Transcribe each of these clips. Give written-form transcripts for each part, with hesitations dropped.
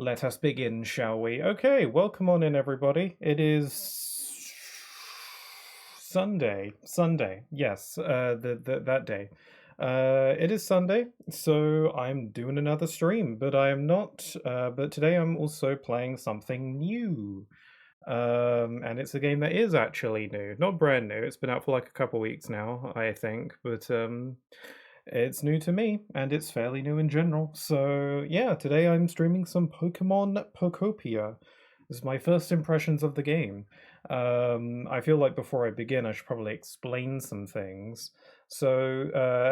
Let us begin, shall we? Okay, welcome on in, everybody. It is Sunday. Sunday, yes, that day. It is Sunday, so I'm doing another stream, but I am not. But today I'm also playing something new. And it's a game that is actually new, not brand new. It's been out for like a couple weeks now, I think, but it's new to me, and it's fairly new in general. So yeah, today I'm streaming some Pokemon Pokopia. This is my first impressions of the game. I feel like before I begin, I should probably explain some things. So,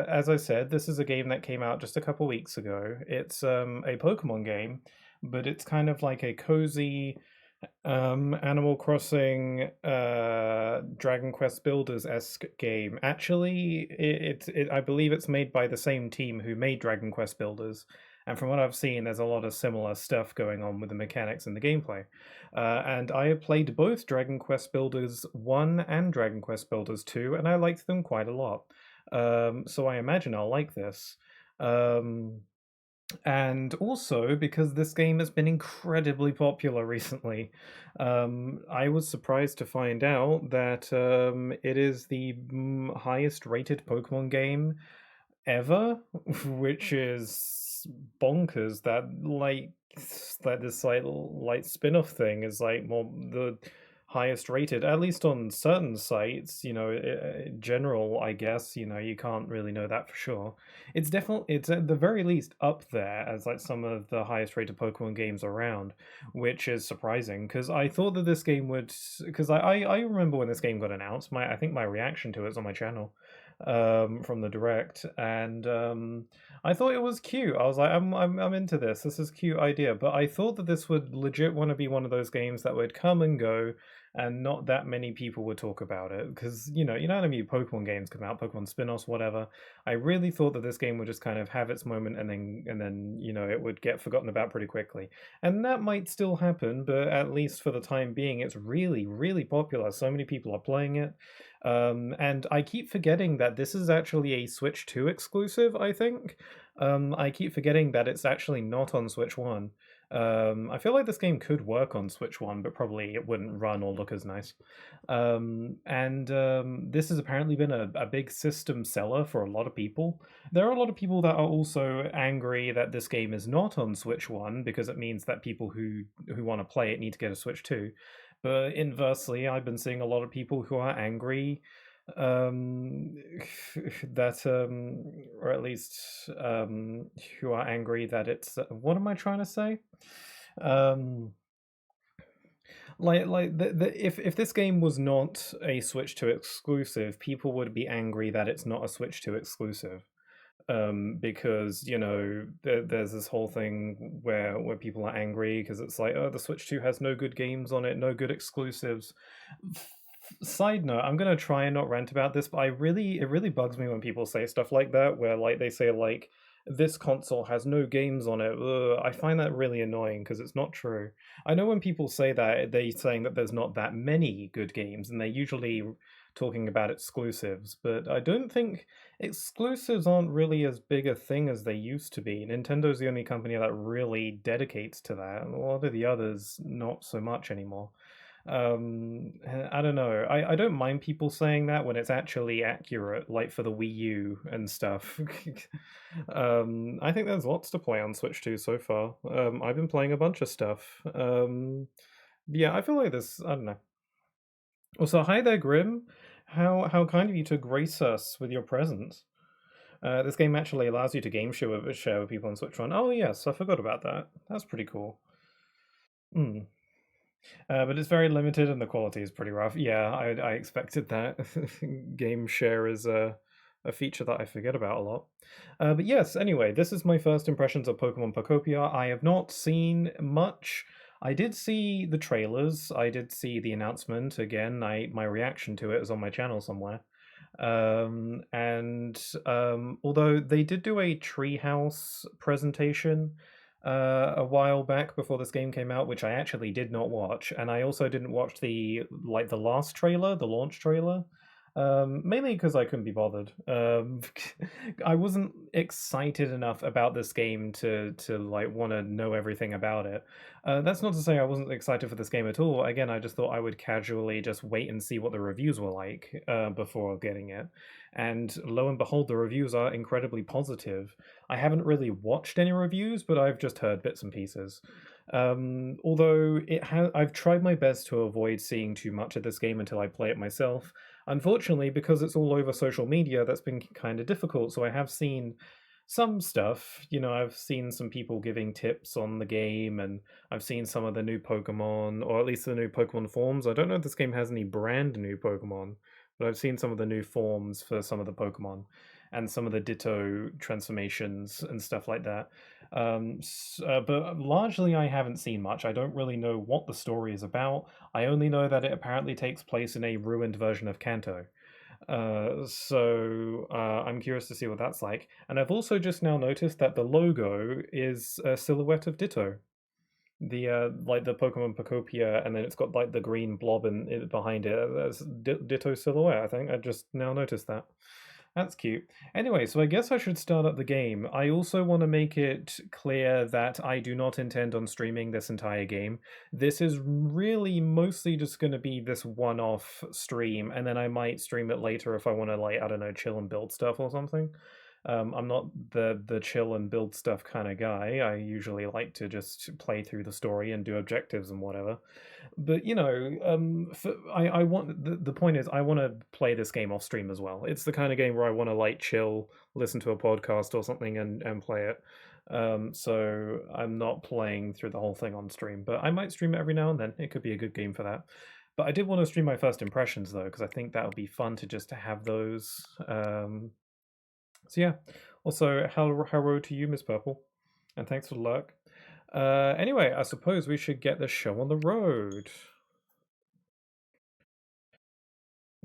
as I said, this is a game that came out just a couple weeks ago. It's a Pokemon game, but it's kind of like a cozy Animal Crossing, Dragon Quest Builders-esque game. Actually, I believe it's made by the same team who made Dragon Quest Builders, and from what I've seen, there's a lot of similar stuff going on with the mechanics and the gameplay. And I have played both Dragon Quest Builders 1 and Dragon Quest Builders 2, and I liked them quite a lot. So I imagine I'll like this. Um, and also because this game has been incredibly popular recently. I was surprised to find out that it is the highest rated Pokemon game ever, which is bonkers. That this like spin-off thing is like more the highest rated, at least on certain sites. General, I guess. You can't really know that for sure. It's at the very least up there as like some of the highest rated Pokemon games around, which is surprising because I thought that this game would. Because I remember when this game got announced. I think my reaction to it is on my channel from the direct, and I thought it was cute. I was like, I'm into this. This is a cute idea. But I thought that this would legit want to be one of those games that would come and go, and not that many people would talk about it because you know what I mean. Pokemon games come out, Pokemon spin-offs, whatever. I really thought that this game would just kind of have its moment, and then it would get forgotten about pretty quickly. And that might still happen, but at least for the time being, it's really, really popular. So many people are playing it. And I keep forgetting that this is actually a Switch 2 exclusive, I think. I keep forgetting that it's actually not on Switch 1. I feel like this game could work on Switch 1, but probably it wouldn't run or look as nice. And this has apparently been a big system seller for a lot of people. There are a lot of people that are also angry that this game is not on Switch 1 because it means that people who want to play it need to get a Switch 2. But inversely, I've been seeing a lot of people who are angry um that or at least who are angry that it's what am I trying to say? Um if this game was not a Switch 2 exclusive, people would be angry that it's not a Switch 2 exclusive. Because there's this whole thing where people are angry because it's like, oh, the Switch 2 has no good games on it, no good exclusives. Side note, I'm gonna try and not rant about this, but it really bugs me when people say stuff like that, where like they say like this console has no games on it. Ugh, I find that really annoying because it's not true. I know when people say that, they're saying that there's not that many good games, and they're usually talking about exclusives, but I don't think exclusives aren't really as big a thing as they used to be. Nintendo's the only company that really dedicates to that. A lot of the others, not so much anymore. I don't know. I don't mind people saying that when it's actually accurate, like for the Wii U and stuff. I think there's lots to play on Switch 2 so far. I've been playing a bunch of stuff. Yeah, I feel like this. I don't know. Also, hi there, Grim. How kind of you to grace us with your presence. This game actually allows you to share with people on Switch 1. Oh yes, I forgot about that. That's pretty cool. Hmm. But it's very limited and the quality is pretty rough. Yeah, I expected that. Game share is a feature that I forget about a lot. But yes, anyway, this is my first impressions of Pokemon Pokopia. I have not seen much. I did see the trailers. I did see the announcement. Again, my reaction to it is on my channel somewhere. And although they did do a treehouse presentation a while back before this game came out, which I actually did not watch, and I also didn't watch the last trailer, the launch trailer. Mainly because I couldn't be bothered. I wasn't excited enough about this game to like want to know everything about it. That's not to say I wasn't excited for this game at all. Again, I just thought I would casually just wait and see what the reviews were like before getting it. And lo and behold, the reviews are incredibly positive. I haven't really watched any reviews, but I've just heard bits and pieces. Although I've tried my best to avoid seeing too much of this game until I play it myself. Unfortunately, because it's all over social media, that's been kind of difficult. So I have seen some stuff. I've seen some people giving tips on the game, and I've seen some of the new Pokemon, or at least the new Pokemon forms. I don't know if this game has any brand new Pokemon, but I've seen some of the new forms for some of the Pokemon and some of the Ditto transformations and stuff like that. But largely, I haven't seen much. I don't really know what the story is about. I only know that it apparently takes place in a ruined version of Kanto. I'm curious to see what that's like. And I've also just now noticed that the logo is a silhouette of Ditto. The like the Pokemon Pokopia, and then it's got like the green blob behind it. That's Ditto silhouette. I think I just now noticed that. That's cute. Anyway, so I guess I should start up the game. I also want to make it clear that I do not intend on streaming this entire game. This is really mostly just going to be this one-off stream, and then I might stream it later if I want to, like, I don't know, chill and build stuff or something. I'm not the chill and build stuff kind of guy. I usually like to just play through the story and do objectives and whatever. But I want the point is I want to play this game off stream as well. It's the kind of game where I want to like chill, listen to a podcast or something, and play it. So I'm not playing through the whole thing on stream, but I might stream it every now and then. It could be a good game for that. But I did want to stream my first impressions though, because I think that would be fun to just to have those. So yeah. Also, hello to you, Miss Purple, and thanks for the lurk. Anyway, I suppose we should get the show on the road.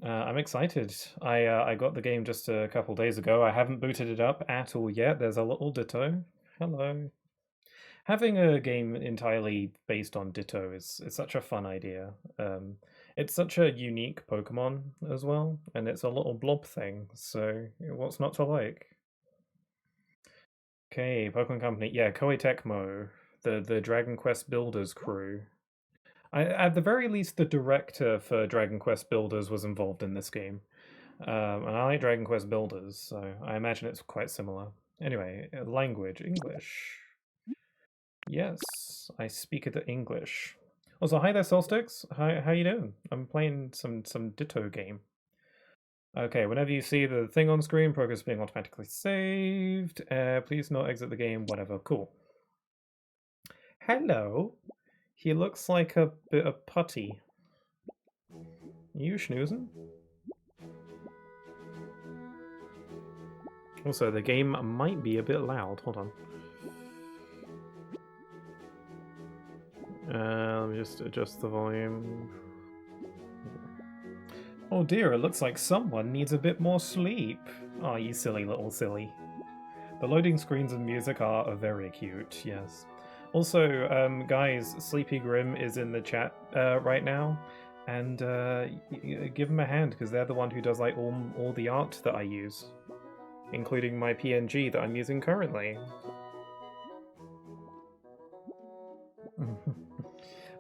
I'm excited. I got the game just a couple days ago. I haven't booted it up at all yet. There's a little Ditto. Hello. Having a game entirely based on Ditto is such a fun idea. It's such a unique Pokemon as well, and it's a little blob thing. So what's not to like? Okay, Pokemon Company. Yeah, Koei Tecmo, the Dragon Quest Builders crew. At the very least, the director for Dragon Quest Builders was involved in this game. And I like Dragon Quest Builders, so I imagine it's quite similar. Anyway, language, English. Yes, I speak the English. Also, hi there, Solstix. Hi, how you doing? I'm playing some Ditto game. Okay, whenever you see the thing on screen, progress being automatically saved. Please not exit the game, whatever. Cool. Hello. He looks like a bit of putty. You schnoozing? Also, the game might be a bit loud. Hold on. Let me just adjust the volume. Oh dear, it looks like someone needs a bit more sleep. Oh, you silly little silly. The loading screens and music are very cute, yes. Also, guys, Sleepy Grim is in the chat right now, and give him a hand, because they're the one who does like all the art that I use, including my PNG that I'm using currently.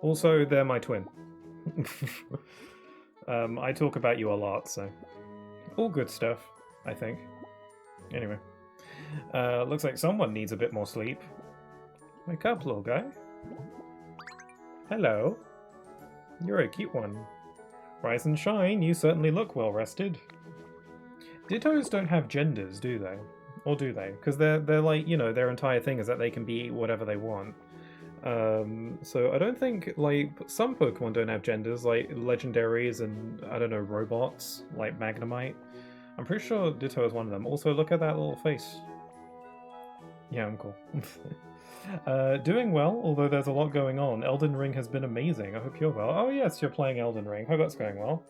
Also, they're my twin. I talk about you a lot, so all good stuff, I think. Anyway, looks like someone needs a bit more sleep. Wake up, little guy. Hello. You're a cute one. Rise and shine, you certainly look well rested. Dittos don't have genders, do they? Or do they? Because they're like, their entire thing is that they can be whatever they want. So I don't think, like, some Pokemon don't have genders, like legendaries and, I don't know, robots, like Magnemite. I'm pretty sure Ditto is one of them. Also, look at that little face. Yeah, I'm cool. Doing well, although there's a lot going on. Elden Ring has been amazing. I hope you're well. Oh yes, you're playing Elden Ring. Hope that's going well.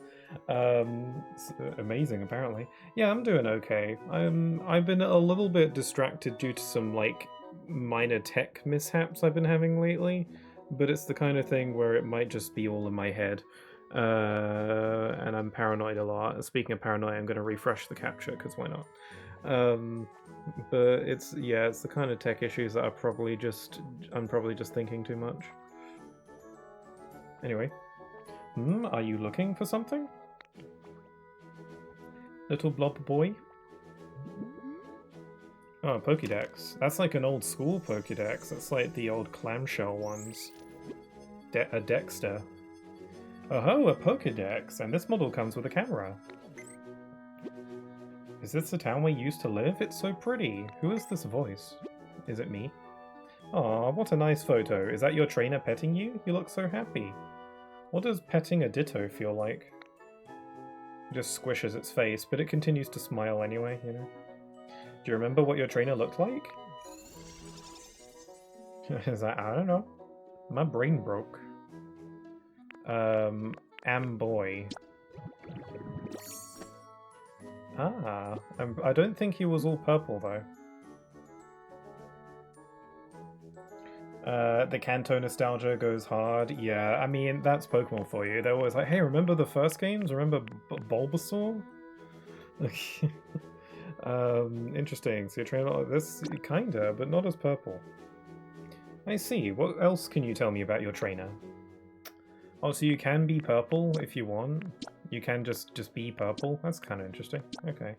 It's amazing, apparently. Yeah, I'm doing okay. I've been a little bit distracted due to some, like, minor tech mishaps I've been having lately, but it's the kind of thing where it might just be all in my head. And I'm paranoid a lot. Speaking of paranoia, I'm going to refresh the capture because why not? But it's the kind of tech issues that I'm probably just thinking too much. Anyway, are you looking for something, little blob boy? Oh, Pokédex. That's like an old school Pokédex. That's like the old clamshell ones. A Dexter. Oh, a Pokédex, and this model comes with a camera. Is this the town we used to live? It's so pretty. Who is this voice? Is it me? Aw, what a nice photo. Is that your trainer petting you? You look so happy. What does petting a Ditto feel like? It just squishes its face, but it continues to smile anyway, you know? Do you remember what your trainer looked like? Is that, I don't know. My brain broke. Amboy. Ah, I don't think he was all purple though. The Kanto nostalgia goes hard. Yeah, I mean, that's Pokemon for you. They're always like, hey, remember the first games? Remember Bulbasaur? Interesting. So you're trying to this kinda, but not as purple. I see. What else can you tell me about your trainer? Oh, so you can be purple if you want. You can just be purple. That's kind of interesting. Okay.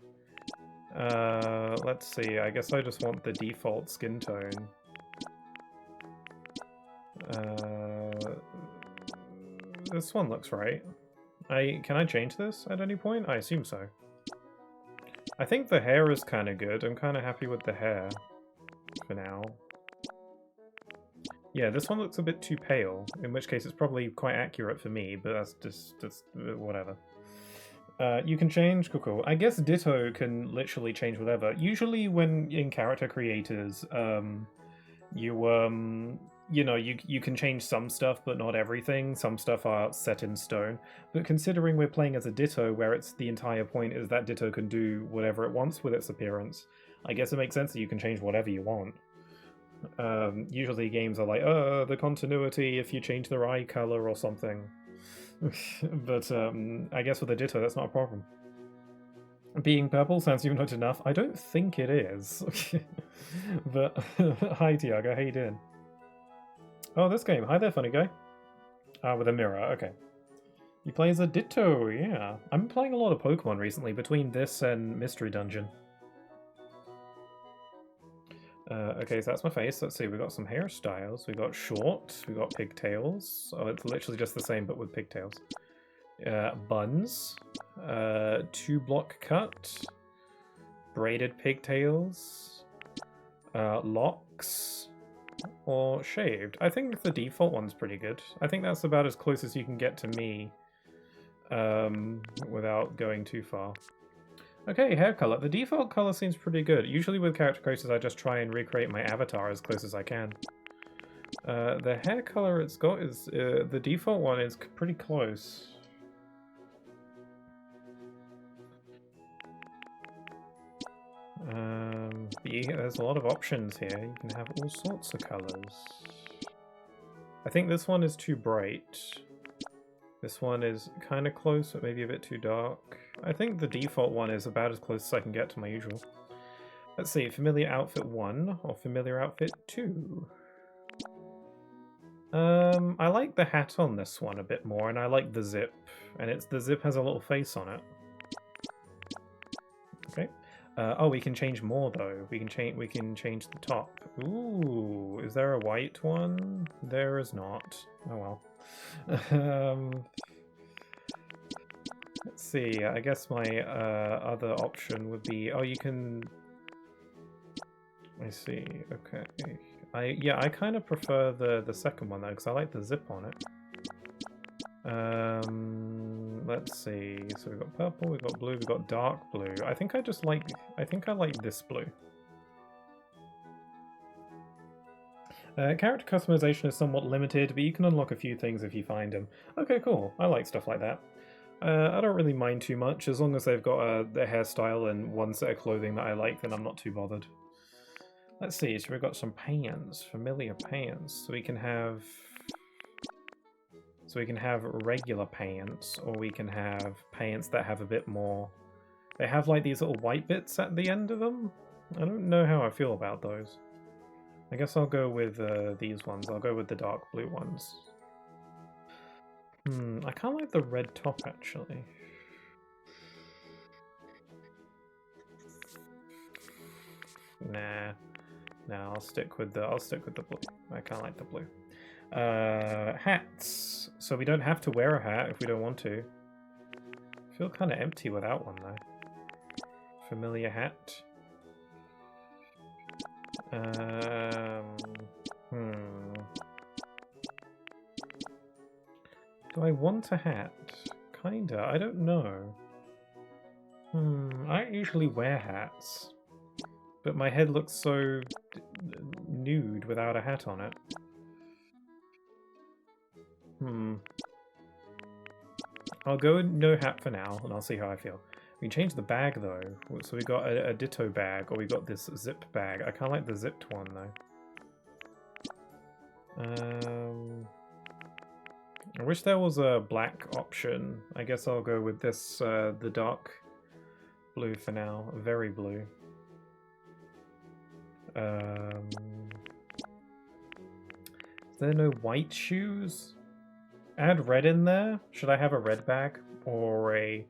Let's see. I guess I just want the default skin tone. This one looks right. Can I change this at any point? I assume so. I think the hair is kind of good. I'm kind of happy with the hair for now. Yeah, this one looks a bit too pale, in which case it's probably quite accurate for me, but that's just whatever. You can change, cool. I guess Ditto can literally change whatever. Usually when in character creators, you know, you can change some stuff, but not everything. Some stuff are set in stone. But considering we're playing as a Ditto, where it's the entire point is that Ditto can do whatever it wants with its appearance, I guess it makes sense that you can change whatever you want. Usually games are like, the continuity if you change their eye color or something. But I guess with a Ditto, that's not a problem. Being purple sounds even not enough. I don't think it is. But hi, Tiago. How you doing? Oh, this game. Hi there, funny guy. With a mirror. Okay. You play as a Ditto. Yeah. I'm playing a lot of Pokemon recently between this and Mystery Dungeon. Okay, so that's my face. Let's see, we got some hairstyles. We got short, we got pigtails. Oh, it's literally just the same, but with pigtails. Buns. 2-block cut. Braided pigtails. Locks. Or shaved. I think the default one's pretty good. I think that's about as close as you can get to me. Without going too far. Okay, hair color. The default color seems pretty good. Usually with character creators, I just try and recreate my avatar as close as I can. The hair color it's got is... the default one is pretty close. There's a lot of options here. You can have all sorts of colors. I think this one is too bright. This one is kind of close, but maybe a bit too dark. I think the default one is about as close as I can get to my usual. Let's see, familiar outfit 1 or familiar outfit 2. I like the hat on this one a bit more, and I like the zip. And the zip has a little face on it. Okay. Oh, we can change more though. We can change the top. Ooh, is there a white one? There is not. Oh well. Let's see. I guess my other option would be. Oh, you can. I see. Okay. I kind of prefer the second one though, because I like the zip on it. Let's see. So we've got purple, we've got blue, we've got dark blue. I think I like this blue. Character customization is somewhat limited, but you can unlock a few things if you find them. Okay, cool. I like stuff like that. I don't really mind too much, as long as they've got a hairstyle and one set of clothing that I like, then I'm not too bothered. Let's see, so we've got some pants, familiar pants. So we can have So we can have regular paints, or we can have paints that have a bit more... They have like these little white bits at the end of them. I don't know how I feel about those. I guess I'll go with these ones. I'll go with the dark blue ones. I kind of like the red top actually. Nah, I'll stick with the blue. I kind of like the blue. Hats. So we don't have to wear a hat if we don't want to. I feel kind of empty without one though. Familiar hat. Do I want a hat? Kinda. I don't know. I don't usually wear hats. But my head looks so nude without a hat on it. I'll go with no hat for now, and I'll see how I feel. We can change the bag, though. So we got a ditto bag, or we got this zip bag. I kind of like the zipped one, though. I wish there was a black option. I guess I'll go with this, the dark blue for now. Very blue. Is there no white shoes? Add red in there? Should I have a red bag? Or a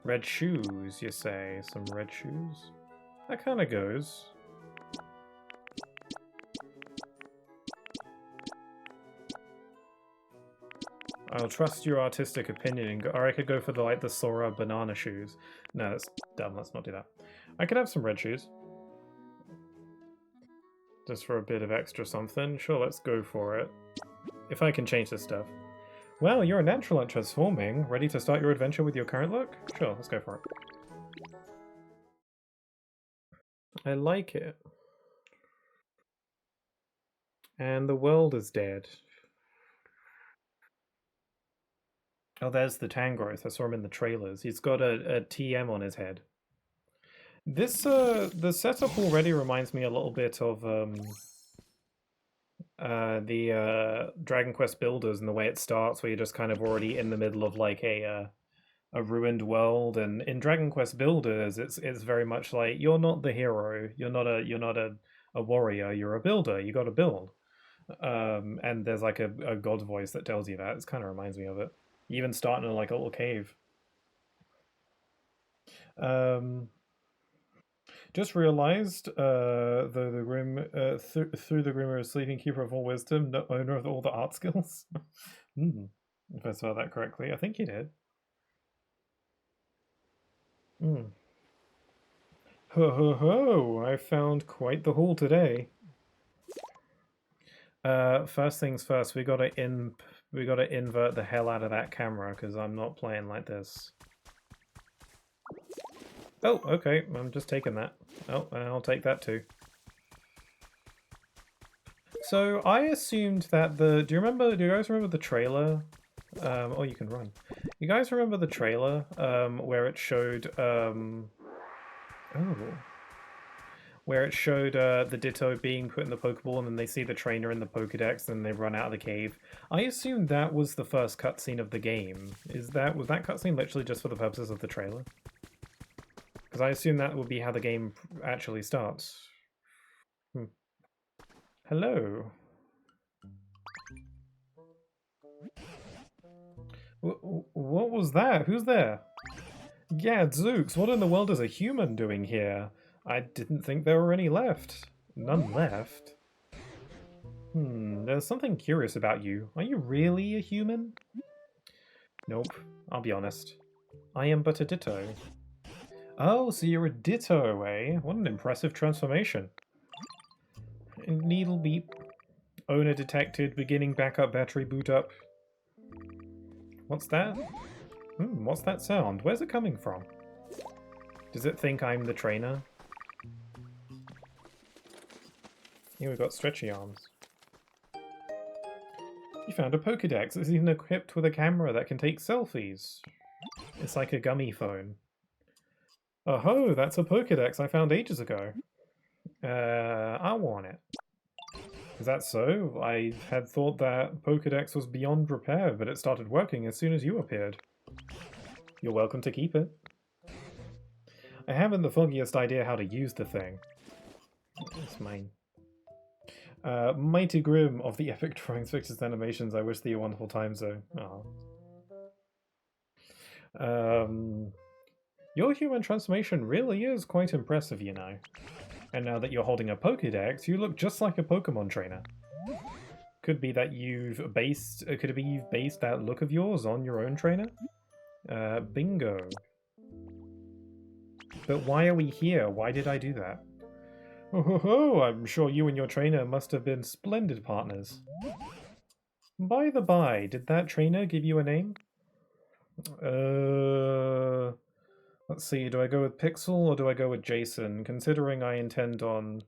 red shoes, you say? Some red shoes? That kind of goes. I'll trust your artistic opinion, and go, or I could go for the Sora banana shoes. No, that's dumb. Let's not do that. I could have some red shoes, just for a bit of extra something. Sure, let's go for it. If I can change this stuff. Well, you're a natural at transforming. Ready to start your adventure with your current look? Sure, let's go for it. I like it. And the world is dead. Oh, there's the Tangrowth. I saw him in the trailers. He's got a TM on his head. This, the setup already reminds me a little bit of, the Dragon Quest Builders and the way it starts, where you're just kind of already in the middle of, like, a ruined world. And in Dragon Quest Builders, it's very much like, you're not the hero. You're not a warrior. You're a builder. You got to build. And there's, like, a god voice that tells you that. It kind of reminds me of it. You even start in like a little cave. Just realized the through the Grimmer is sleeping keeper of all wisdom, no owner of all the art skills. If I saw that correctly, I think you did. Ho ho ho! I found quite the haul today. First things first, we gotta invert the hell out of that camera, because I'm not playing like this. Oh, okay, I'm just taking that. Oh, I'll take that too. So I assumed that do you guys remember the trailer? Oh, you can run. You guys remember the trailer, where it showed, where it showed the Ditto being put in the Pokeball, and then they see the trainer in the Pokedex, and they run out of the cave. I assumed that was the first cutscene of the game. Was that cutscene literally just for the purposes of the trailer? Because I assume that would be how the game actually starts. Hello. What was that? Who's there? Gadzooks, what in the world is a human doing here? I didn't think there were any left. None left? There's something curious about you. Are you really a human? Nope, I'll be honest. I am but a Ditto. Oh, so you're a Ditto, eh? What an impressive transformation. Needle beep. Owner detected. Beginning backup battery boot up. What's that? What's that sound? Where's it coming from? Does it think I'm the trainer? Here we've got stretchy arms. You found a Pokedex. It's even equipped with a camera that can take selfies. It's like a gummy phone. Oh ho, that's a Pokedex I found ages ago. I want it. Is that so? I had thought that Pokédex was beyond repair, but it started working as soon as you appeared. You're welcome to keep it. I haven't the foggiest idea how to use the thing. It's mine. Mighty Grim of the Epic Drawings Fixes Animations. I wish thee a wonderful time zone. Your human transformation really is quite impressive, you know. And now that you're holding a Pokédex, you look just like a Pokemon trainer. Could be that you've based. Could it be you've based that look of yours on your own trainer? Bingo. But why are we here? Why did I do that? Oh ho ho! I'm sure you and your trainer must have been splendid partners. By the by, did that trainer give you a name? Let's see, do I go with Pixel or do I go with Jason? Considering I intend on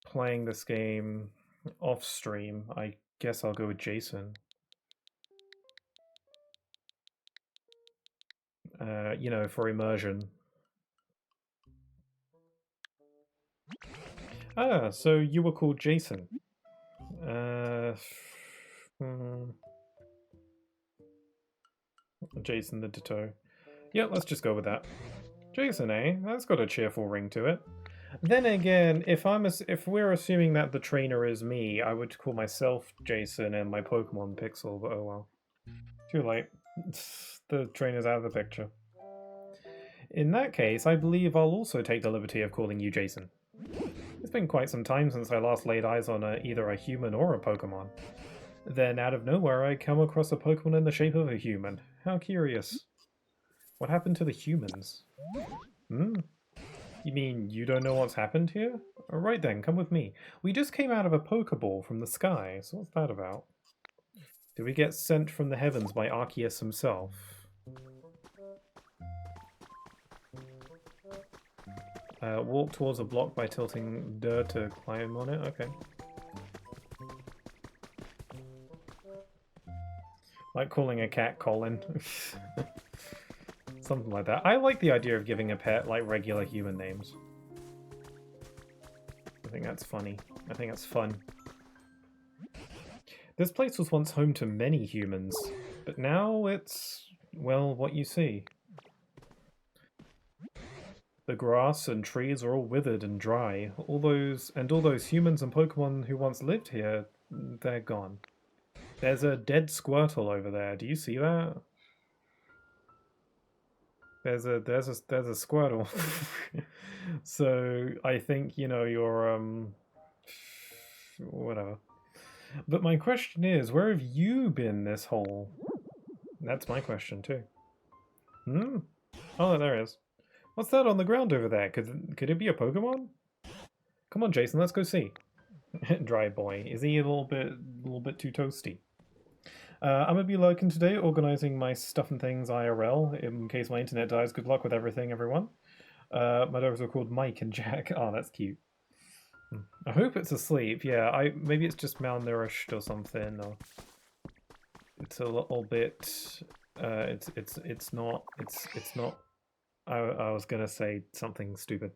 playing this game off stream, I guess I'll go with Jason. You know, for immersion. Ah, so you were called Jason. Jason the Ditto. Yeah, let's just go with that. Jason, eh? That's got a cheerful ring to it. Then again, if we're assuming that the trainer is me, I would call myself Jason and my Pokemon Pixel, but oh well. Too late. The trainer's out of the picture. In that case, I believe I'll also take the liberty of calling you Jason. It's been quite some time since I last laid eyes on either a human or a Pokemon. Then, out of nowhere, I come across a Pokemon in the shape of a human. How curious. What happened to the humans? Hmm? You mean you don't know what's happened here? Alright then, come with me. We just came out of a Pokeball from the sky, so what's that about? Did we get sent from the heavens by Arceus himself? Walk towards a block by tilting dirt to climb on it? Okay. Like calling a cat Colin. Something like that. I like the idea of giving a pet like regular human names. I think that's funny. I think that's fun. This place was once home to many humans, but now it's, well, what you see. The grass and trees are all withered and dry. All those humans and Pokemon who once lived here, they're gone. There's a dead Squirtle over there. Do you see that? There's a Squirtle. So I think, you know, you're whatever. But my question is, where have you been this whole? That's my question too. Oh, there it is. What's that on the ground over there? Could it be a Pokemon? Come on, Jason, let's go see. Dry boy. Is he a little bit too toasty? I'm gonna be lurking today, organizing my stuff and things IRL in case my internet dies. Good luck with everything, everyone. My dogs are called Mike and Jack. Oh, that's cute. I hope it's asleep. Yeah, maybe it's just malnourished or something. Or it's a little bit. It's not. I was gonna say something stupid.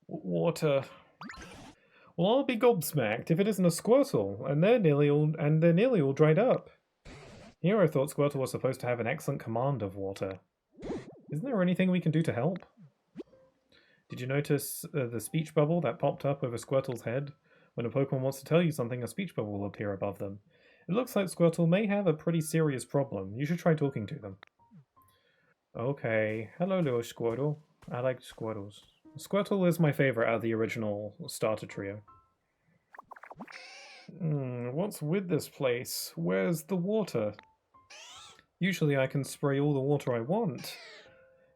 Water. Well, I'll be gobsmacked if it isn't a Squirtle, and they're nearly all dried up. Here I thought Squirtle was supposed to have an excellent command of water. Isn't there anything we can do to help? Did you notice the speech bubble that popped up over Squirtle's head? When a Pokemon wants to tell you something, a speech bubble will appear above them. It looks like Squirtle may have a pretty serious problem. You should try talking to them. Okay. Hello, little Squirtle. I like Squirtles. Squirtle is my favorite out of the original starter trio. What's with this place? Where's the water? Usually I can spray all the water I want.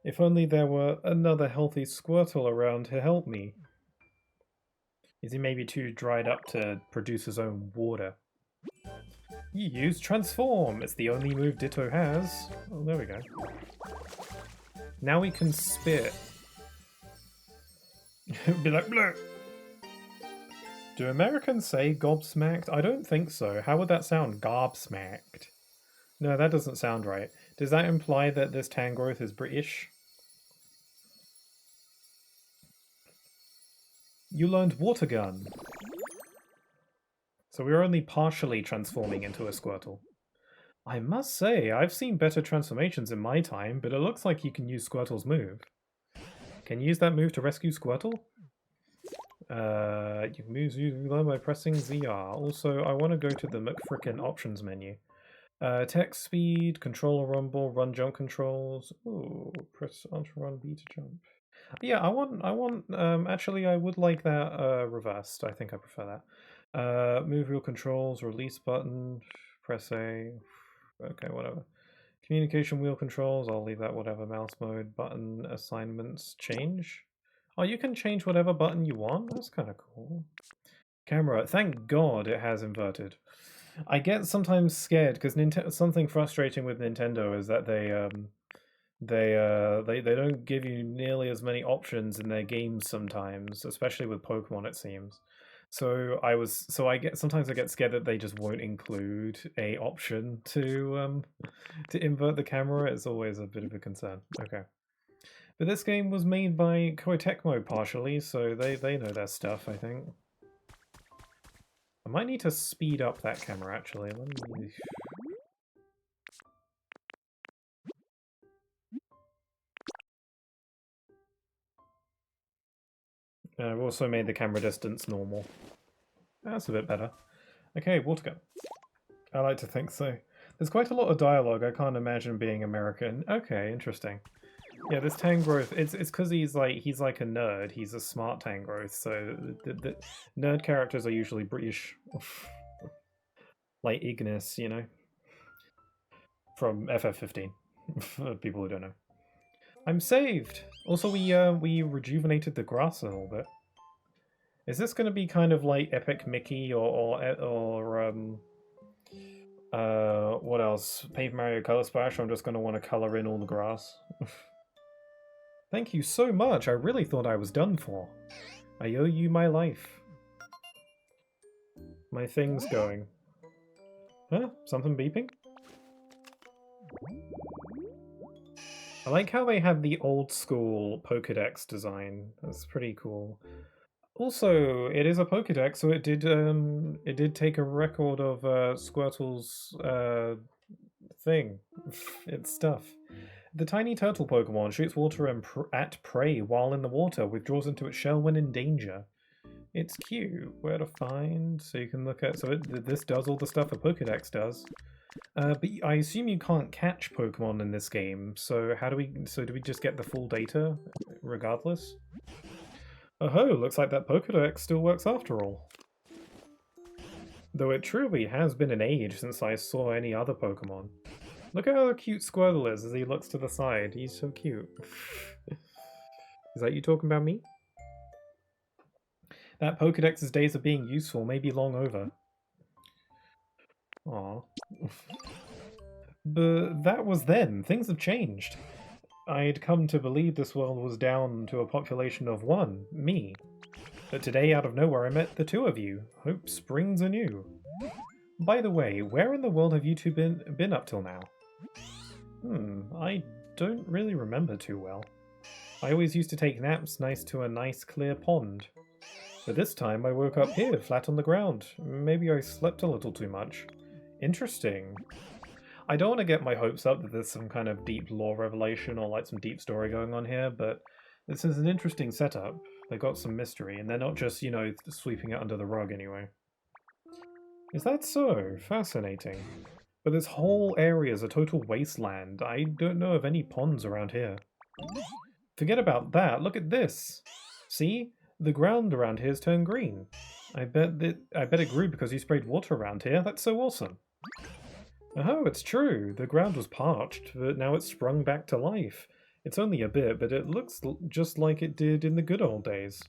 If only there were another healthy Squirtle around to help me. Is he maybe too dried up to produce his own water? You use Transform! It's the only move Ditto has. Oh, there we go. Now we can spit. Be like, bleh. Do Americans say gobsmacked? I don't think so. How would that sound? Gobsmacked. No, that doesn't sound right. Does that imply that this Tangrowth is British? You learned Water Gun. So we're only partially transforming into a Squirtle. I must say, I've seen better transformations in my time, but it looks like you can use Squirtle's move. Can you use that move to rescue Squirtle? You can use by pressing ZR. Also, I want to go to the McFrickin' options menu. Text speed, controller rumble, run jump controls. Ooh, press Alt run B to jump. Yeah, actually I would like that reversed. I think I prefer that. Move wheel controls, release button, press A. Okay, whatever. Communication wheel controls, I'll leave that whatever. Mouse mode, button assignments, change. Oh, you can change whatever button you want? That's kind of cool. Camera, thank God it has inverted. I get sometimes scared because something frustrating with Nintendo is that they don't give you nearly as many options in their games sometimes, especially with Pokemon, it seems. So sometimes I get scared that they just won't include a option to invert the camera. It's always a bit of a concern. Okay. But this game was made by Koei Tecmo partially, so they know their stuff, I think. I might need to speed up that camera actually. Let me... I've also made the camera distance normal. That's a bit better. Okay, water gun. I like to think so. There's quite a lot of dialogue. I can't imagine being American. Okay, interesting. Yeah, this Tangrowth, it's because he's like a nerd. He's a smart Tangrowth, so the nerd characters are usually British. Like Ignis, you know, from FF15. For people who don't know. I'm saved. Also, we rejuvenated the grass a little bit. Is this going to be kind of like Epic Mickey or what else? Paper Mario Color Splash? I'm just going to want to color in all the grass. Thank you so much. I really thought I was done for. I owe you my life. My thing's going. Huh? Something beeping? I like how they have the old school Pokédex design. That's pretty cool. Also, it is a Pokédex, so it did take a record of Squirtle's thing, its stuff. The tiny turtle Pokemon shoots water at prey while in the water, withdraws into its shell when in danger. It's cute. Where to find? So you can look at. So this does all the stuff a Pokédex does. But I assume you can't catch Pokemon in this game. So how do we? So do we just get the full data, regardless? Oh, looks like that Pokédex still works after all. Though it truly has been an age since I saw any other Pokemon. Look at how cute Squirtle is as he looks to the side. He's so cute. Is that you talking about me? That Pokédex's days of being useful may be long over. Aww. But that was then. Things have changed. I'd come to believe this world was down to a population of one, me. But today, out of nowhere, I met the two of you. Hope springs anew. By the way, where in the world have you two been up till now? I don't really remember too well. I always used to take naps next to a nice clear pond. But this time I woke up here, flat on the ground. Maybe I slept a little too much. Interesting. I don't want to get my hopes up that there's some kind of deep lore revelation or like some deep story going on here, but this is an interesting setup. They got some mystery, and they're not just, you know, sweeping it under the rug anyway. Is that so? Fascinating. But this whole area is a total wasteland. I don't know of any ponds around here. Forget about that, look at this! See? The ground around here's turned green. I bet it grew because you sprayed water around here. That's so awesome. Oh, it's true. The ground was parched, but now it's sprung back to life. It's only a bit, but it looks just like it did in the good old days.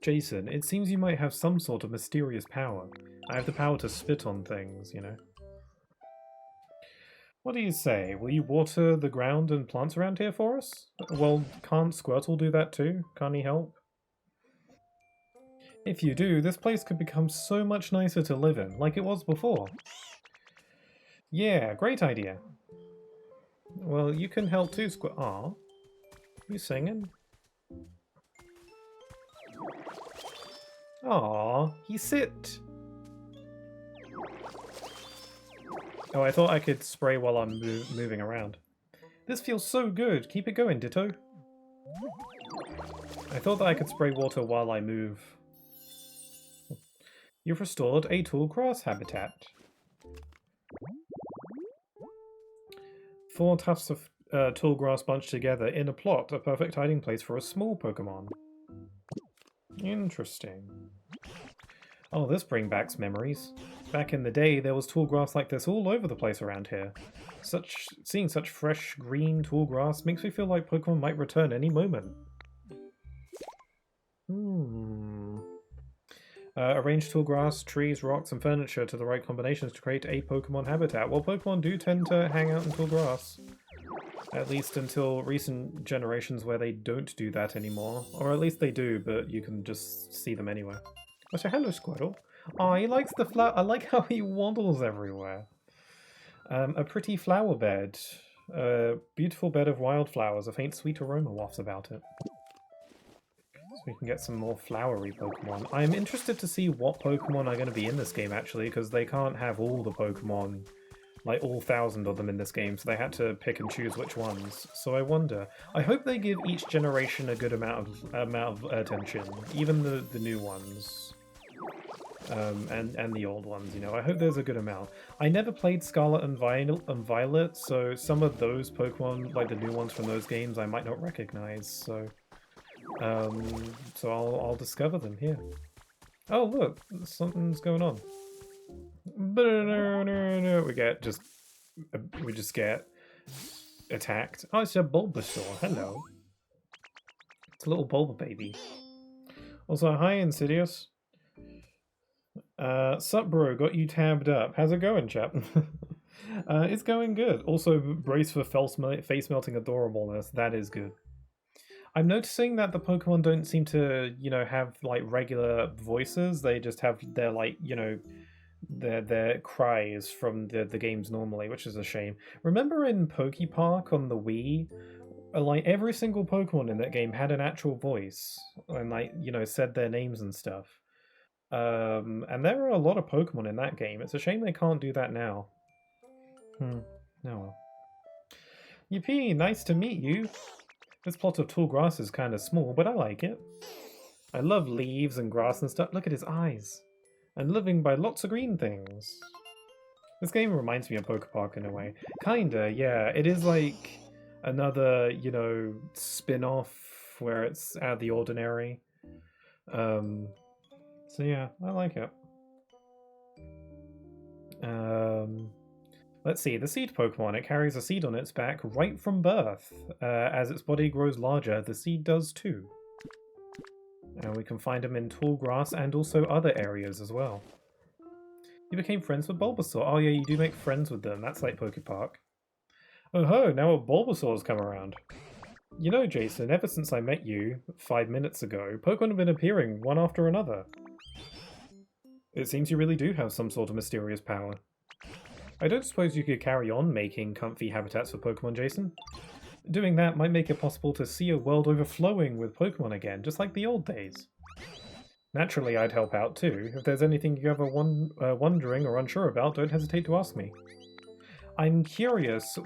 Jason, it seems you might have some sort of mysterious power. I have the power to spit on things, you know. What do you say? Will you water the ground and plants around here for us? Well, can't Squirtle do that too? Can't he help? If you do, this place could become so much nicer to live in, like it was before. Yeah, great idea. Well, you can help too, Aw. You singing? Aw, he sit. Oh, I thought I could spray while I'm moving around. This feels so good. Keep it going, Ditto. I thought that I could spray water while I move. You've restored a tall grass habitat. 4 tufts of tall grass bunched together in a plot, a perfect hiding place for a small Pokemon. Interesting. Oh, this brings back memories. Back in the day, there was tall grass like this all over the place around here. Seeing such fresh, green, tall grass makes me feel like Pokemon might return any moment. Arrange tall grass, trees, rocks, and furniture to the right combinations to create a Pokemon habitat. Well, Pokemon do tend to hang out in tall grass. At least until recent generations where they don't do that anymore. Or at least they do, but you can just see them anywhere. Oh, so hello, Squirtle. Oh, he likes the flower. I like how he waddles everywhere. A pretty flower bed. A beautiful bed of wildflowers. A faint sweet aroma wafts about it. So we can get some more flowery Pokemon. I'm interested to see what Pokemon are going to be in this game, actually, because they can't have all the Pokemon, like all 1,000 of them in this game, so they had to pick and choose which ones. So I wonder. I hope they give each generation a good amount of attention, even the new ones. And the old ones, you know. I hope there's a good amount. I never played Scarlet and Violet, so some of those Pokemon, like the new ones from those games, I might not recognize, so I'll discover them here. Oh, look, something's going on. We just get attacked. Oh, it's a Bulbasaur. Hello. It's a little Bulba baby. Also, hi, Insidious. Sup, bro? Got you tabbed up. How's it going, chap? It's going good. Also, brace for face melting adorableness. That is good. I'm noticing that the Pokemon don't seem to, you know, have like regular voices. They just have their like, you know, their cries from the games normally, which is a shame. Remember in Pokepark on the Wii, like every single Pokemon in that game had an actual voice and like, you know, said their names and stuff. And there are a lot of Pokemon in that game. It's a shame they can't do that now. Oh well. Yippee, nice to meet you. This plot of tall grass is kind of small, but I like it. I love leaves and grass and stuff. Look at his eyes. And living by lots of green things. This game reminds me of Pokepark in a way. Kinda, yeah. It is like another, you know, spin-off where it's out of the ordinary. So yeah, I like it. Let's see, the seed Pokemon. It carries a seed on its back right from birth. As its body grows larger, the seed does too. And we can find them in tall grass and also other areas as well. You became friends with Bulbasaur. Oh yeah, you do make friends with them. That's like Pokepark. Oh ho, now a Bulbasaur's come around. You know, Jason, ever since I met you 5 minutes ago, Pokemon have been appearing one after another. It seems you really do have some sort of mysterious power. I don't suppose you could carry on making comfy habitats for Pokemon, Jason? Doing that might make it possible to see a world overflowing with Pokemon again, just like the old days. Naturally, I'd help out too. If there's anything you're ever wondering or unsure about, don't hesitate to ask me. I'm curious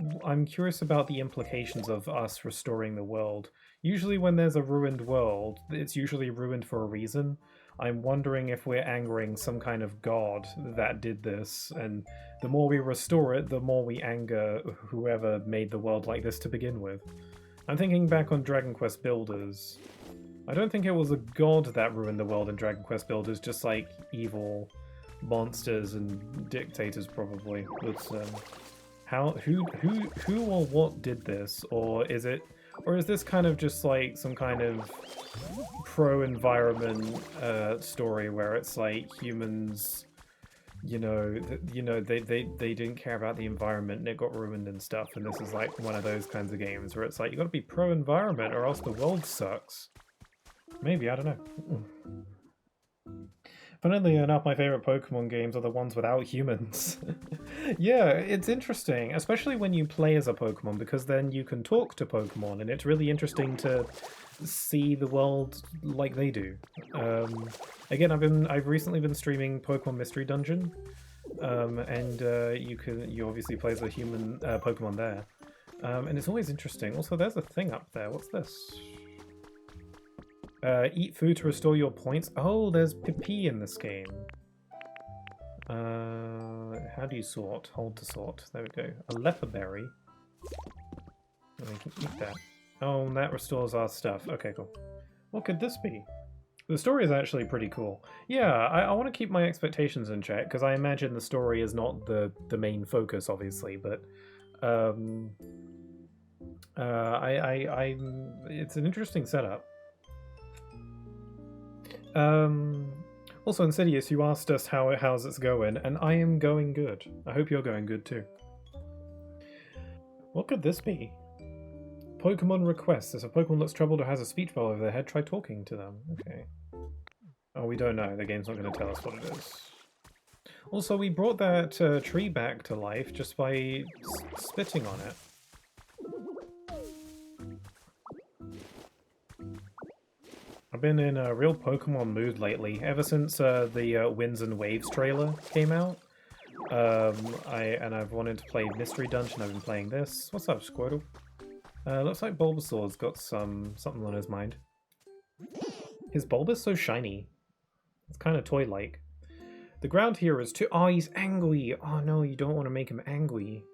about the implications of us restoring the world. Usually when there's a ruined world, it's usually ruined for a reason. I'm wondering if we're angering some kind of god that did this, and the more we restore it, the more we anger whoever made the world like this to begin with. I'm thinking back on Dragon Quest Builders. I don't think it was a god that ruined the world in Dragon Quest Builders, just like evil monsters and dictators probably. But who or what did this, or is this kind of just like some kind of pro-environment story where it's like humans, they didn't care about the environment and it got ruined and stuff, and this is like one of those kinds of games where it's like you got to be pro-environment or else the world sucks. Maybe, I don't know. Funnily enough, my favorite Pokemon games are the ones without humans. Yeah, it's interesting, especially when you play as a Pokemon, because then you can talk to Pokemon, and it's really interesting to see the world like they do. Again, I've recently been streaming Pokemon Mystery Dungeon, and you obviously play as a human Pokemon there, and it's always interesting. Also, there's a thing up there. What's this? Eat food to restore your points. Oh, there's PP in this game. How do you sort? Hold to sort. There we go. A leper berry. And we can eat that. Oh, and that restores our stuff. Okay, cool. What could this be? The story is actually pretty cool. Yeah, I want to keep my expectations in check, because I imagine the story is not the main focus, obviously, but it's an interesting setup. Also, Insidious, you asked us how's it's going, and I am going good. I hope you're going good too. What could this be? Pokemon requests. If a Pokemon looks troubled or has a speech bubble over their head, try talking to them. Okay. Oh, we don't know. The game's not going to tell us what it is. Also, we brought that tree back to life just by spitting on it. I've been in a real Pokemon mood lately, ever since the Winds and Waves trailer came out. I've wanted to play Mystery Dungeon. I've been playing this. What's up, Squirtle? Looks like Bulbasaur's got something on his mind. His bulb is so shiny. It's kind of toy-like. The ground here is too... Oh, he's angry! Oh no, you don't want to make him angry.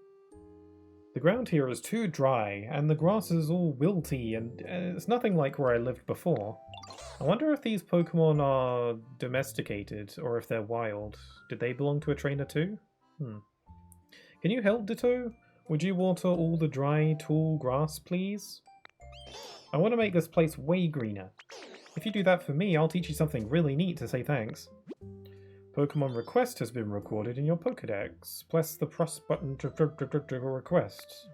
The ground here is too dry, and the grass is all wilty, and it's nothing like where I lived before. I wonder if these Pokemon are domesticated, or if they're wild. Did they belong to a trainer too? Can you help, Ditto? Would you water all the dry, tall grass, please? I want to make this place way greener. If you do that for me, I'll teach you something really neat to say thanks. Pokemon request has been recorded in your Pokedex. Press the plus button to request.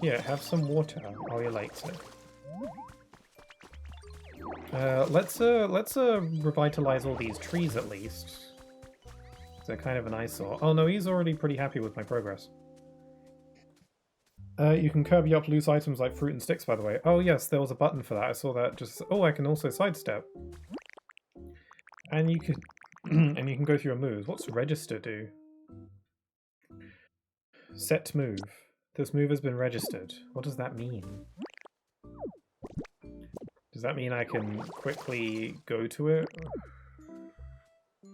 Here, have some water while you like it. Let's revitalize all these trees at least. They're kind of an eyesore. Oh no, he's already pretty happy with my progress. You can curb up loose items like fruit and sticks, by the way. Oh yes, there was a button for that. I saw that. Just I can also sidestep. And you can and you can go through your moves. What's register do? Set move. This move has been registered. What does that mean? Does that mean I can quickly go to it?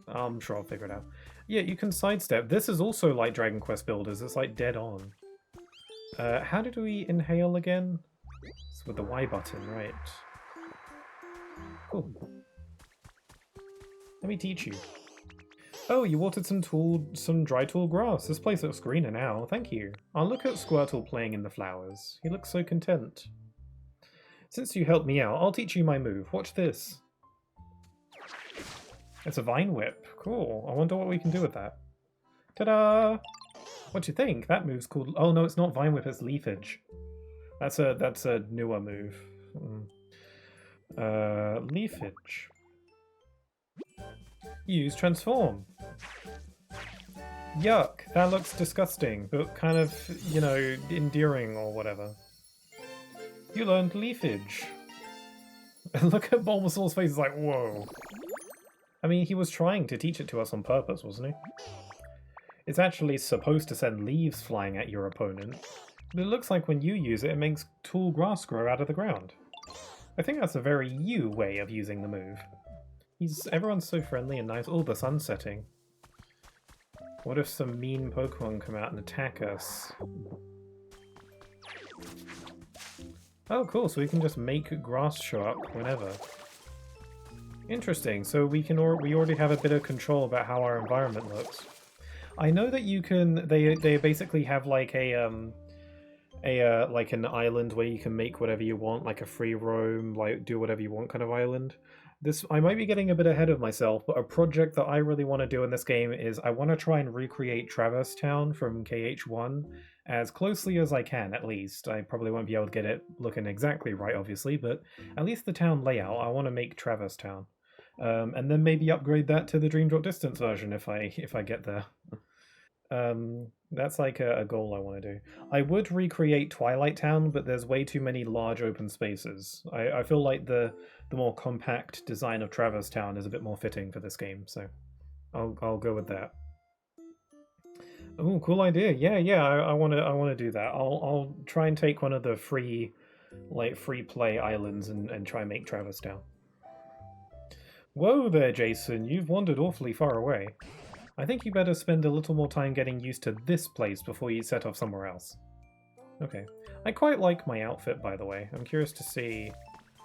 I'm sure I'll figure it out. Yeah, you can sidestep. This is also like Dragon Quest Builders. It's like dead on. How did we inhale again? It's with the Y button, right? Cool. Let me teach you. Oh, you watered some dry tall grass. This place looks greener now. Thank you. I'll look at Squirtle playing in the flowers. He looks so content. Since you helped me out, I'll teach you my move. Watch this. It's a Vine Whip. Cool. I wonder what we can do with that. Ta-da! What do you think? That move's called... Oh no, it's not Vine Whip, it's Leafage. That's a newer move. Leafage. Use Transform. Yuck, that looks disgusting, but kind of, you know, endearing or whatever. You learned Leafage. Look at Bulbasaur's face, it's like, whoa. I mean, he was trying to teach it to us on purpose, wasn't he? It's actually supposed to send leaves flying at your opponent, but it looks like when you use it, it makes tall grass grow out of the ground. I think that's a very you way of using the move. Everyone's so friendly and nice. Oh, the sun's setting. What if some mean Pokemon come out and attack us? Oh, cool, so we can just make grass show up whenever. Interesting, so we already have a bit of control about how our environment looks. I know that you can, they basically have like like an island where you can make whatever you want, like a free roam, like do whatever you want kind of island. I might be getting a bit ahead of myself, but a project that I really want to do in this game is I want to try and recreate Traverse Town from KH1 as closely as I can, at least. I probably won't be able to get it looking exactly right, obviously, but at least the town layout, I want to make Traverse Town. And then maybe upgrade that to the Dream Drop Distance version if I get there. That's like a goal I want to do. I would recreate Twilight Town, but there's way too many large open spaces. I feel like the more compact design of Traverse Town is a bit more fitting for this game, so I'll go with that. Oh, cool idea. Yeah, yeah, I wanna do that. I'll try and take one of the free play islands and try and make Traverse Town. Whoa there, Jason, you've wandered awfully far away. I think you better spend a little more time getting used to this place before you set off somewhere else. Okay. I quite like my outfit, by the way. I'm curious to see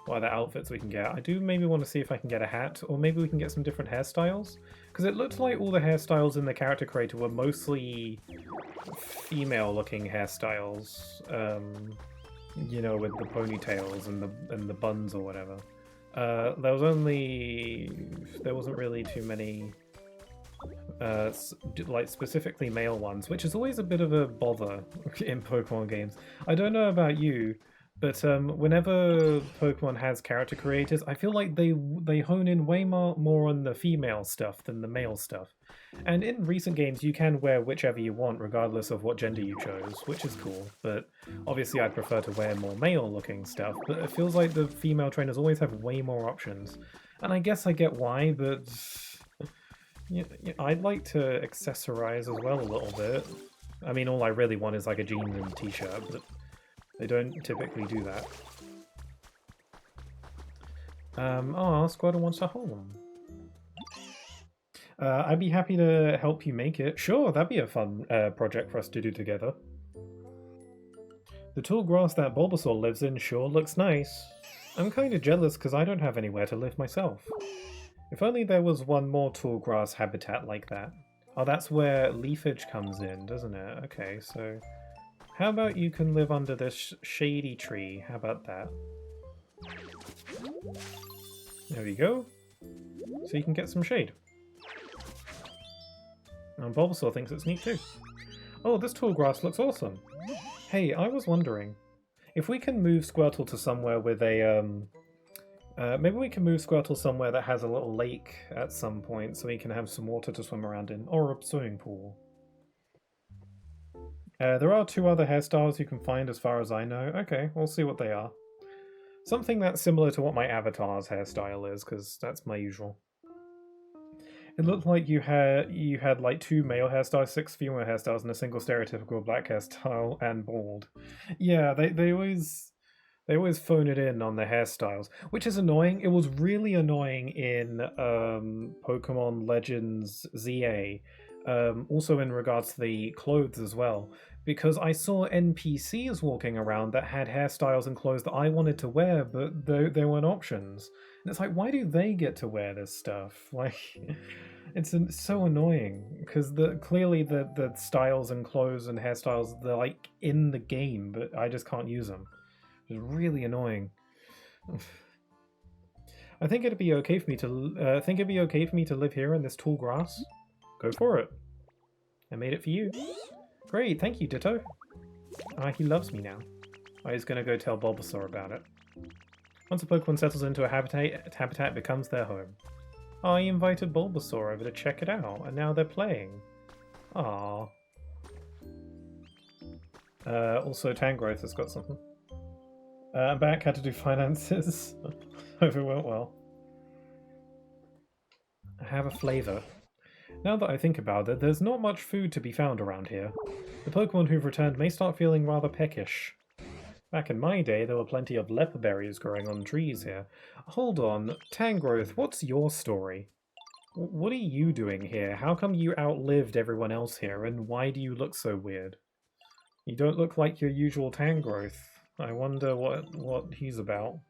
what other outfits we can get. I do maybe want to see if I can get a hat, or maybe we can get some different hairstyles. Because it looked like all the hairstyles in the character creator were mostly female-looking hairstyles. You know, with the ponytails and the buns or whatever. There wasn't really too many like specifically male ones, which is always a bit of a bother in Pokemon games. I don't know about you, but whenever Pokemon has character creators, I feel like they hone in way more on the female stuff than the male stuff. And in recent games, you can wear whichever you want, regardless of what gender you chose, which is cool. But obviously, I'd prefer to wear more male-looking stuff. But it feels like the female trainers always have way more options, and I guess I get why, but. Yeah, I'd like to accessorize as well a little bit. I mean, all I really want is like a jeans and t-shirt, but they don't typically do that. Oh, Squirtle wants a home. I'd be happy to help you make it. Sure, that'd be a fun project for us to do together. The tall grass that Bulbasaur lives in sure looks nice. I'm kind of jealous because I don't have anywhere to live myself. If only there was one more tall grass habitat like that. Oh, that's where leafage comes in, doesn't it? Okay, so how about you can live under this shady tree? How about that? There we go. So you can get some shade. And Bulbasaur thinks it's neat too. Oh, this tall grass looks awesome. Hey, I was wondering, if we can move Squirtle to somewhere with a, maybe we can move Squirtle somewhere that has a little lake at some point so he can have some water to swim around in, or a swimming pool. There are 2 other hairstyles you can find as far as I know. Okay, we'll see what they are. Something that's similar to what my avatar's hairstyle is, because that's my usual. It looked like you had like 2 male hairstyles, 6 female hairstyles, and a single stereotypical black hairstyle and bald. Yeah, they always phone it in on the hairstyles, which is annoying. It was really annoying in Pokemon Legends ZA, also in regards to the clothes as well, because I saw NPCs walking around that had hairstyles and clothes that I wanted to wear, but there weren't options. And it's like, why do they get to wear this stuff? Like, it's so annoying, because clearly the styles and clothes and hairstyles, they're like in the game, but I just can't use them. It's really annoying. I think it'd be okay for me to live here in this tall grass. Go for it. I made it for you. Great, thank you, Ditto. He loves me now. He's gonna go tell Bulbasaur about it. Once a Pokemon settles into a habitat, it becomes their home. I invited Bulbasaur over to check it out, and now they're playing. Aww. Also, Tangrowth has got something. I'm back, had to do finances. Hope it went well. I have a flavour. Now that I think about it, there's not much food to be found around here. The Pokemon who've returned may start feeling rather peckish. Back in my day, there were plenty of leper berries growing on trees here. Hold on, Tangrowth, what's your story? What are you doing here? How come you outlived everyone else here, and why do you look so weird? You don't look like your usual Tangrowth. I wonder what he's about.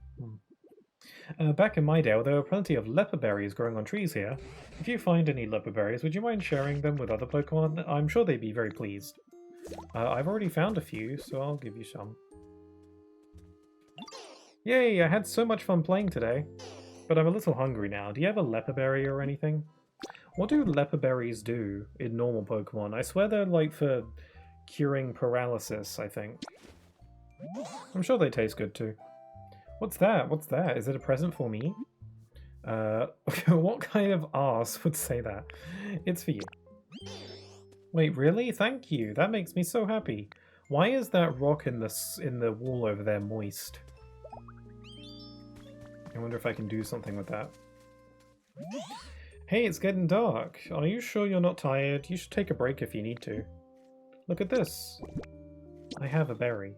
Back in my day, there were plenty of leper berries growing on trees here. If you find any leper berries, would you mind sharing them with other Pokemon? I'm sure they'd be very pleased. I've already found a few, so I'll give you some. Yay, I had so much fun playing today. But I'm a little hungry now. Do you have a leper berry or anything? What do leper berries do in normal Pokemon? I swear they're like for curing paralysis, I think. I'm sure they taste good too. What's that? What's that? Is it a present for me? What kind of arse would say that? It's for you. Wait, really? Thank you. That makes me so happy. Why is that rock in the wall over there moist? I wonder if I can do something with that. Hey, it's getting dark. Are you sure you're not tired? You should take a break if you need to. Look at this. I have a berry.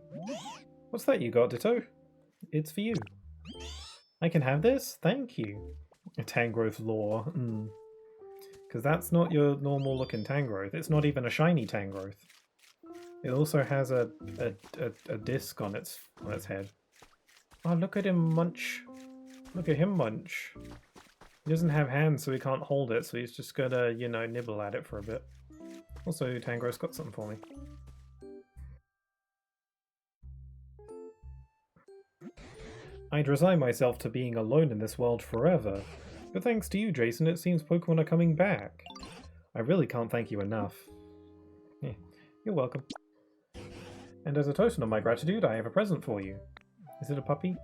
What's that you got, Ditto? It's for you. I can have this? Thank you. A Tangrowth lore. Because that's not your normal looking Tangrowth. It's not even a shiny Tangrowth. It also has a disc on its head. Oh, look at him munch. Look at him munch. He doesn't have hands, so he can't hold it, so he's just gonna, you know, nibble at it for a bit. Also, Tangrowth's got something for me. I'd resign myself to being alone in this world forever. But thanks to you, Jason, it seems Pokemon are coming back. I really can't thank you enough. Yeah, you're welcome. And as a token of my gratitude, I have a present for you. Is it a puppy?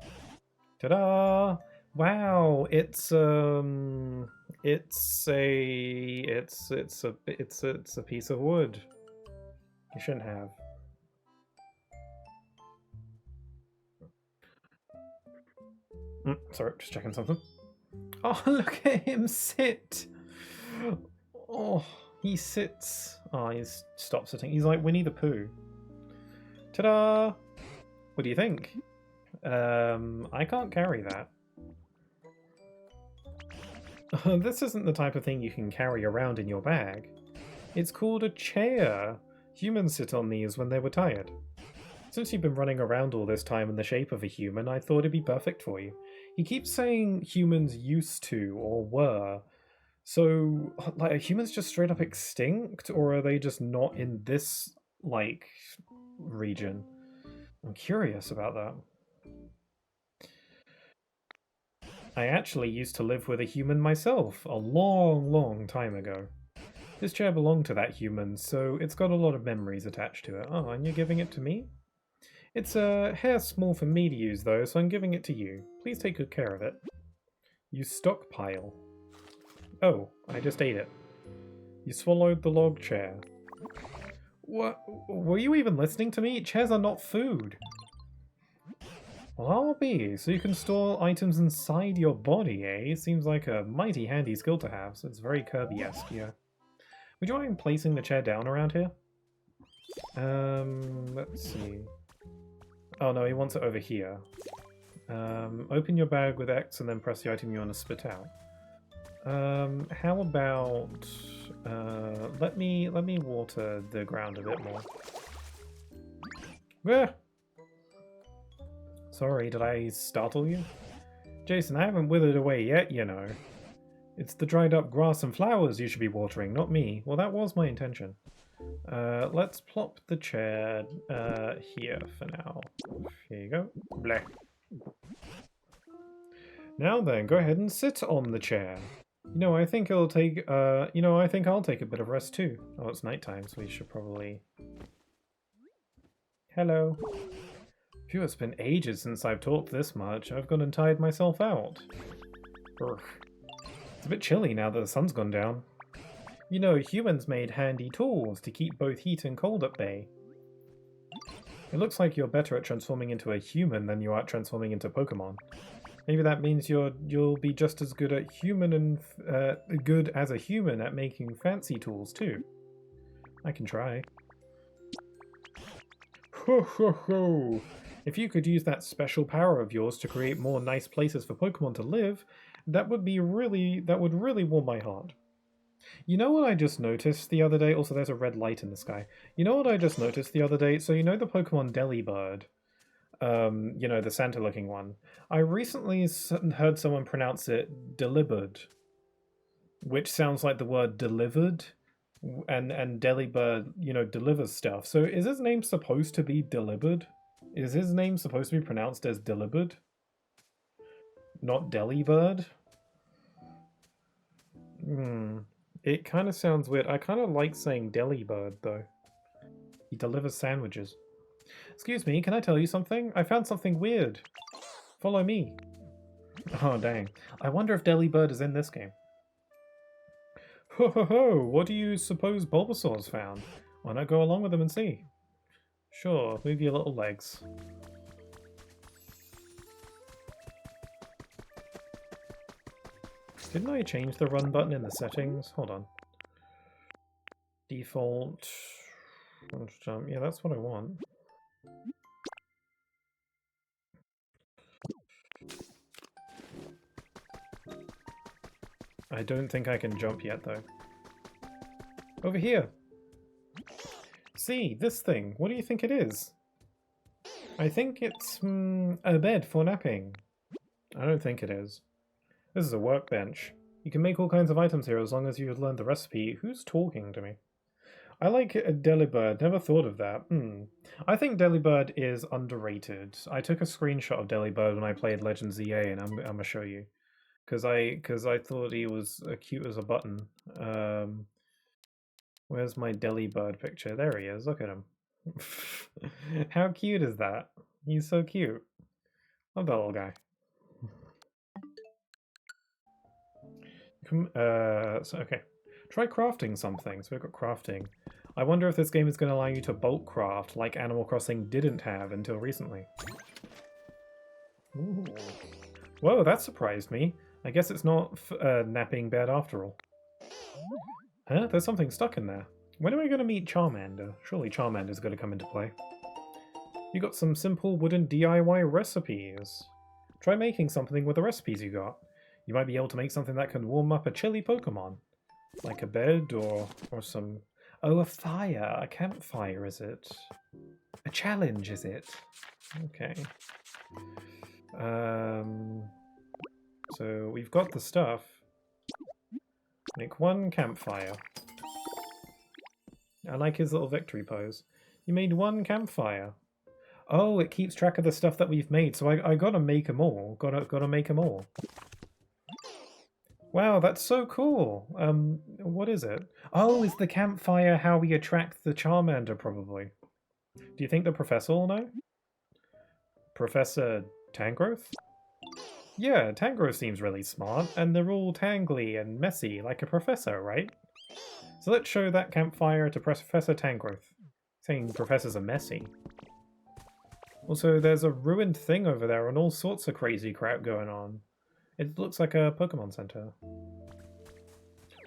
Ta-da! Wow, it's a piece of wood. You shouldn't have. Sorry, just checking something. Oh, look at him sit! Oh, he sits. Oh, he's stopped sitting. He's like Winnie the Pooh. Ta-da! What do you think? I can't carry that. This isn't the type of thing you can carry around in your bag. It's called a chair. Humans sit on these when they were tired. Since you've been running around all this time in the shape of a human, I thought it'd be perfect for you. He keeps saying humans used to or were. So, like, are humans just straight up extinct, or are they just not in this, like, region? I'm curious about that. I actually used to live with a human myself, a long, long time ago. This chair belonged to that human, so it's got a lot of memories attached to it. Oh, and you're giving it to me? It's a hair small for me to use, though, so I'm giving it to you. Please take good care of it. You stockpile. Oh, I just ate it. You swallowed the log chair. What? Were you even listening to me? Chairs are not food. Well, I'll be. So you can store items inside your body, eh? Seems like a mighty handy skill to have, so it's very Kirby-esque, yeah. Would you mind placing the chair down around here? Let's see. Oh no, he wants it over here. Open your bag with X and then press the item you want to spit out. How about let me water the ground a bit more. Ah! Sorry, did I startle you? Jason, I haven't withered away yet, you know. It's the dried up grass and flowers you should be watering, not me. Well, that was my intention. Let's plop the chair here for now. Here you go. Bleh. Now then, go ahead and sit on the chair. You know, I think it'll take, I think I'll take a bit of rest too. Oh, it's nighttime, so we should probably... Hello. Phew, it's been ages since I've talked this much. I've gone and tired myself out. Urgh. It's a bit chilly now that the sun's gone down. You know, humans made handy tools to keep both heat and cold at bay. It looks like you're better at transforming into a human than you are at transforming into Pokemon. Maybe that means you'll be just as good at human and good as a human at making fancy tools too. I can try. Ho ho ho! If you could use that special power of yours to create more nice places for Pokemon to live, that would really warm my heart. You know what I just noticed the other day? Also, there's a red light in the sky. You know what I just noticed the other day? So you know the Pokemon Delibird? You know, the Santa-looking one. I recently heard someone pronounce it Delivered, which sounds like the word delivered, and Delibird, you know, delivers stuff. So is his name supposed to be Delivered? Is his name supposed to be pronounced as Delivered? Not Delibird? It kind of sounds weird. I kind of like saying Delibird, though. He delivers sandwiches. Excuse me, can I tell you something? I found something weird. Follow me. Oh, dang. I wonder if Delibird is in this game. Ho ho ho! What do you suppose Bulbasaur's found? Why not go along with them and see? Sure, move your little legs. Didn't I change the run button in the settings? Hold on. Default. Jump. Yeah, that's what I want. I don't think I can jump yet, though. Over here! See, this thing. What do you think it is? I think it's a bed for napping. I don't think it is. This is a workbench. You can make all kinds of items here as long as you've learned the recipe. Who's talking to me? I like Delibird. Never thought of that. I think Delibird is underrated. I took a screenshot of Delibird when I played Legends ZA, and I'm gonna show you. Because I thought he was cute as a button. Where's my Delibird picture? There he is. Look at him. How cute is that? He's so cute. Love that little guy. Okay. Try crafting something. So we've got crafting. I wonder if this game is going to allow you to bulk craft like Animal Crossing didn't have until recently. Ooh. Whoa, that surprised me. I guess it's not a napping bed after all. Huh? There's something stuck in there. When are we going to meet Charmander? Surely Charmander's going to come into play. You got some simple wooden DIY recipes. Try making something with the recipes you got. You might be able to make something that can warm up a chilly Pokemon. Like a bed or some... Oh, a fire. A campfire, is it? A challenge, is it? Okay. So we've got the stuff. Make one campfire. I like his little victory pose. You made one campfire. Oh, it keeps track of the stuff that we've made, so I gotta make them all. Gotta make them all. Wow, that's so cool. What is it? Oh, is the campfire how we attract the Charmander, probably? Do you think the professor will know? Professor Tangrowth? Yeah, Tangrowth seems really smart, and they're all tangly and messy, like a professor, right? So let's show that campfire to Professor Tangrowth. Saying professors are messy. Also, there's a ruined thing over there and all sorts of crazy crap going on. It looks like a Pokemon Center.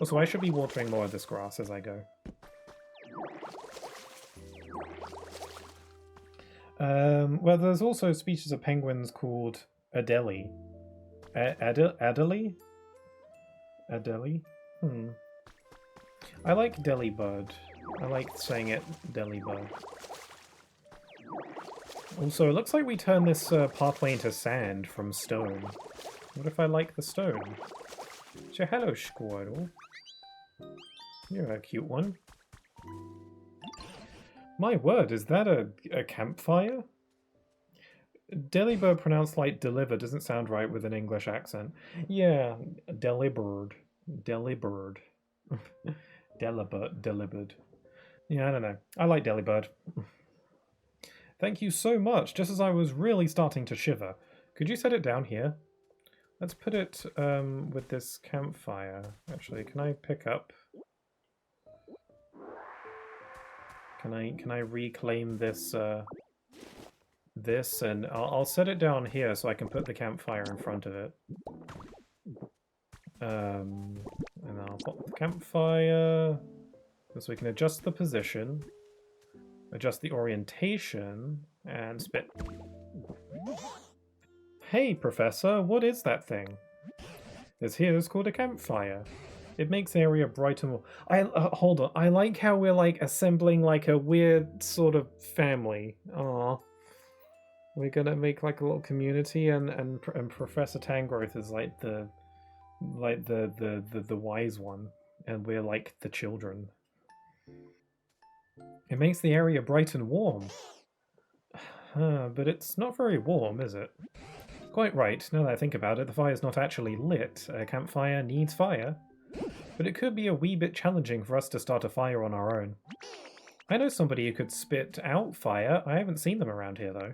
Also, I should be watering more of this grass as I go. Well, there's also species of penguins called Adelie. Adelie? Adelie? I like Delibird. I like saying it Delibird. Also, it looks like we turned this pathway into sand from stone. What if I like the stone? So hello, Squirtle. You're a cute one. My word, is that a campfire? Delibird pronounced like deliver doesn't sound right with an English accent. Yeah, Delibird. Delibird. Delibird. Yeah, I don't know. I like Delibird. Thank you so much, just as I was really starting to shiver. Could you set it down here? Let's put it with this campfire. Actually, can I pick up? Can I reclaim this this, and I'll set it down here so I can put the campfire in front of it. And I'll put the campfire so we can adjust the position, adjust the orientation, and spit. Hey, Professor, what is that thing? This here is called a campfire. It makes the area bright and warm. Hold on. I like how we're like assembling like a weird sort of family. Aww. We're gonna make like a little community, and Professor Tangrowth is like the wise one, and we're like the children. It makes the area bright and warm. But it's not very warm, is it? Quite right. Now that I think about it, the fire's not actually lit. A campfire needs fire. But it could be a wee bit challenging for us to start a fire on our own. I know somebody who could spit out fire. I haven't seen them around here, though.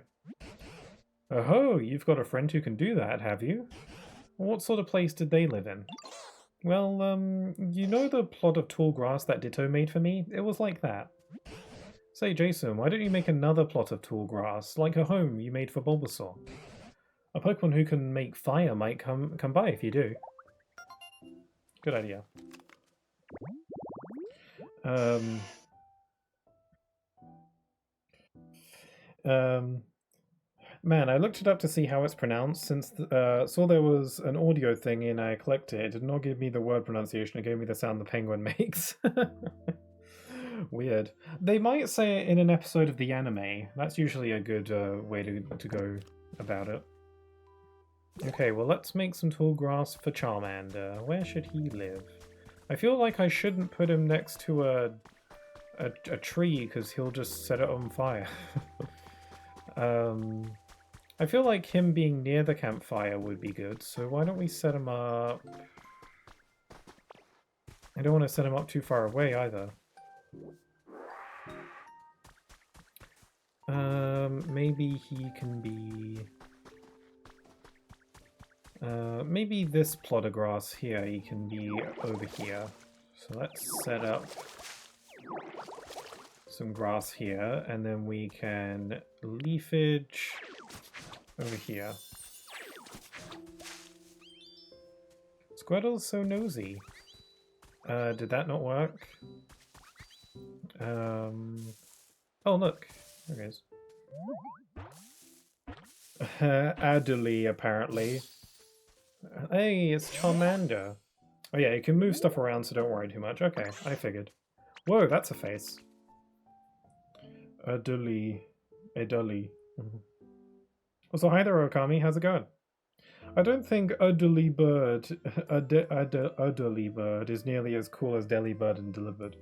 Oh, you've got a friend who can do that, have you? What sort of place did they live in? Well, you know the plot of tall grass that Ditto made for me? It was like that. Say, Jason, why don't you make another plot of tall grass, like a home you made for Bulbasaur? A Pokemon who can make fire might come by if you do. Good idea. Um, man, I looked it up to see how it's pronounced, since saw there was an audio thing and I clicked it. It did not give me the word pronunciation, it gave me the sound the penguin makes. Weird. They might say it in an episode of the anime. That's usually a good way to go about it. Okay, well let's make some tall grass for Charmander. Where should he live? I feel like I shouldn't put him next to a tree because he'll just set it on fire. I feel like him being near the campfire would be good, so why don't we set him up... I don't want to set him up too far away either. Maybe he can be... maybe this plot of grass here, he can be over here. So let's set up some grass here, and then we can leafage over here. Squirtle's so nosy. Did that not work? Oh look, there it is. Adderley, apparently. Hey, it's Charmander. Oh yeah, you can move stuff around, so don't worry too much. Okay, I figured. Whoa, that's a face. Adderley. Adderley. Also, hi there, Okami. How's it going? I don't think Adderley Bird, Adderley Bird is nearly as cool as Delibird and Delivered.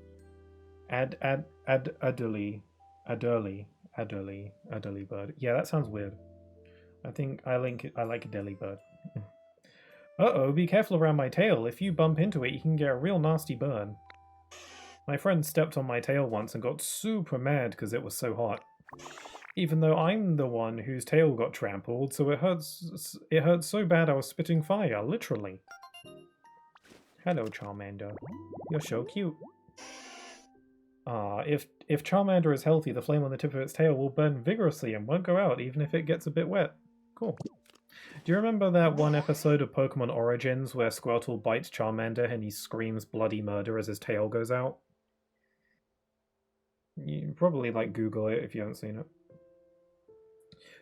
Adderley Bird. Yeah, that sounds weird. I think I like Delibird. Uh-oh, be careful around my tail. If you bump into it, you can get a real nasty burn. My friend stepped on my tail once and got super mad because it was so hot. Even though I'm the one whose tail got trampled, so it hurts so bad I was spitting fire, literally. Hello, Charmander. You're so cute. If Charmander is healthy, the flame on the tip of its tail will burn vigorously and won't go out, even if it gets a bit wet. Cool. Do you remember that one episode of Pokemon Origins where Squirtle bites Charmander and he screams bloody murder as his tail goes out? You probably Google it if you haven't seen it.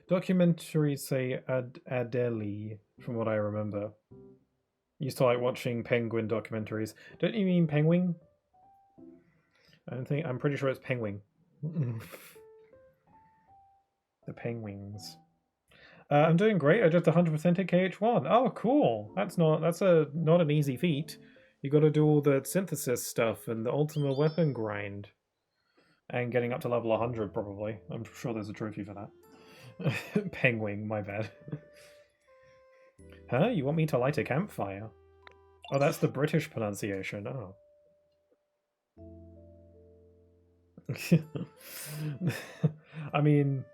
Documentaries say Adeli, from what I remember. Used to watching penguin documentaries. Don't you mean penguin? I'm pretty sure it's penguin. The penguins. I'm doing great. I just 100%ed KH1. Oh, cool. That's not an easy feat. You got to do all the synthesis stuff and the ultimate weapon grind, and getting up to level 100 probably. I'm sure there's a trophy for that. Penguin, my bad. Huh? You want me to light a campfire? Oh, that's the British pronunciation. Oh. I mean...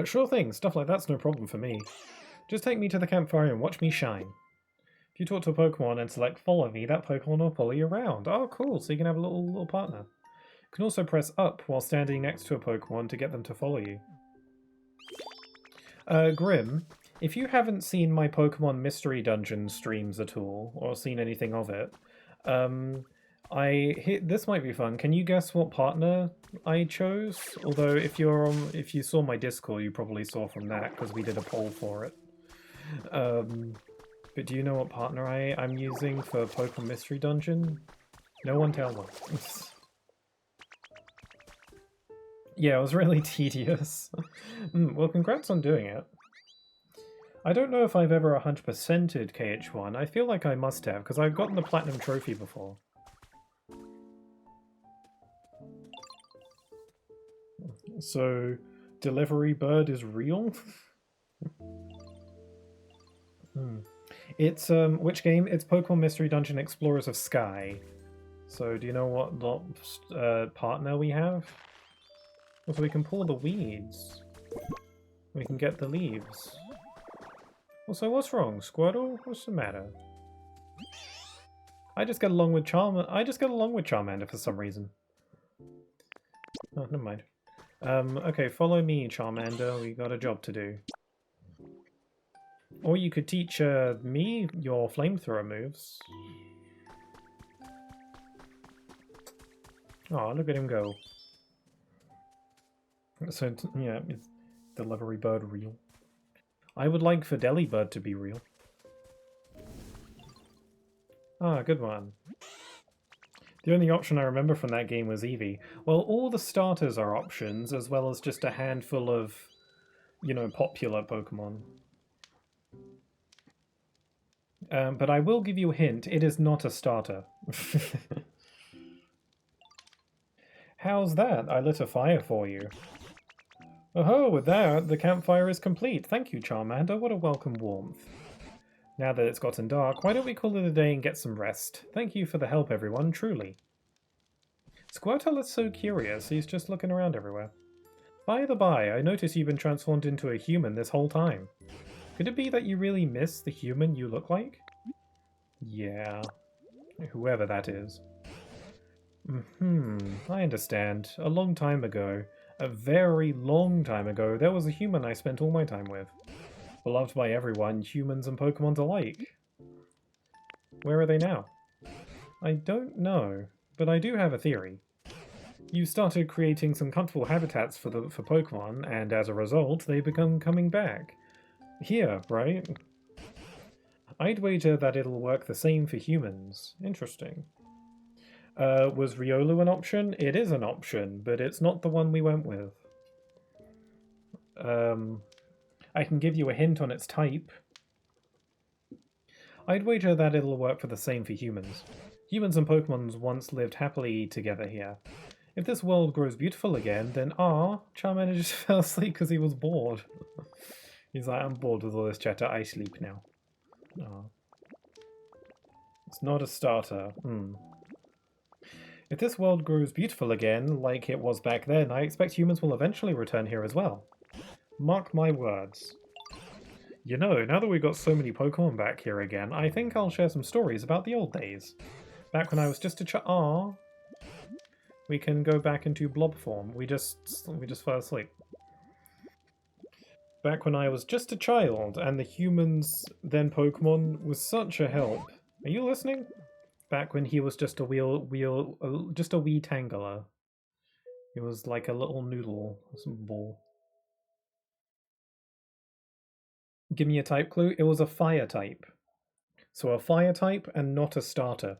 sure thing, stuff like that's no problem for me. Just take me to the campfire and watch me shine. If you talk to a Pokemon and select follow me, that Pokemon will follow you around. Oh, cool, so you can have a little partner. You can also press up while standing next to a Pokemon to get them to follow you. Grim, if you haven't seen my Pokemon Mystery Dungeon streams at all, or seen anything of it, this might be fun. Can you guess what partner I chose? Although if you saw my Discord, you probably saw from that because we did a poll for it. But do you know what partner I'm using for Pokemon Mystery Dungeon? No one tell them. Yeah, it was really tedious. Well, congrats on doing it. I don't know if I've ever 100%ed KH1. I feel like I must have, because I've gotten the Platinum Trophy before. So, Delivery Bird is real? It's, which game? It's Pokemon Mystery Dungeon Explorers of Sky. So, do you know what partner we have? So we can pull the weeds. We can get the leaves. Also, what's wrong, Squirtle? What's the matter? I just get along with Charmander for some reason. Oh, never mind. Okay, follow me, Charmander. We got a job to do. Or you could teach me your flamethrower moves. Oh, look at him go. So, yeah, is the Delivery Bird real? I would like for Delibird to be real. Ah, good one. The only option I remember from that game was Eevee. Well, all the starters are options, as well as just a handful of, you know, popular Pokemon. But I will give you a hint, it is not a starter. How's that? I lit a fire for you. Oh, with that, the campfire is complete. Thank you, Charmander. What a welcome warmth. Now that it's gotten dark, why don't we call it a day and get some rest? Thank you for the help, everyone, truly. Squirtle is so curious, he's just looking around everywhere. By the by, I notice you've been transformed into a human this whole time. Could it be that you really miss the human you look like? Yeah, whoever that is. I understand. A long time ago, a very long time ago, there was a human I spent all my time with. Beloved by everyone, humans and Pokemon alike. Where are they now? I don't know, but I do have a theory. You started creating some comfortable habitats for Pokemon, and as a result, they become coming back. Here, right? I'd wager that it'll work the same for humans. Interesting. Was Riolu an option? It is an option, but it's not the one we went with. I can give you a hint on its type. I'd wager that it'll work for the same for humans. Humans and Pokemon once lived happily together here. If this world grows beautiful again, then Charmander just fell asleep because he was bored. He's like, I'm bored with all this chatter, I sleep now. It's not a starter. If this world grows beautiful again, like it was back then, I expect humans will eventually return here as well. Mark my words. You know, now that we've got so many Pokemon back here again, I think I'll share some stories about the old days. Back when I was just a we can go back into blob form. We just fell asleep. Back when I was just a child, and the humans, then Pokemon, was such a help. Are you listening? Back when he was just a wee Tangela. He was like a little noodle, some ball. Give me a type clue. It was a fire type. So a fire type and not a starter.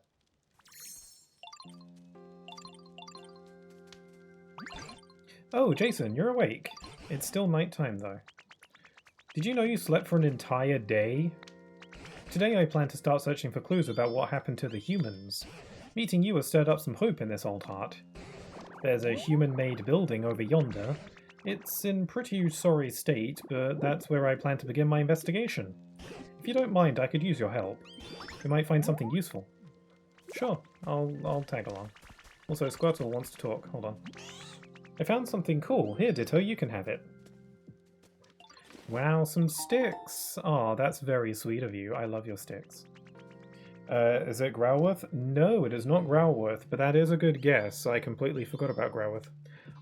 Oh, Jason, you're awake. It's still nighttime, though. Did you know you slept for an entire day? Today I plan to start searching for clues about what happened to the humans. Meeting you has stirred up some hope in this old heart. There's a human-made building over yonder. It's in pretty sorry state, but that's where I plan to begin my investigation. If you don't mind, I could use your help. We might find something useful. Sure, I'll tag along. Also, Squirtle wants to talk. Hold on. I found something cool. Here, Ditto, you can have it. Wow, some sticks! Aw, that's very sweet of you. I love your sticks. Is it Growlithe? No, it is not Growlithe, but that is a good guess. I completely forgot about Growlithe.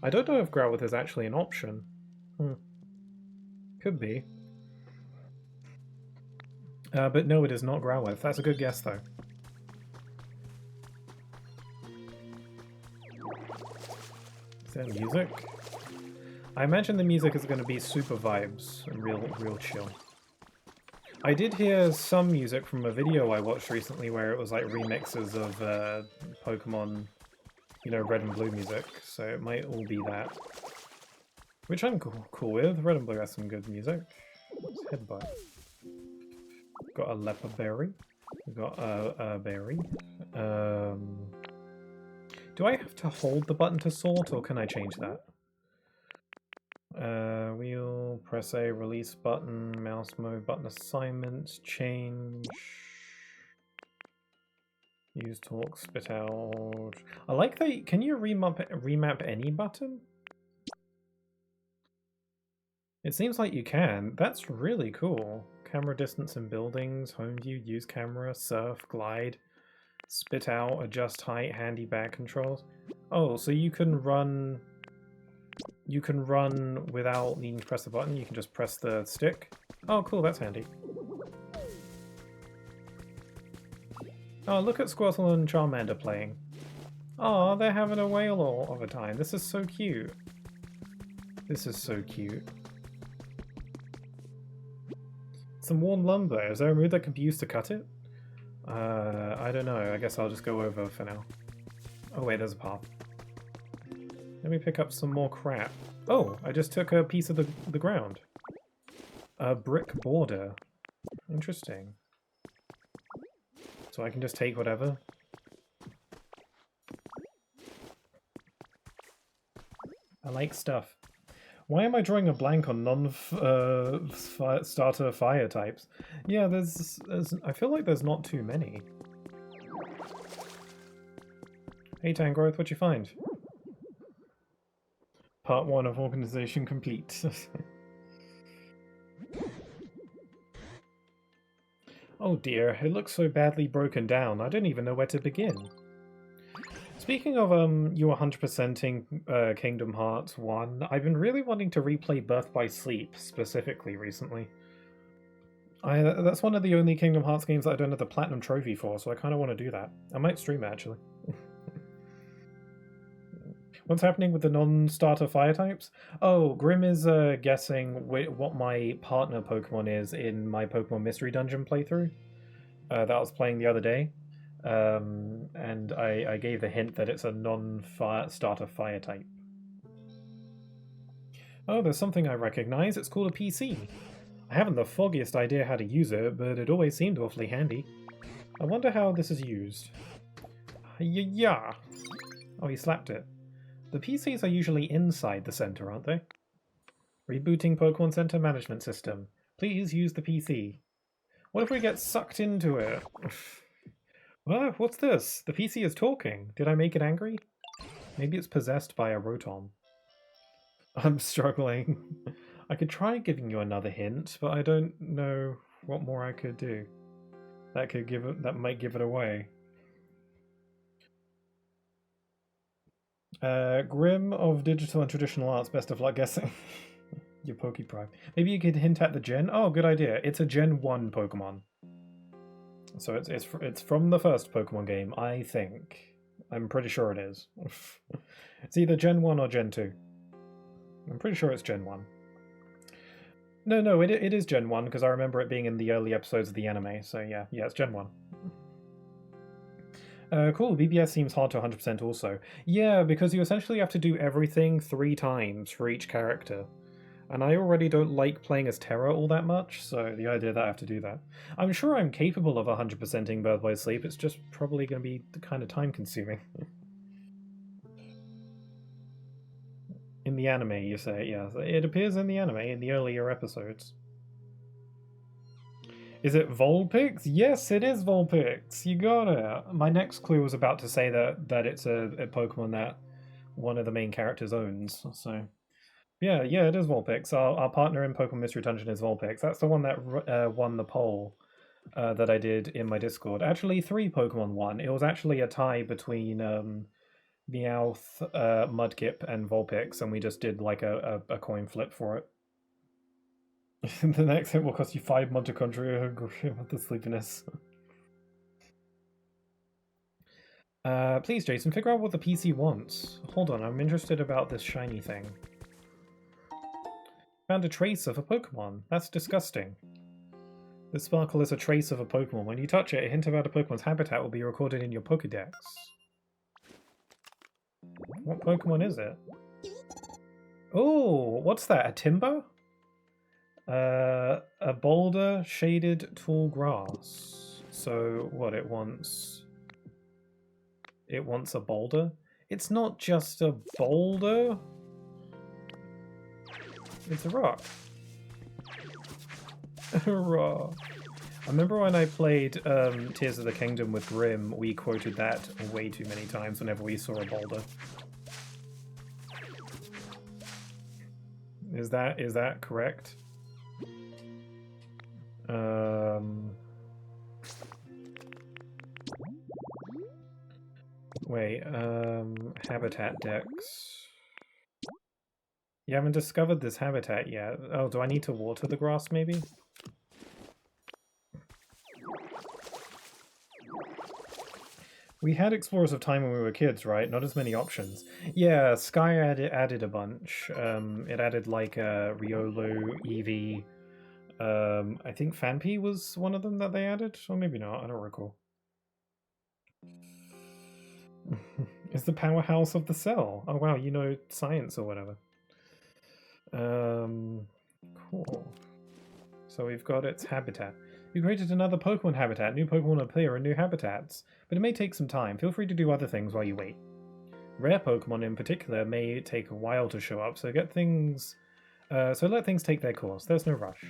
I don't know if Growlithe is actually an option. Could be. But no, it is not Growlithe. That's a good guess, though. Is there music? I imagine the music is going to be super vibes and real chill. I did hear some music from a video I watched recently where it was like remixes of Pokemon, you know, Red and Blue music, so it might all be that. Which I'm cool with. Red and Blue has some good music. Let's headbutt. Got a leper berry. We've got a berry. Do I have to hold the button to sort, or can I change that? Wheel, press A, release button, mouse mode, button assignments, change. Use talk, spit out. I like that. Can you remap any button? It seems like you can. That's really cool. camera distance in buildings, home view, use camera, surf, glide, spit out, adjust height, handy bag controls. Oh, so you can run without needing to press the button, you can just press the stick. Oh cool, that's handy. Oh, look at Squirtle and Charmander playing. Oh, they're having a whale all of a time. This is so cute. This is so cute. Some worn lumber. Is there a move that could be used to cut it? I don't know. I guess I'll just go over for now. Oh wait, there's a path. Let me pick up some more crap. Oh, I just took a piece of the ground. A brick border. Interesting. So I can just take whatever. I like stuff. Why am I drawing a blank on non-starter fire types? Yeah, there's I feel like there's not too many. Hey Tangrowth, what'd you find? Part 1 of organization complete. Oh dear, it looks so badly broken down, I don't even know where to begin. Speaking of you 100%ing Kingdom Hearts 1, I've been really wanting to replay Birth by Sleep, specifically, recently. That's one of the only Kingdom Hearts games that I don't have the Platinum Trophy for, so I kind of want to do that. I might stream it, actually. What's happening with the non-starter fire types? Oh, Grim is guessing what my partner Pokemon is in my Pokemon Mystery Dungeon playthrough that I was playing the other day. And I gave the hint that it's a non-starter fire type. Oh, there's something I recognize. It's called a PC. I haven't the foggiest idea how to use it, but it always seemed awfully handy. I wonder how this is used. Yeah. Oh, he slapped it. The PCs are usually inside the center, aren't they? Rebooting Pokemon Center Management System. Please use the PC. What if we get sucked into it? What's this? The PC is talking. Did I make it angry? Maybe it's possessed by a Rotom. I'm struggling. I could try giving you another hint, but I don't know what more I could do. That might give it away. Grim of Digital and Traditional Arts, best of luck guessing. Your Pokeprime. Maybe you could hint at the gen? Oh, good idea. It's a Gen 1 Pokemon. So it's from the first Pokemon game, I think. I'm pretty sure it is. It's either Gen 1 or Gen 2. I'm pretty sure it's Gen 1. No, it is Gen 1, because I remember it being in the early episodes of the anime, so yeah, it's Gen 1. Cool, BBS seems hard to 100% also. Yeah, because you essentially have to do everything 3 times for each character. And I already don't like playing as Terra all that much, so the idea that I have to do that. I'm sure I'm capable of 100%ing Birth by Sleep, it's just probably going to be kind of time-consuming. In the anime, you say, yeah. It appears in the anime, in the earlier episodes. Is it Vulpix? Yes, it is Vulpix. You got it. My next clue was about to say that it's a Pokemon that one of the main characters owns. So, yeah, it is Vulpix. Our partner in Pokemon Mystery Dungeon is Vulpix. That's the one that won the poll that I did in my Discord. Actually, 3 Pokemon won. It was actually a tie between Meowth, Mudkip, and Vulpix, and we just did like a coin flip for it. The next hit will cost you 5 mitochondria. Agree with the sleepiness. Please, Jason, figure out what the PC wants. Hold on, I'm interested about this shiny thing. Found a trace of a Pokemon. That's disgusting. This sparkle is a trace of a Pokemon. When you touch it, a hint about a Pokemon's habitat will be recorded in your Pokédex. What Pokemon is it? Oh, what's that? A Timber? A boulder, shaded, tall grass. So what it wants? It wants a boulder? It's not just a boulder. It's a rock. A rock. I remember when I played Tears of the Kingdom with Grim, we quoted that way too many times whenever we saw a boulder. Is that correct? Wait, habitat decks. You haven't discovered this habitat yet. Oh, do I need to water the grass, maybe? We had Explorers of Time when we were kids, right? Not as many options. Yeah, Sky added a bunch. It added like Riolu, Eevee. I think Phanpy was one of them that they added, or maybe not. I don't recall. It's the powerhouse of the cell. Oh wow, you know science or whatever. Cool. So we've got its habitat. You created another Pokemon habitat. New Pokemon appear in new habitats, but it may take some time. Feel free to do other things while you wait. Rare Pokemon in particular may take a while to show up, so let things take their course. There's no rush.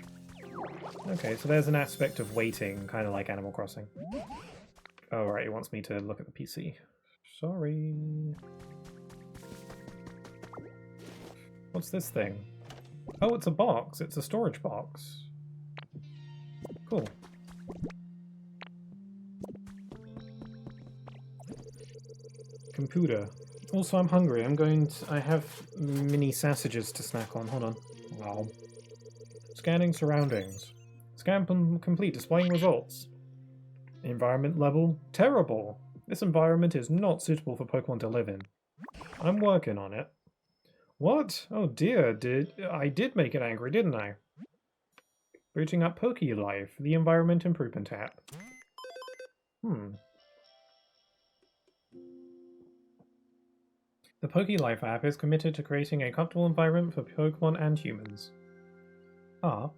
Okay, so there's an aspect of waiting, kind of like Animal Crossing. Oh right, it wants me to look at the PC. Sorry. What's this thing? Oh, it's a box. It's a storage box. Cool. Computer. Also, I'm hungry. I have mini sausages to snack on. Hold on. Wow. Scanning surroundings. Scan complete. Displaying results. Environment level. Terrible. This environment is not suitable for Pokemon to live in. I'm working on it. What? Oh dear, I did make it angry, didn't I? Booting up PokeLife, the Environment Improvement app. The PokeLife app is committed to creating a comfortable environment for Pokemon and humans. Ah.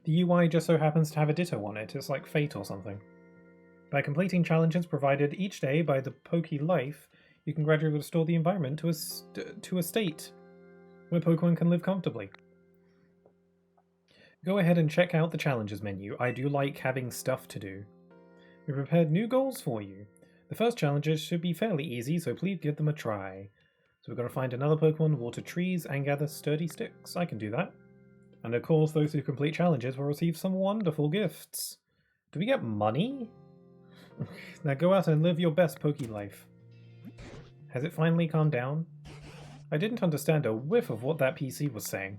The UI just so happens to have a Ditto on it. It's like Fate or something. By completing challenges provided each day by the PokeLife, you can gradually restore the environment to a state where Pokemon can live comfortably. Go ahead and check out the challenges menu. I do like having stuff to do. We prepared new goals for you. The first challenges should be fairly easy, so please give them a try. So we've got to find another Pokemon, water trees, and gather sturdy sticks. I can do that. And of course, those who complete challenges will receive some wonderful gifts. Do we get money? Now go out and live your best Poke-life. Has it finally calmed down? I didn't understand a whiff of what that PC was saying,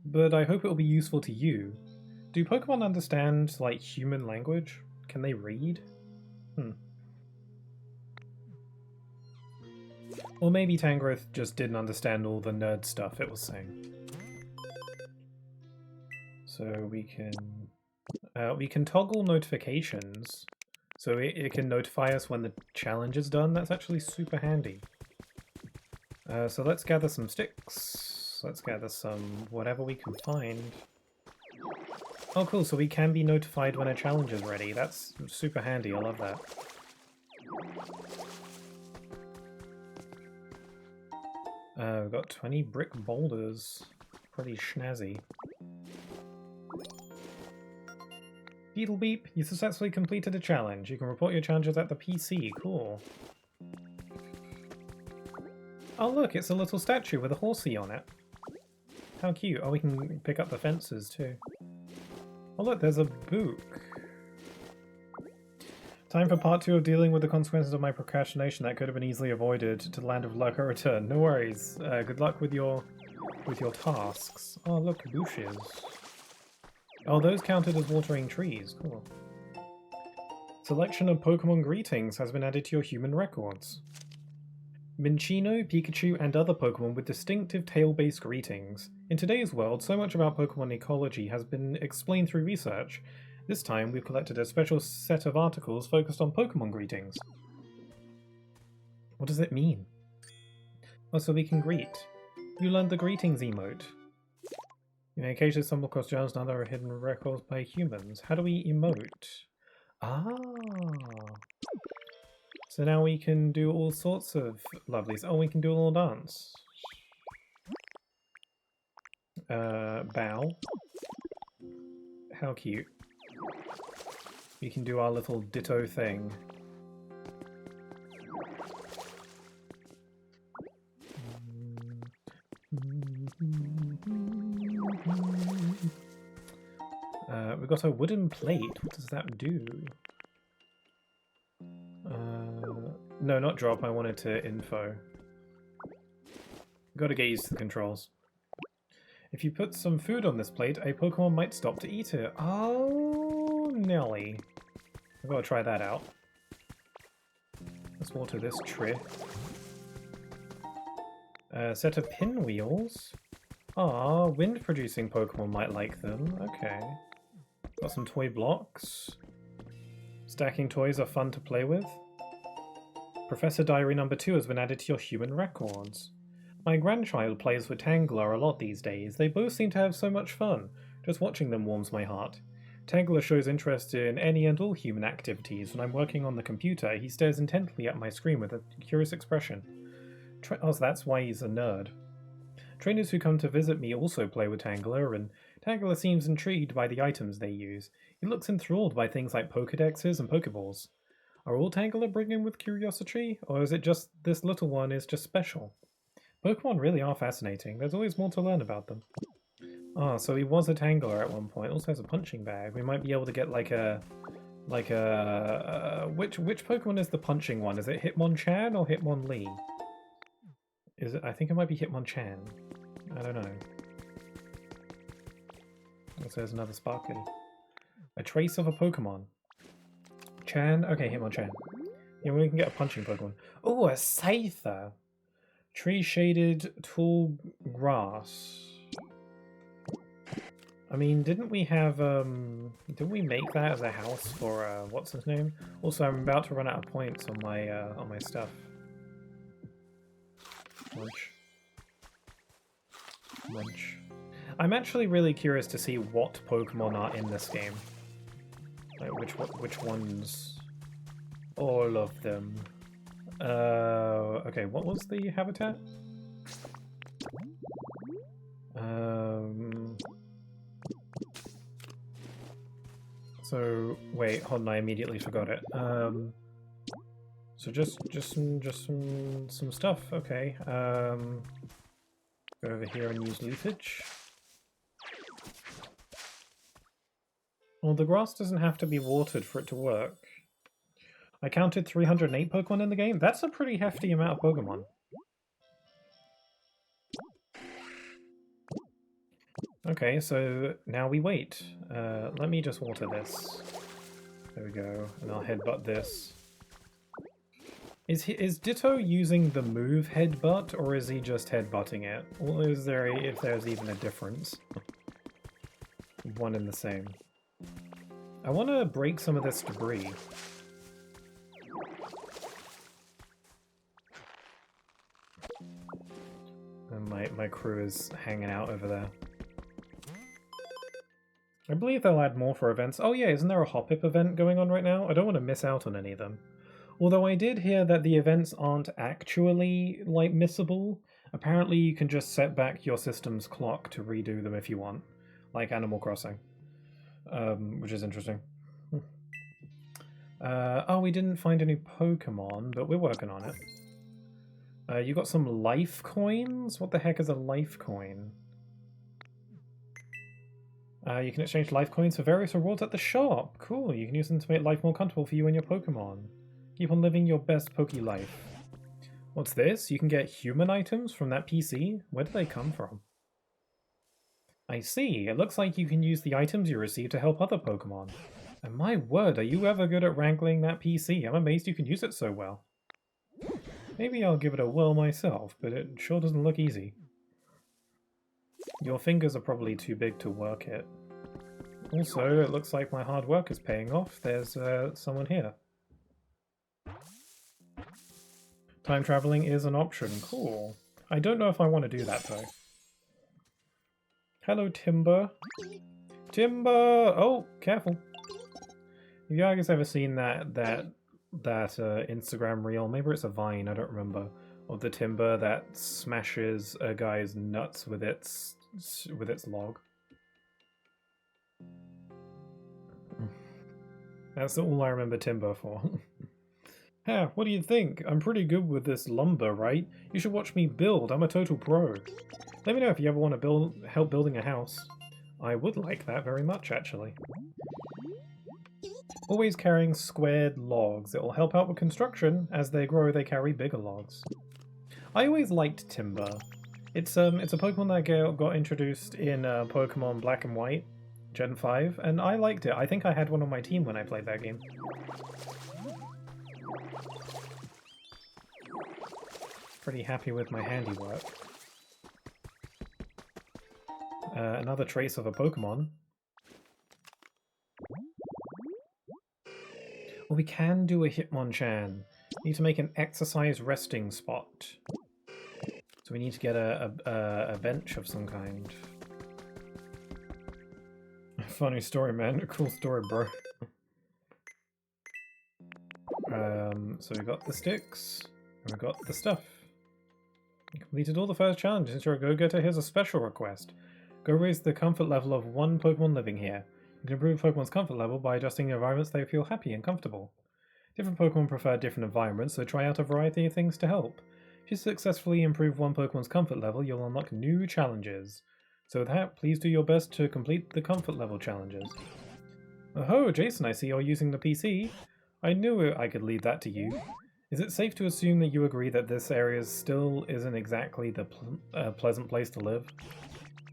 but I hope it will be useful to you. Do Pokemon understand, like, human language? Can they read? Or maybe Tangrowth just didn't understand all the nerd stuff it was saying. So we can toggle notifications, so it can notify us when the challenge is done. That's actually super handy. So let's gather some sticks. Let's gather some whatever we can find. Oh cool, so we can be notified when a challenge is ready. That's super handy, I love that. We've got 20 brick boulders. Pretty snazzy. Beetle Beep, you successfully completed a challenge. You can report your challenges at the PC. Cool. Oh look, it's a little statue with a horsey on it. How cute. Oh, we can pick up the fences too. Oh look, there's a book. Time for part 2 of dealing with the consequences of my procrastination that could have been easily avoided. To the land of luck I return. No worries. Good luck with your tasks. Oh look, bushes. Oh, those counted as watering trees. Cool. Selection of Pokemon greetings has been added to your human records. Minccino, Pikachu, and other Pokemon with distinctive tail-based greetings. In today's world, so much about Pokemon ecology has been explained through research. This time, we've collected a special set of articles focused on Pokemon greetings. What does it mean? Oh, so we can greet. You learned the greetings emote. You may occasionally stumble across journals and other hidden records by humans. How do we emote? Ah. So now we can do all sorts of lovelies. Oh, we can do a little dance. Bow. How cute. We can do our little ditto thing. We've got a wooden plate. What does that do? No, not drop. I wanted to info. Gotta get used to the controls. If you put some food on this plate, a Pokemon might stop to eat it. Oh, Nelly. I've got to try that out. Let's water this tree. Set of pinwheels. Ah, wind-producing Pokemon might like them. Okay. Got some toy blocks. Stacking toys are fun to play with. Professor Diary number 2 has been added to your human records. My grandchild plays with Tangler a lot these days. They both seem to have so much fun. Just watching them warms my heart. Tangler shows interest in any and all human activities. When I'm working on the computer, he stares intently at my screen with a curious expression. Oh, so that's why he's a nerd. Trainers who come to visit me also play with Tangler, and Tangler seems intrigued by the items they use. He looks enthralled by things like Pokedexes and Pokeballs. Are all Tangler bringing with curiosity, or is it just this little one is just special? Pokemon really are fascinating. There's always more to learn about them. Ah, so he was a Tangler at one point. Also has a punching bag. We might be able to get which Pokemon is the punching one? Is it Hitmonchan or Hitmonlee? Is it? I think it might be Hitmonchan. I don't know. Also there's another Sparkly. A trace of a Pokemon. Chan? Okay, Hitmonchan. Yeah, we can get a punching Pokemon. Oh, a Scyther! Tree-shaded tall grass. I mean, didn't we have, didn't we make that as a house for, what's his name? Also, I'm about to run out of points on my stuff. Munch. Munch. I'm actually really curious to see what Pokemon are in this game. Like, which ones? All of them. Okay, what was the habitat? So, wait, hold on, I immediately forgot it. So just some stuff, okay. Go over here and use leafage. Well, the grass doesn't have to be watered for it to work. I counted 308 Pokemon in the game. That's a pretty hefty amount of Pokemon. Okay, so now we wait. Let me just water this. There we go, and I'll headbutt this. Is Ditto using the move headbutt, or is he just headbutting it? Or is there, if there's even a difference? One and the same. I want to break some of this debris. And my crew is hanging out over there. I believe they'll add more for events. Oh yeah, isn't there a Hoppip event going on right now? I don't want to miss out on any of them. Although I did hear that the events aren't actually, like, missable. Apparently you can just set back your system's clock to redo them if you want. Like Animal Crossing. Which is interesting. Oh, we didn't find any Pokemon, but we're working on it. You got some life coins? What the heck is a life coin? You can exchange life coins for various rewards at the shop. Cool, you can use them to make life more comfortable for you and your Pokemon. Keep on living your best Poke life. What's this? You can get human items from that PC? Where do they come from? I see. It looks like you can use the items you receive to help other Pokemon. And my word, are you ever good at wrangling that PC? I'm amazed you can use it so well. Maybe I'll give it a whirl myself, but it sure doesn't look easy. Your fingers are probably too big to work it. Also, it looks like my hard work is paying off. There's someone here. Time traveling is an option. Cool. I don't know if I want to do that, though. Hello, Timber. Timber! Oh, careful. Have you guys ever seen that Instagram reel? Maybe it's a Vine, I don't remember. Of the Timber that smashes a guy's nuts with its log. That's all I remember Timber for. Yeah, what do you think? I'm pretty good with this lumber, right? You should watch me build. I'm a total pro. Let me know if you ever want to help building a house. I would like that very much, actually. Always carrying squared logs. It will help out with construction. As they grow, they carry bigger logs. I always liked Timber. It's a Pokemon that got introduced in Pokemon Black and White, Gen 5, and I liked it. I think I had one on my team when I played that game. Pretty happy with my handiwork. Another trace of a Pokemon. Well, we can do a Hitmonchan. Need to make an exercise resting spot. So we need to get a bench of some kind. Funny story, man. A cool story, bro. So we got the sticks, and we got the stuff. You completed all the first challenges. Since you're a go-getter, here's a special request. Go raise the comfort level of one Pokemon living here. You can improve Pokemon's comfort level by adjusting the environments so they feel happy and comfortable. Different Pokemon prefer different environments, so try out a variety of things to help. If you successfully improve one Pokemon's comfort level, you'll unlock new challenges. So with that, please do your best to complete the comfort level challenges. Oh, Jason, I see you're using the PC. I knew I could leave that to you. Is it safe to assume that you agree that this area still isn't exactly the pleasant place to live?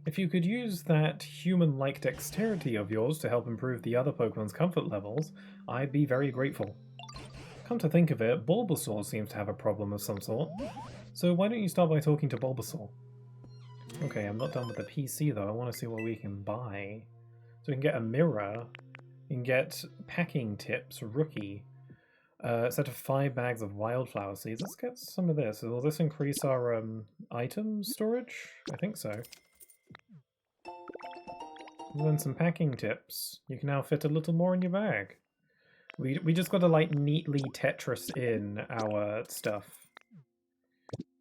If you could use that human-like dexterity of yours to help improve the other Pokemon's comfort levels, I'd be very grateful. Come to think of it, Bulbasaur seems to have a problem of some sort. So why don't you start by talking to Bulbasaur? Okay, I'm not done with the PC though, I want to see what we can buy. So we can get a mirror, we can get packing tips, rookie, a set of 5 bags of wildflower seeds. Let's get some of this. Will this increase our item storage? I think so. And then some packing tips. You can now fit a little more in your bag. We just got to like neatly Tetris in our stuff.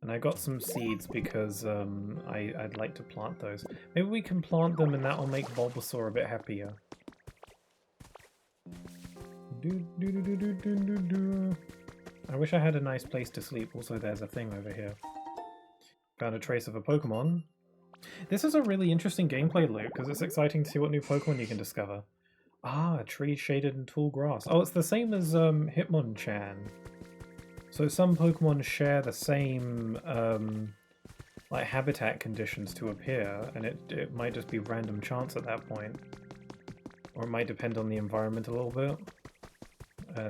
And I got some seeds because I'd like to plant those. Maybe we can plant them and that will make Bulbasaur a bit happier. I wish I had a nice place to sleep. Also, there's a thing over here. Found a trace of a Pokemon. This is a really interesting gameplay loop because it's exciting to see what new Pokemon you can discover. Ah, tree shaded and tall grass. Oh, it's the same as Hitmonchan. So some Pokemon share the same like habitat conditions to appear, and it might just be random chance at that point. Or it might depend on the environment a little bit.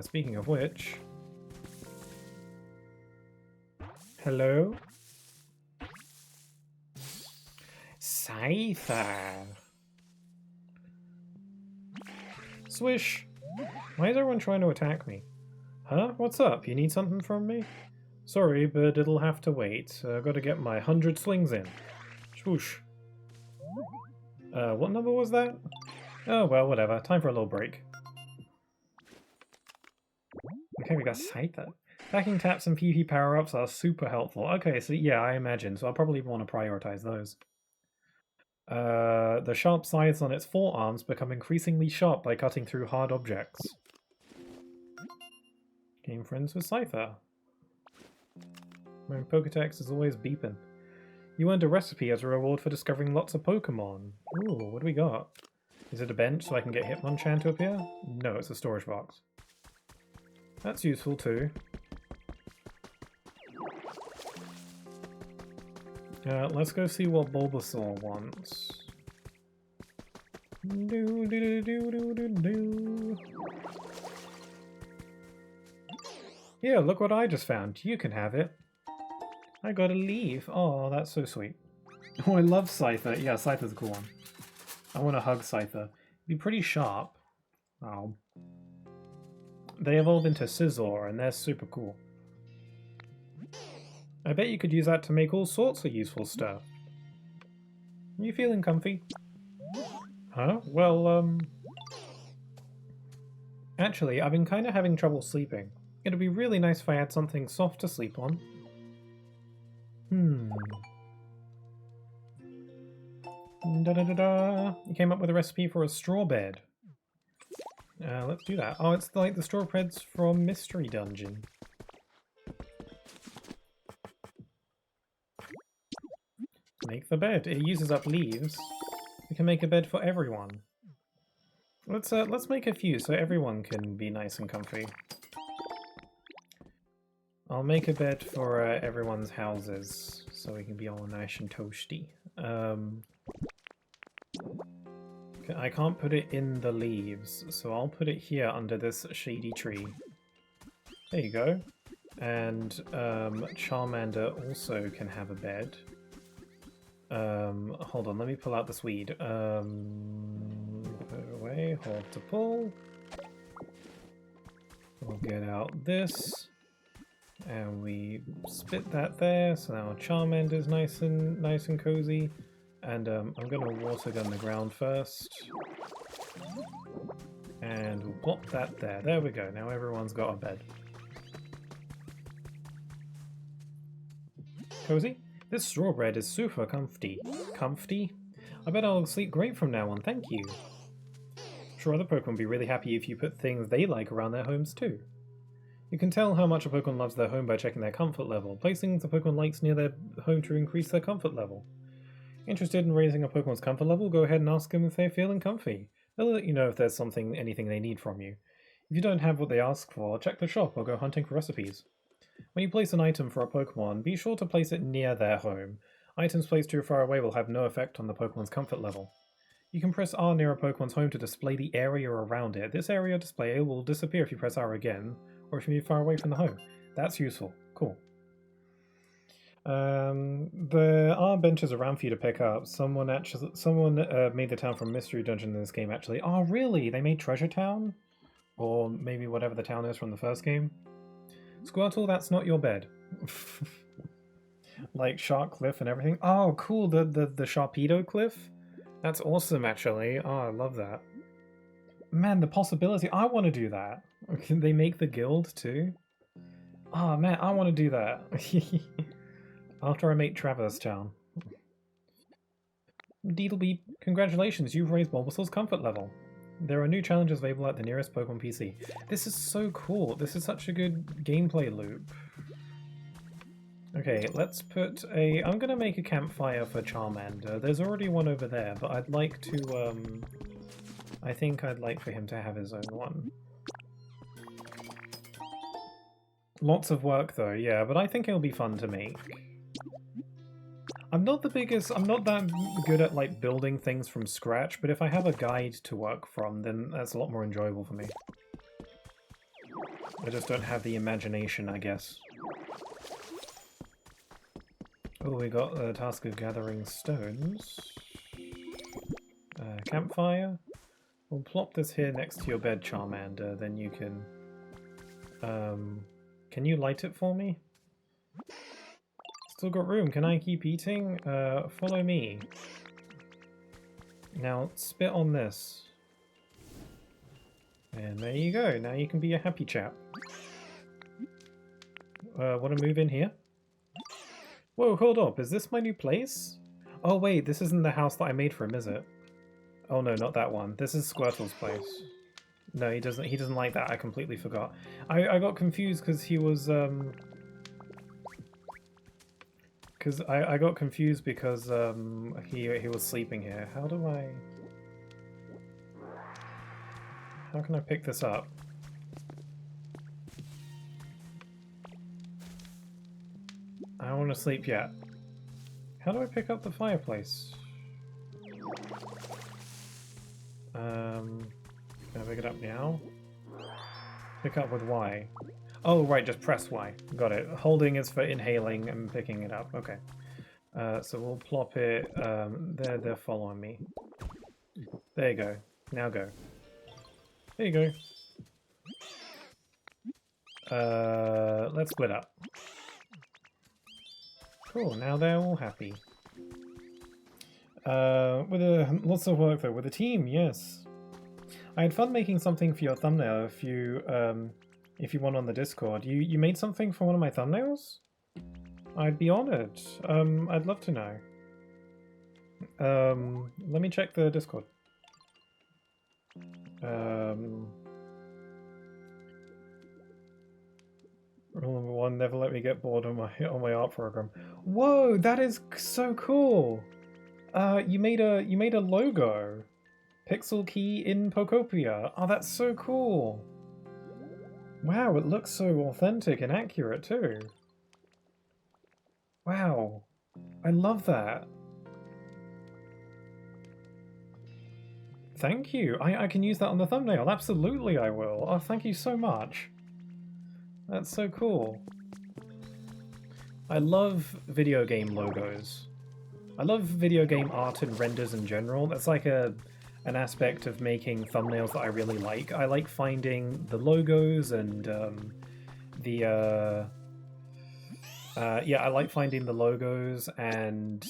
Speaking of which... Hello? Scyther! Swish! Why is everyone trying to attack me? Huh? What's up? You need something from me? Sorry, but it'll have to wait. I've got to get my 100 slings in. Swoosh. What number was that? Oh, well, whatever. Time for a little break. Okay, we got Scyther. Packing taps and PP power-ups are super helpful. Okay, so yeah, I imagine. So I'll probably want to prioritize those. The sharp sides on its forearms become increasingly sharp by cutting through hard objects. Game friends with Scyther. My Pokedex is always beeping. You earned a recipe as a reward for discovering lots of Pokemon. Ooh, what do we got? Is it a bench so I can get Hitmonchan to appear? No, it's a storage box. That's useful too. Let's go see what Bulbasaur wants. Yeah, look what I just found. You can have it. I got a leaf. Oh, that's so sweet. Oh, I love Scyther. Yeah, Scyther's a cool one. I want to hug Scyther. Be pretty sharp. Oh. They evolve into Scizor, and they're super cool. I bet you could use that to make all sorts of useful stuff. You feeling comfy? Huh? Well, actually, I've been kind of having trouble sleeping. It'd be really nice if I had something soft to sleep on. Da-da-da-da! You came up with a recipe for a straw bed. Let's do that. Oh, it's like the straw beds from Mystery Dungeon. Make the bed. It uses up leaves. We can make a bed for everyone. Let's make a few so everyone can be nice and comfy. I'll make a bed for everyone's houses so we can be all nice and toasty. I can't put it in the leaves, so I'll put it here under this shady tree. There you go. And Charmander also can have a bed. Hold on, let me pull out the Swede. Put it away, hold to pull. We'll get out this. And we spit that there, so now Charmander's nice and cozy. And I'm gonna water gun the ground first. And we'll plop that there. There we go, now everyone's got a bed. Cozy? This straw bed is super comfy. Comfy? I bet I'll sleep great from now on, thank you. Sure, other Pokemon will be really happy if you put things they like around their homes too. You can tell how much a Pokemon loves their home by checking their comfort level. Place things the Pokemon likes near their home to increase their comfort level. Interested in raising a Pokemon's comfort level? Go ahead and ask them if they're feeling comfy. They'll let you know if there's anything they need from you. If you don't have what they ask for, check the shop or go hunting for recipes. When you place an item for a Pokemon, be sure to place it near their home. Items placed too far away will have no effect on the Pokemon's comfort level. You can press R near a Pokemon's home to display the area around it. This area display will disappear if you press R again, or if you move far away from the home. That's useful. Cool. There are benches around for you to pick up. Someone made the town from Mystery Dungeon in this game, actually. Oh, really? They made Treasure Town? Or maybe whatever the town is from the first game? Squirtle, that's not your bed. Like Shark Cliff and everything. Oh, cool, the Sharpedo Cliff? That's awesome, actually. Oh, I love that. Man, the possibility. I want to do that. Can they make the guild, too? Oh, man, I want to do that. After I make Traverse Town. Deedlebeep, congratulations, you've raised Bulbasaur's comfort level. There are new challenges available at the nearest Pokemon PC. This is so cool. This is such a good gameplay loop. Okay, let's put a... I'm going to make a campfire for Charmander. There's already one over there, but I'd like to... I think I'd like for him to have his own one. Lots of work though, yeah, but I think it'll be fun to make. I'm not that good at like building things from scratch, but if I have a guide to work from, then that's a lot more enjoyable for me. I just don't have the imagination, I guess. Oh, we got the task of gathering stones. Campfire. We'll plop this here next to your bed, Charmander, then you can... Can you light it for me? Still got room. Can I keep eating? Follow me. Now, spit on this. And there you go. Now you can be a happy chap. Want to move in here? Whoa, hold up. Is this my new place? Oh, wait. This isn't the house that I made for him, is it? Oh, no, not that one. This is Squirtle's place. No, he doesn't like that. I completely forgot. I got confused because he was, I got confused because he was sleeping here. How can I pick this up? I don't want to sleep yet. How do I pick up the fireplace? Can I pick it up now? Pick up with Y. Oh, right, just press Y. Got it. Holding is for inhaling and picking it up. Okay. So we'll plop it... they're following me. There you go. Now go. There you go. Let's split up. Cool, now they're all happy. Lots of work though, with a team, yes. I had fun making something for your thumbnail if you want on the Discord. You made something for one of my thumbnails? I'd be honored. I'd love to know. Let me check the Discord. Rule number one, never let me get bored on my art program. Whoa, that is so cool! You made a logo. Pixel key in Pokopia. Oh, that's so cool. Wow, it looks so authentic and accurate too. Wow, I love that. Thank you. I can use that on the thumbnail. Absolutely I will. Oh, thank you so much. That's so cool. I love video game logos. I love video game art and renders in general. That's like an aspect of making thumbnails that I really like. I like finding the logos and I like finding the logos and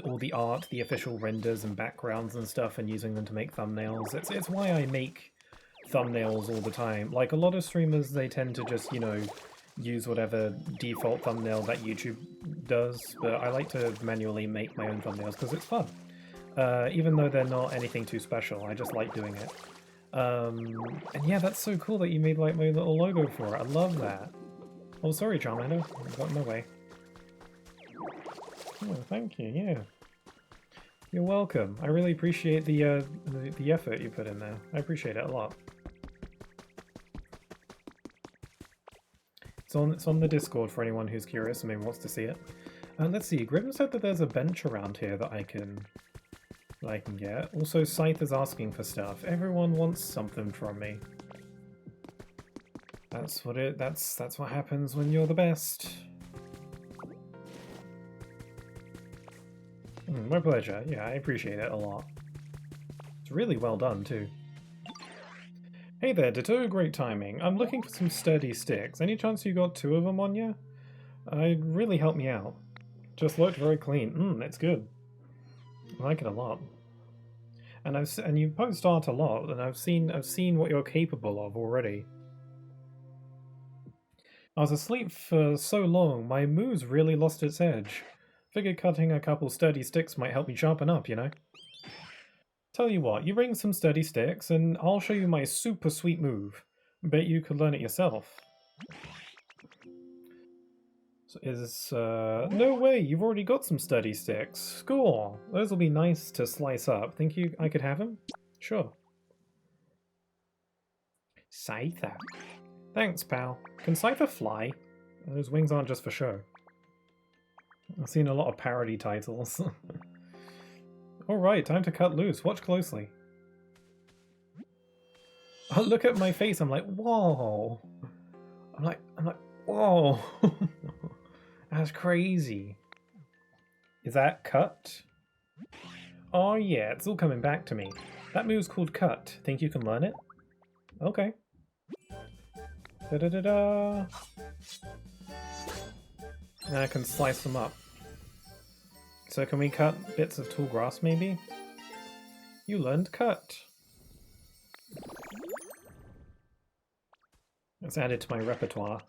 all the art, the official renders and backgrounds and stuff, and using them to make thumbnails. It's why I make thumbnails all the time. Like a lot of streamers, they tend to just, you know, use whatever default thumbnail that YouTube does, but I like to manually make my own thumbnails because it's fun. Even though they're not anything too special, I just like doing it. And yeah, that's so cool that you made like my little logo for it. I love that. Oh, sorry, Charmander. I got in my way. Oh, thank you. Yeah, you're welcome. I really appreciate the effort you put in there. I appreciate it a lot. It's on the Discord for anyone who's curious and maybe wants to see it. Let's see. Grim said that there's a bench around here that I can get. Also, Scythe is asking for stuff. Everyone wants something from me. That's what happens when you're the best. My pleasure. Yeah, I appreciate it a lot. It's really well done too. Hey there, Ditto, great timing. I'm looking for some sturdy sticks. Any chance you got 2 of them on you? It'd really help me out. Just looked very clean. It's good. I like it a lot. And you post art a lot, and I've seen what you're capable of already. I was asleep for so long, my mood's really lost its edge. Figured cutting a couple sturdy sticks might help me sharpen up, you know? Tell you what, you bring some sturdy sticks, and I'll show you my super sweet move. Bet you could learn it yourself. No way, you've already got some sturdy sticks. Score! Those will be nice to slice up. Think I could have them? Sure. Scyther. Thanks, pal. Can Scyther fly? Those wings aren't just for show. I've seen a lot of parody titles. Alright, time to cut loose. Watch closely. Oh, look at my face. I'm like, whoa. I'm like, whoa. That's crazy. Is that cut? Oh yeah, it's all coming back to me. That move's called cut. Think you can learn it? Okay. Da-da-da-da. Now I can slice them up. So can we cut bits of tall grass, maybe? You learned cut. It's added to my repertoire.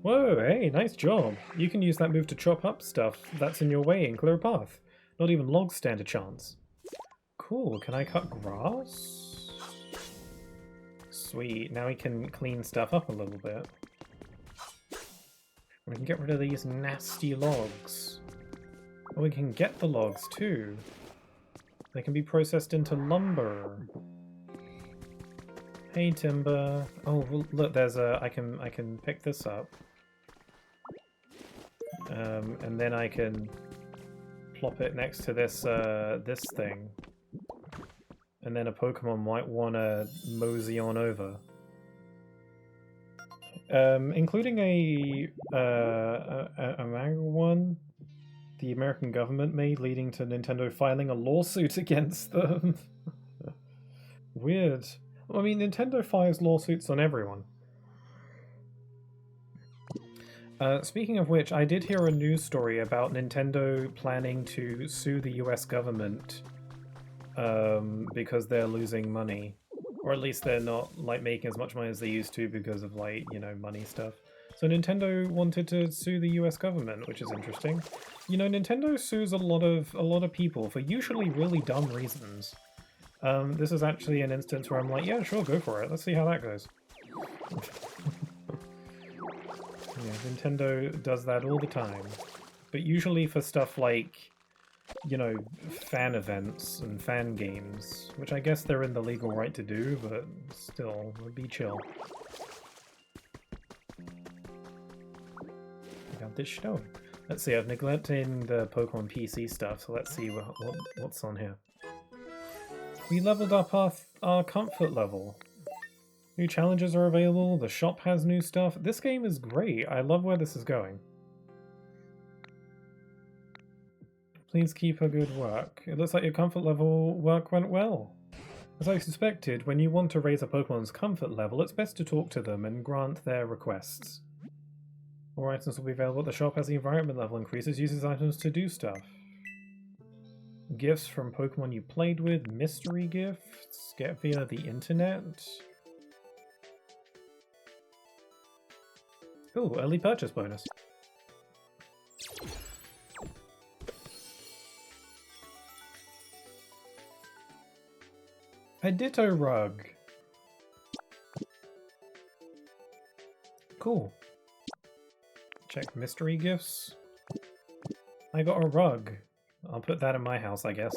Whoa, hey, nice job. You can use that move to chop up stuff that's in your way and clear a path. Not even logs stand a chance. Cool, can I cut grass? Sweet, now we can clean stuff up a little bit. We can get rid of these nasty logs. Oh, we can get the logs too. They can be processed into lumber. Hey, timber. Oh, look, there's a. I can pick this up. And then I can plop it next to this this thing. And then a Pokemon might want to mosey on over. Including a manga one the American government made, leading to Nintendo filing a lawsuit against them. Weird. I mean, Nintendo files lawsuits on everyone. Speaking of which, I did hear a news story about Nintendo planning to sue the US government because they're losing money. Or at least they're not like making as much money as they used to because of like, you know, money stuff. So Nintendo wanted to sue the US government, which is interesting. You know, Nintendo sues a lot of people for usually really dumb reasons. This is actually an instance where I'm like, yeah, sure, go for it. Let's see how that goes. Yeah, Nintendo does that all the time. But usually for stuff like you know, fan events and fan games, which I guess they're in the legal right to do, but still, it would be chill. I got this stone. Let's see, I've neglected the Pokemon PC stuff, so let's see what's on here. We leveled up our comfort level. New challenges are available, the shop has new stuff. This game is great, I love where this is going. Please keep up good work. It looks like your comfort level work went well. As I suspected, when you want to raise a Pokemon's comfort level, it's best to talk to them and grant their requests. More items will be available at the shop as the environment level increases. Uses items to do stuff. Gifts from Pokemon you played with. Mystery gifts. Get via the internet. Ooh, early purchase bonus. A Ditto rug. Cool. Check mystery gifts. I got a rug. I'll put that in my house, I guess.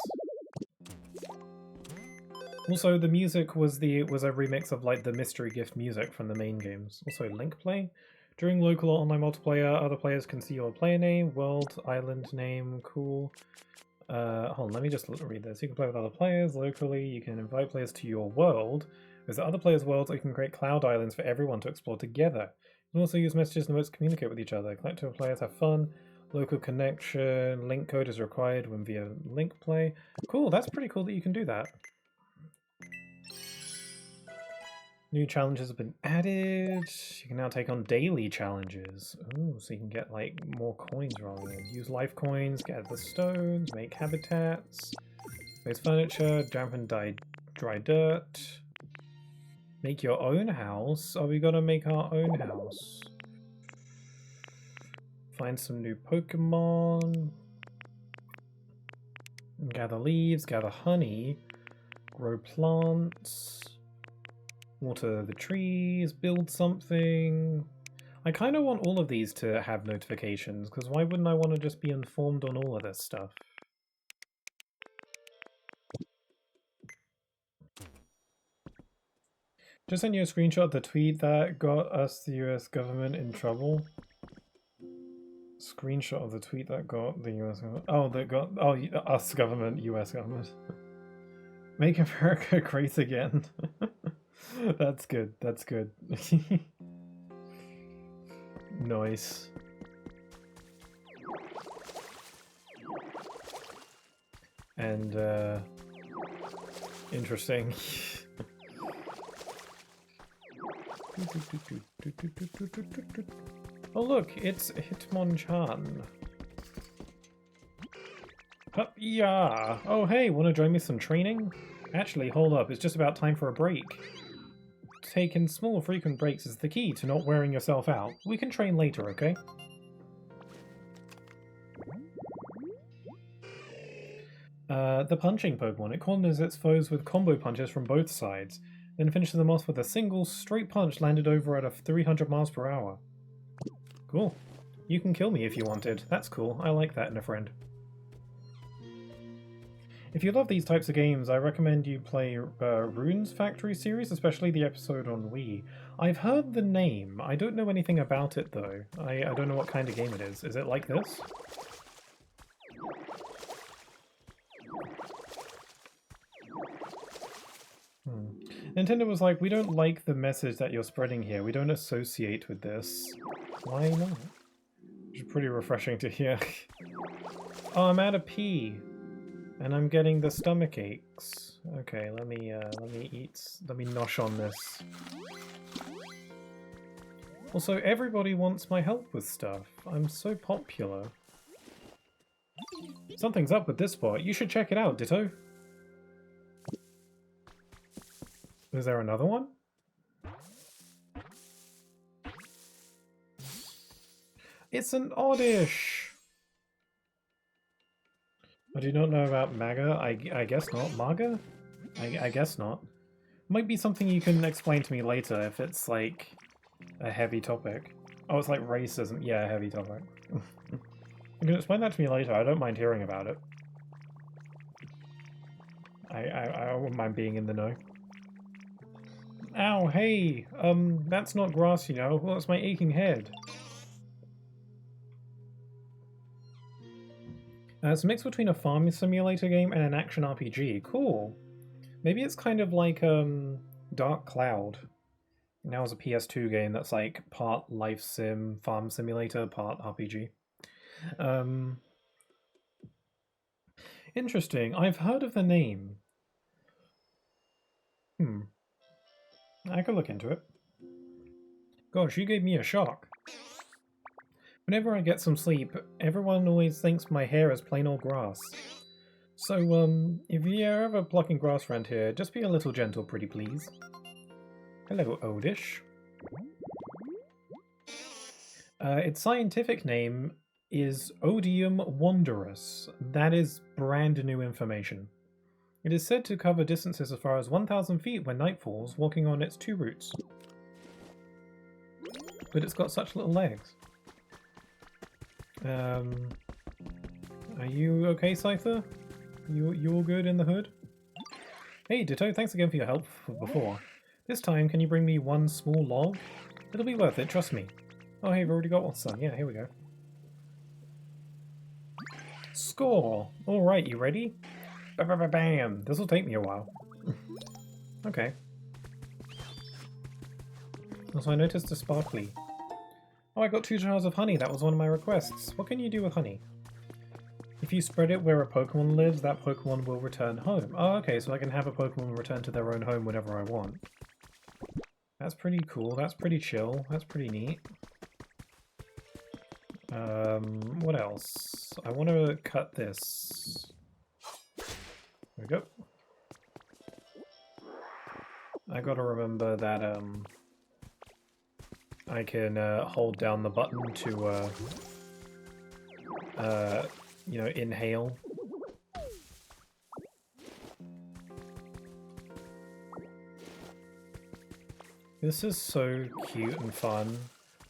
Also, the music was a remix of like the mystery gift music from the main games. Also, link play. During local or online multiplayer, other players can see your player name, world, island name, cool. Hold on, let me just read this. You can play with other players locally, you can invite players to your world. Visit other players' worlds, or you can create cloud islands for everyone to explore together. You can also use messages and notes to communicate with each other. Collective players have fun. Local connection, link code is required when via link play. Cool, that's pretty cool that you can do that. New challenges have been added. You can now take on daily challenges. Ooh, so you can get like more coins rather than use life coins, gather the stones, make habitats, place furniture, dampen dry dirt. Make your own house. Are we gonna make our own house? Find some new Pokemon. Gather leaves, gather honey, grow plants. Water the trees, build something. I kind of want all of these to have notifications, because why wouldn't I want to just be informed on all of this stuff? Just send you a screenshot of the tweet that got us, the US government, in trouble. Screenshot of the tweet that got the US government. Oh, that got... Oh, us government, US government. Make America great again. That's good, that's good. Nice. And, interesting. Oh look, it's Hitmonchan. Yeah. Oh hey, wanna join me some training? Actually, hold up, it's just about time for a break. Taking small frequent breaks is the key to not wearing yourself out. We can train later, okay? The punching Pokemon. It corners its foes with combo punches from both sides, then finishes them off with a single straight punch landed over at 300 miles per hour. Cool. You can kill me if you wanted. That's cool. I like that in a friend. If you love these types of games, I recommend you play Runes Factory series, especially the episode on Wii. I've heard the name. I don't know anything about it, though. I don't know what kind of game it is. Is it like this? Nintendo was like, we don't like the message that you're spreading here. We don't associate with this. Why not? Which is pretty refreshing to hear. Oh, I'm out of pee. And I'm getting the stomach aches. Okay, let me nosh on this. Also, everybody wants my help with stuff. I'm so popular. Something's up with this spot. You should check it out, Ditto. Is there another one? It's an Oddish! I do not know about MAGA. I guess not. MAGA? I guess not. Might be something you can explain to me later if it's like a heavy topic. Oh, it's like racism. Yeah, a heavy topic. You can explain that to me later. I don't mind hearing about it. I wouldn't mind being in the know. Ow, hey, that's not grass, you know. Well, that's my aching head. It's a mix between a farming simulator game and an action RPG. Cool. Maybe it's kind of like Dark Cloud. Now it's a PS2 game that's like part life sim, farm simulator, part RPG. Interesting. I've heard of the name. I could look into it. Gosh, you gave me a shock. Whenever I get some sleep, everyone always thinks my hair is plain old grass. So, if you're ever plucking grass around here, just be a little gentle, pretty please. Hello, Oldish. Its scientific name is Odium wanderus. That is brand new information. It is said to cover distances as far as 1,000 feet when night falls, walking on its 2 roots. But it's got such little legs. Are you okay, Scyther? You all good in the hood? Hey, Ditto, thanks again for your help before. This time, can you bring me 1 small log? It'll be worth it, trust me. Oh, hey, you've already got one, son. Yeah, here we go. Score! Alright, you ready? Bam! This'll take me a while. Okay. Also, I noticed a sparkly. Oh, I got 2 jars of honey. That was one of my requests. What can you do with honey? If you spread it where a Pokemon lives, that Pokemon will return home. Oh, okay, so I can have a Pokemon return to their own home whenever I want. That's pretty cool. That's pretty chill. That's pretty neat. What else? I want to cut this. There we go. I gotta remember that, I can hold down the button to, you know, inhale. This is so cute and fun.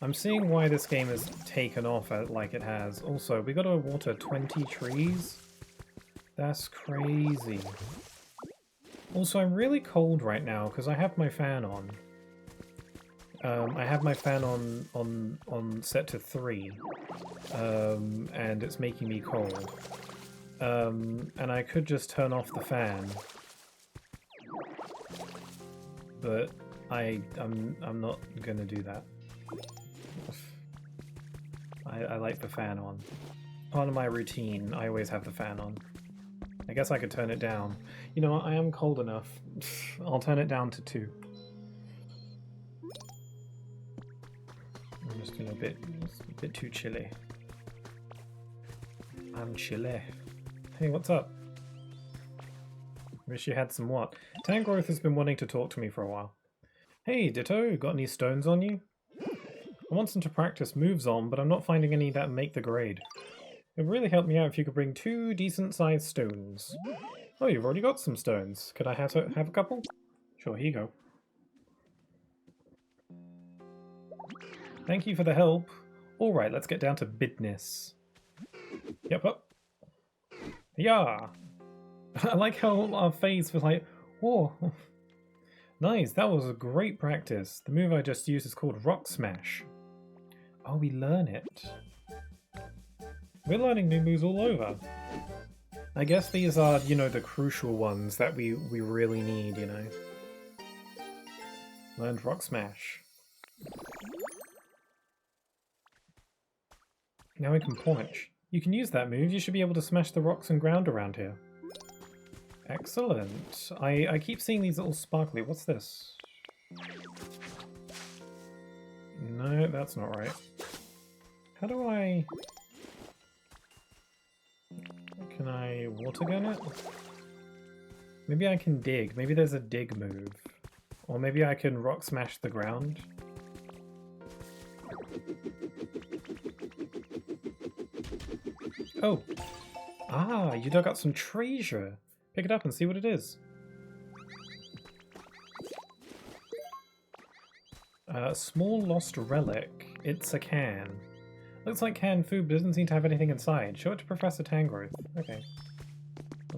I'm seeing why this game has taken off like it has. Also, we gotta water 20 trees? That's crazy. Also, I'm really cold right now because I have my fan on. I have my fan on set to 3, and it's making me cold. And I could just turn off the fan, but I'm not gonna do that. I like the fan on. Part of my routine, I always have the fan on. I guess I could turn it down. You know what, I am cold enough. I'll turn it down to 2. I'm just a bit too chilly. I'm chilly. Hey, what's up? Wish you had some what? Tangrowth has been wanting to talk to me for a while. Hey, Ditto, got any stones on you? I want some to practice moves on, but I'm not finding any that make the grade. It would really help me out if you could bring 2 decent-sized stones. Oh, you've already got some stones. Could I have a couple? Sure, here you go. Thank you for the help. Alright, let's get down to business. Yep, up. Yeah. I like how our face was like, whoa. Nice, that was a great practice. The move I just used is called Rock Smash. Oh, we learn it. We're learning new moves all over. I guess these are, you know, the crucial ones that we really need, you know. Learned Rock Smash. Now we can punch. You can use that move. You should be able to smash the rocks and ground around here. Excellent. I keep seeing these little sparkly. What's this? No, that's not right. How do I... Can I water gun it? Maybe I can dig. Maybe there's a dig move. Or maybe I can rock smash the ground. Oh! Ah, you dug up some treasure! Pick it up and see what it is. Small lost relic. It's a can. Looks like canned food, but doesn't seem to have anything inside. Show it to Professor Tangrowth. Okay.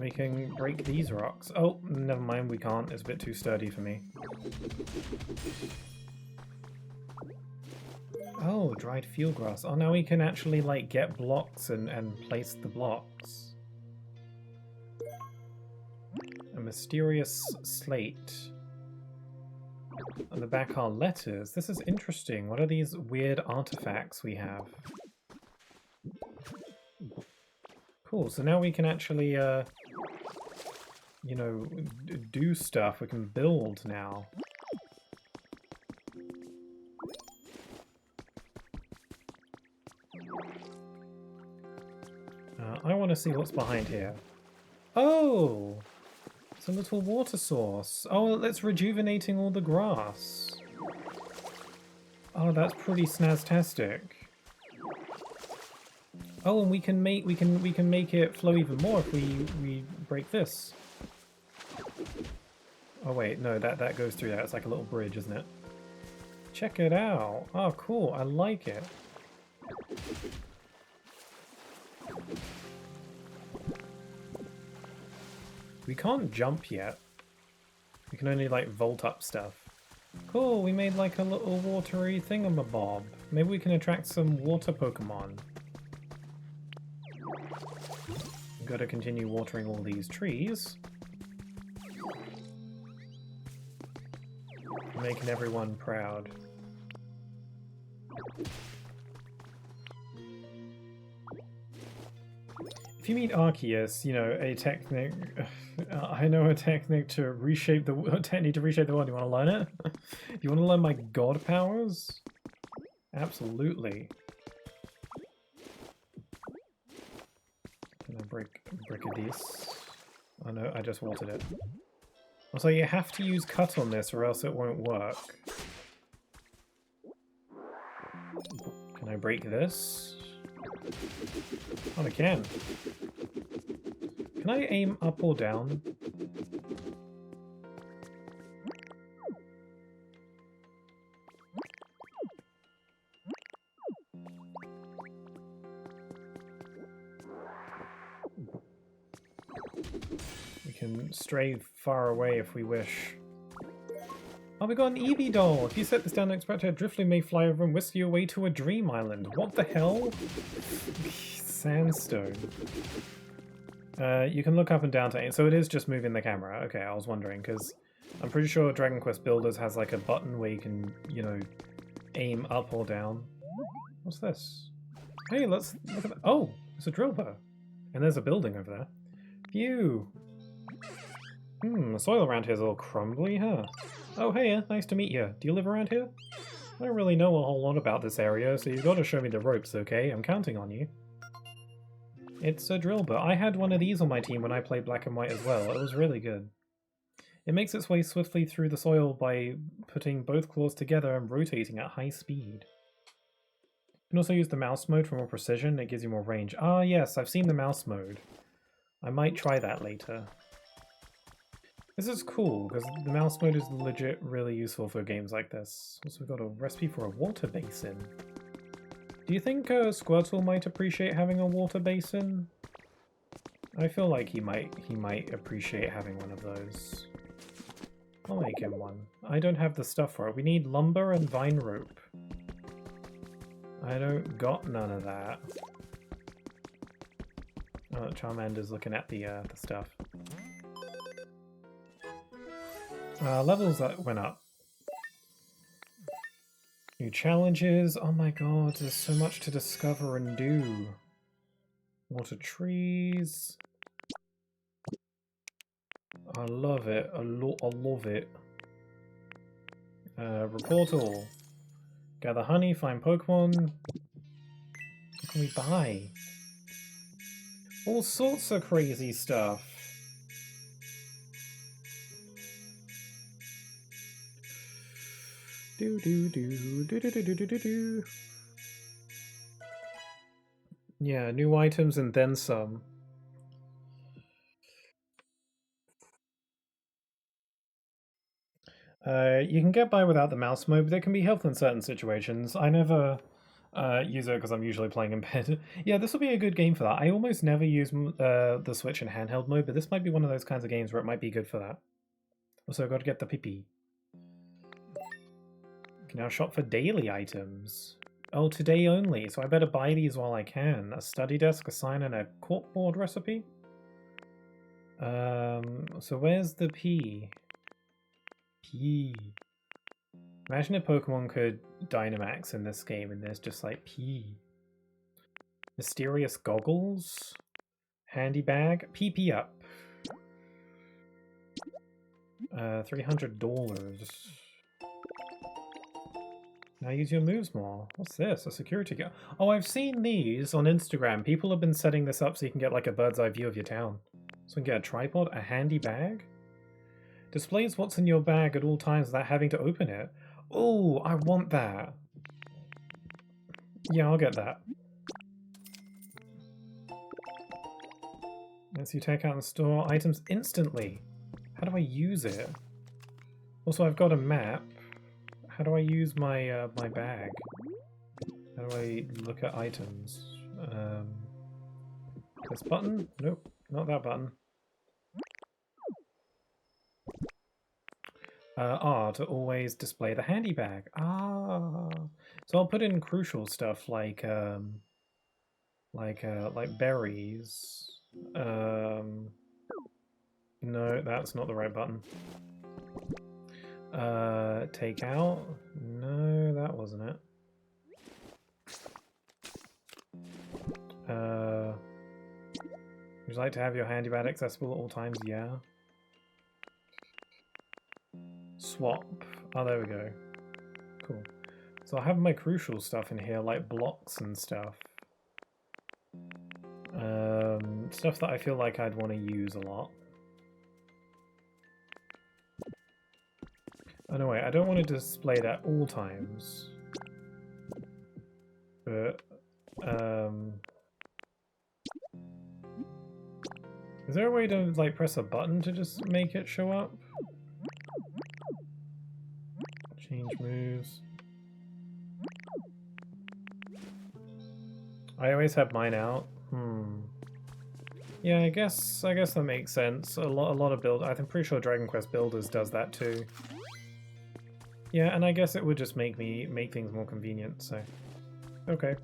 We can break these rocks. Oh, never mind, we can't. It's a bit too sturdy for me. Oh, dried field grass. Oh, now we can actually, like, get blocks and place the blocks. A mysterious slate. On the back are letters. This is interesting. What are these weird artifacts we have? Cool, so now we can actually, you know, do stuff. We can build now. I want to see what's behind here. Oh! It's a little water source. Oh, it's rejuvenating all the grass. Oh, that's pretty snaztastic. Oh, and we can make it flow even more if we break this. Oh wait, no, that goes through there. It's like a little bridge, isn't it? Check it out. Oh, cool. I like it. We can't jump yet. We can only like vault up stuff. Cool, we made like a little watery thingamabob. Maybe we can attract some water Pokemon. Gotta continue watering all these trees. Making everyone proud. If you meet Arceus, you know, a technique... I know a technique to reshape the... A technique to reshape the world. You want to learn it? You want to learn my god powers? Absolutely. Can I break a this? Oh no, I just watered it. Also, you have to use cut on this or else it won't work. Can I break this? Oh, I can. Can I aim up or down? We can stray far away if we wish. Oh, we got an Eevee doll! If you set this down and expect a Driftling may fly over and whisk you away to a dream island. What the hell? Sandstone. You can look up and down to aim. So it is just moving the camera. Okay, I was wondering, because I'm pretty sure Dragon Quest Builders has like a button where you can, you know, aim up or down. What's this? Hey, let's look at that. Oh, it's a drill bit. And there's a building over there. Phew. The soil around here is all crumbly, huh? Oh, hey, nice to meet you. Do you live around here? I don't really know a whole lot about this area, so you've got to show me the ropes, okay? I'm counting on you. It's a drill bit. I had one of these on my team when I played Black and White as well. It was really good. It makes its way swiftly through the soil by putting both claws together and rotating at high speed. You can also use the mouse mode for more precision. It gives you more range. Ah, yes, I've seen the mouse mode. I might try that later. This is cool, because the mouse mode is legit really useful for games like this. Also, we've got a recipe for a water basin. Do you think Squirtle might appreciate having a water basin? I feel like he might appreciate having one of those. I'll make him one. I don't have the stuff for it. We need lumber and vine rope. I don't got none of that. Oh, Charmander's looking at the stuff. Levels that went up. New challenges. Oh my god, there's so much to discover and do. Water trees. I love it. I love it. Report all. Gather honey, find Pokemon. What can we buy? All sorts of crazy stuff. Do do do do do do do do do. Yeah, new items and then some. You can get by without the mouse mode, but it can be helpful in certain situations. I never Use it because I'm usually playing in bed. Yeah, this will be a good game for that. I almost never use the Switch in handheld mode, but this might be one of those kinds of games where it might be good for that. Also, I've got to get the PP. Can now shop for daily items. Oh, today only, so I better buy these while I can. A study desk, a sign, and a corkboard recipe? So where's the P? P. Imagine if Pokemon could Dynamax in this game and there's just like P. Mysterious goggles? Handy bag? PP up. $300. Now use your moves more. What's this? A security guard. Oh, I've seen these on Instagram. People have been setting this up so you can get like a bird's eye view of your town. So you can get a tripod, a handy bag. Displays what's in your bag at all times without having to open it. Oh, I want that. Yeah, I'll get that. Lets you take out and store items instantly. How do I use it? Also, I've got a map. How do I use my my bag? How do I look at items? This button? Nope, not that button. To always display the handy bag. Ah, so I'll put in crucial stuff like berries. No, that's not the right button. Take out? No, that wasn't it. Would you like to have your handy bag accessible at all times? Yeah. Swap. Oh, there we go. Cool. So I have my crucial stuff in here, like blocks and stuff. Stuff that I feel like I'd want to use a lot. Oh no, wait, I don't want to display that all times. But, is there a way to, like, press a button to just make it show up? Change moves. I always have mine out. Yeah, I guess that makes sense. A lot of build. I'm pretty sure Dragon Quest Builders does that too. Yeah, and I guess it would just make things more convenient. So, okay.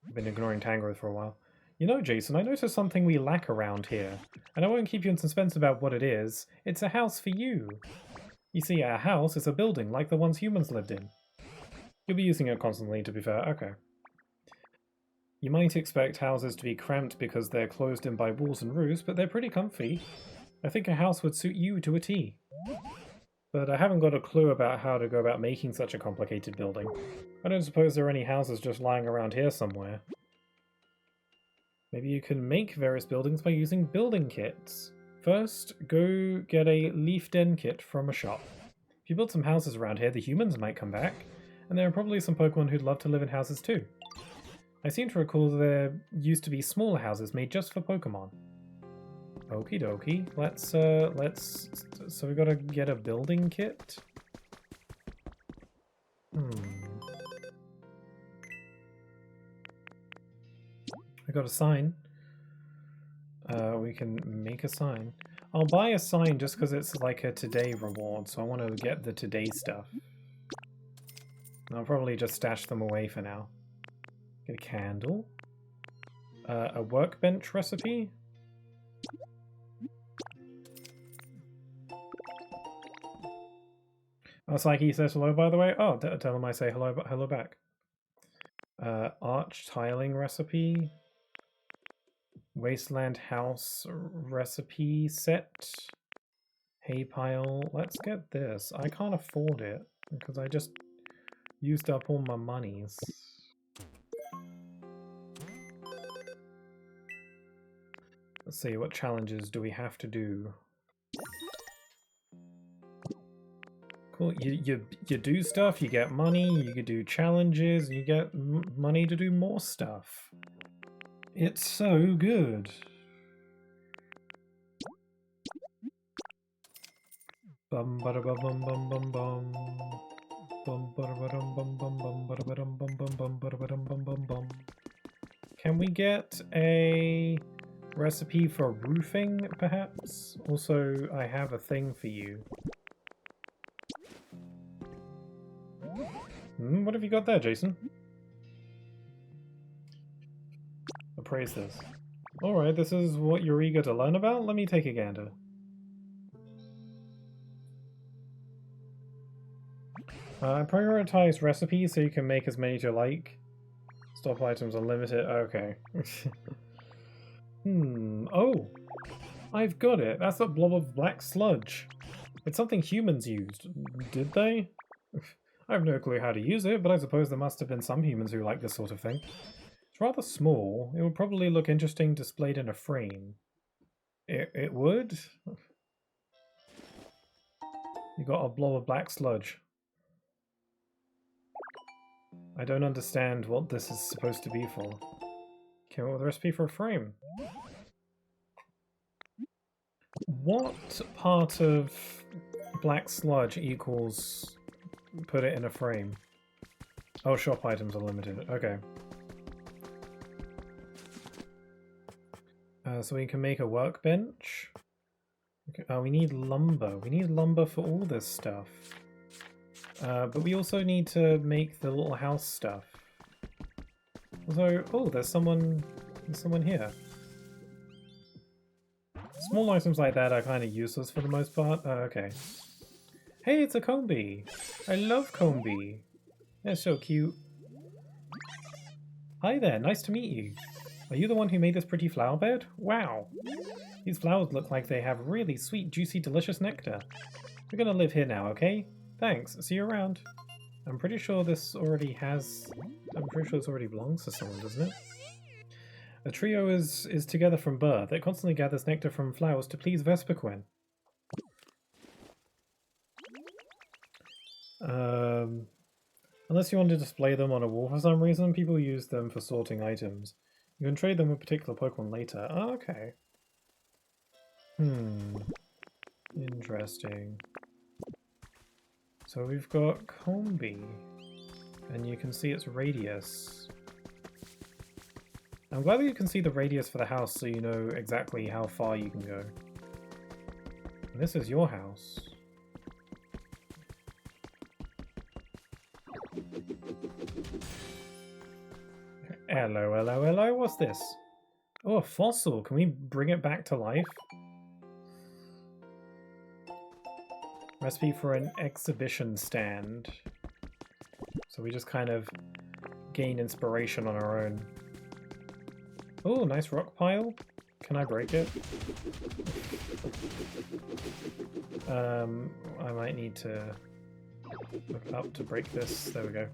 I've been ignoring Tangrowth for a while. You know, Jason, I noticed something we lack around here, and I won't keep you in suspense about what it is. It's a house for you. You see, a house is a building like the ones humans lived in. You'll be using it constantly, to be fair. Okay. You might expect houses to be cramped because they're closed in by walls and roofs, but they're pretty comfy. I think a house would suit you to a T. But I haven't got a clue about how to go about making such a complicated building. I don't suppose there are any houses just lying around here somewhere. Maybe you can make various buildings by using building kits. First, go get a leaf den kit from a shop. If you build some houses around here, the humans might come back, and there are probably some Pokemon who'd love to live in houses too. I seem to recall there used to be smaller houses made just for Pokemon. Okie dokie. So we gotta get a building kit? I got a sign. We can make a sign. I'll buy a sign just because it's like a today reward, so I want to get the today stuff. I'll probably just stash them away for now. Get a candle. A workbench recipe. Oh, Psyche says hello, by the way. Oh, tell him I say hello, but hello back. Arch tiling recipe. Wasteland house recipe set. Hay pile. Let's get this. I can't afford it because I just used up all my monies. Let's see, what challenges do we have to do? Cool. You do stuff, you get money, you can do challenges, you get money to do more stuff. It's so good. Bum bada bum bum bum bum bum. Bum bada bum bum bum bum bada bum bum bum bum bada bum bum bum. Can we get a recipe for roofing, perhaps? Also, I have a thing for you. What have you got there, Jason? Appraise this. Alright, this is what you're eager to learn about? Let me take a gander. I prioritize recipes so you can make as many as you like. Stop items unlimited. Okay. Oh! I've got it! That's that blob of black sludge. It's something humans used. Did they? I have no clue how to use it, but I suppose there must have been some humans who like this sort of thing. It's rather small. It would probably look interesting displayed in a frame. It would? You got a blob of black sludge. I don't understand what this is supposed to be for. Came up with a recipe for a frame. What part of black sludge equals put it in a frame? Oh, shop items are limited. Okay. So we can make a workbench. Okay. Oh, we need lumber. We need lumber for all this stuff. But we also need to make the little house stuff. So, oh, there's someone here. Small items like that are kind of useless for the most part. Okay. Hey, it's a Combi! I love Combi! They're so cute. Hi there, nice to meet you. Are you the one who made this pretty flower bed? Wow! These flowers look like they have really sweet, juicy, delicious nectar. We're gonna live here now, okay? Thanks, see you around. I'm pretty sure this already belongs to someone, doesn't it? A trio is together from birth. It constantly gathers nectar from flowers to please Vesperquin. Unless you want to display them on a wall for some reason, people use them for sorting items. You can trade them with particular Pokemon later. Oh, okay. Interesting. So we've got Combi, and you can see its radius. I'm glad that you can see the radius for the house so you know exactly how far you can go. And this is your house. Hello, hello, hello, what's this? Oh, a fossil. Can we bring it back to life? Recipe for an exhibition stand. So we just kind of gain inspiration on our own. Oh, nice rock pile. Can I break it? I might need to look up to break this. There we go.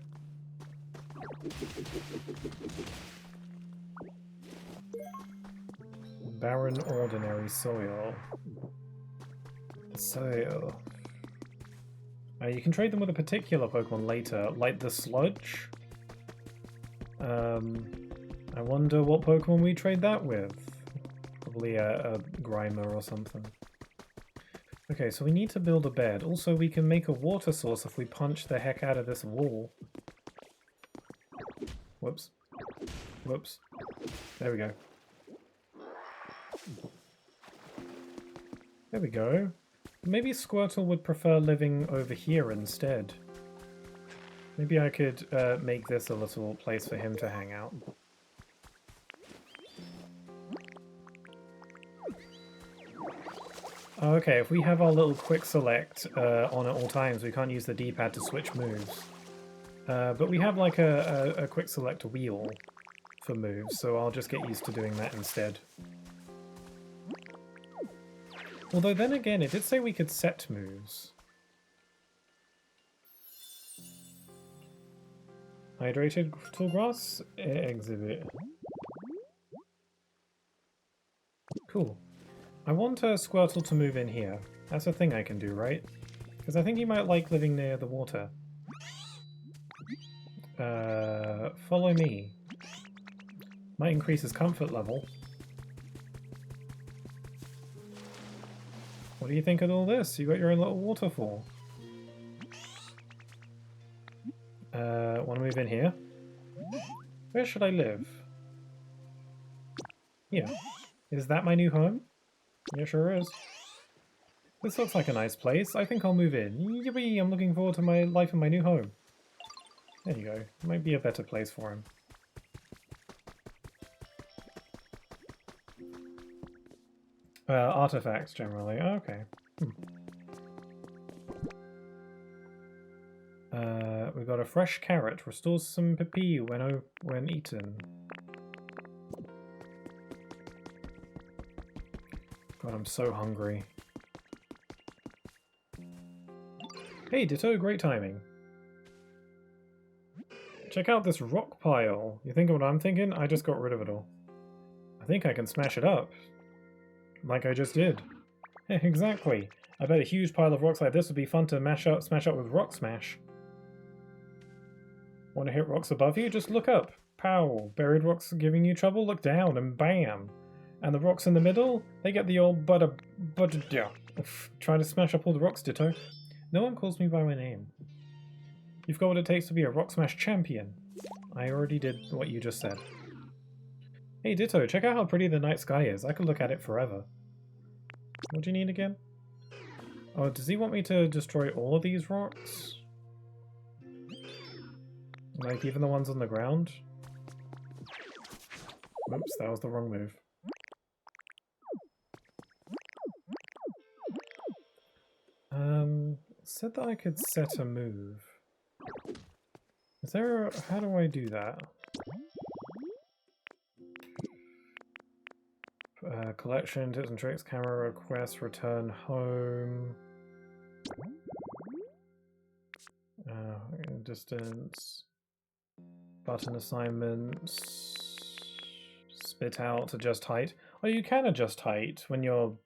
Barren ordinary soil. You can trade them with a particular Pokemon later, like the sludge. I wonder what Pokemon we trade that with. Probably a Grimer or something. Okay, so we need to build a bed. Also, we can make a water source if we punch the heck out of this wall. Whoops. Whoops. There we go. There we go. Maybe Squirtle would prefer living over here instead. Maybe I could make this a little place for him to hang out. Okay, if we have our little quick select on at all times, we can't use the D-pad to switch moves. But we have like a quick select wheel for moves, so I'll just get used to doing that instead. Although then again, it did say we could set moves. Hydrated tall grass exhibit. Cool. I want Squirtle to move in here. That's a thing I can do, right? Because I think he might like living near the water. Follow me. Might increase his comfort level. What do you think of all this? You got your own little waterfall. Want to move in here? Where should I live? Here. Is that my new home? Yeah, sure is. This looks like a nice place. I think I'll move in. Yippee! I'm looking forward to my life in my new home. There you go. Might be a better place for him. Artifacts, generally. Oh, okay. We got a fresh carrot. Restores some PP when eaten. God, I'm so hungry. Hey, Ditto, great timing. Check out this rock pile. You think of what I'm thinking? I just got rid of it all. I think I can smash it up. Like I just did. Exactly. I bet a huge pile of rocks like this would be fun to smash up with Rock Smash. Want to hit rocks above you? Just look up. Pow! Buried rocks giving you trouble? Look down and bam! And the rocks in the middle? They get the old yeah. Try to smash up all the rocks, Ditto. No one calls me by my name. You've got what it takes to be a Rock Smash champion. I already did what you just said. Hey Ditto, check out how pretty the night sky is. I could look at it forever. What do you need again? Oh, does he want me to destroy all of these rocks? Like, even the ones on the ground? Oops, that was the wrong move. It said that I could set a move. Is there a... how do I do that? Collection, tips and tricks, camera requests, return home. Distance. Button assignments. Spit out, adjust height. Oh, you can adjust height when you're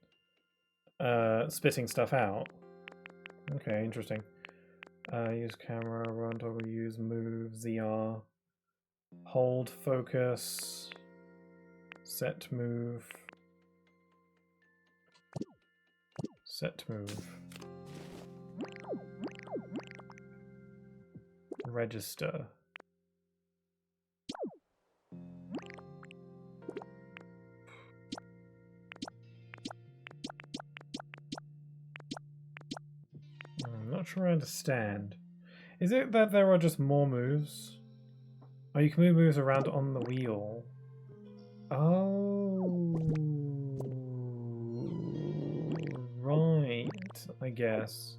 spitting stuff out. Okay, interesting. Use camera, run toggle, use move, ZR. Hold, focus. Set move. Set move. Register. I'm not sure I understand. Is it that there are just more moves? Oh, you can move moves around on the wheel. Oh, right, I guess.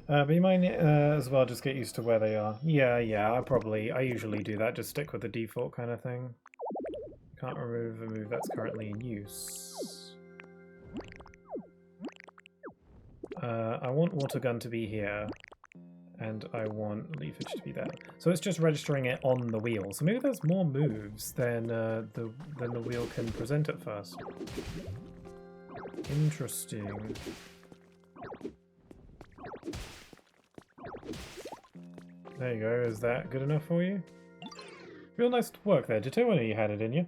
But you might as well just get used to where they are. Yeah, I usually do that, just stick with the default kind of thing. Can't remove a move that's currently in use. I want Water Gun to be here, and I want Leafage to be there. So it's just registering it on the wheel. So maybe there's more moves than the wheel can present at first. Interesting. There you go, is that good enough for you? Real nice work there, Ditto. I know you had it in you.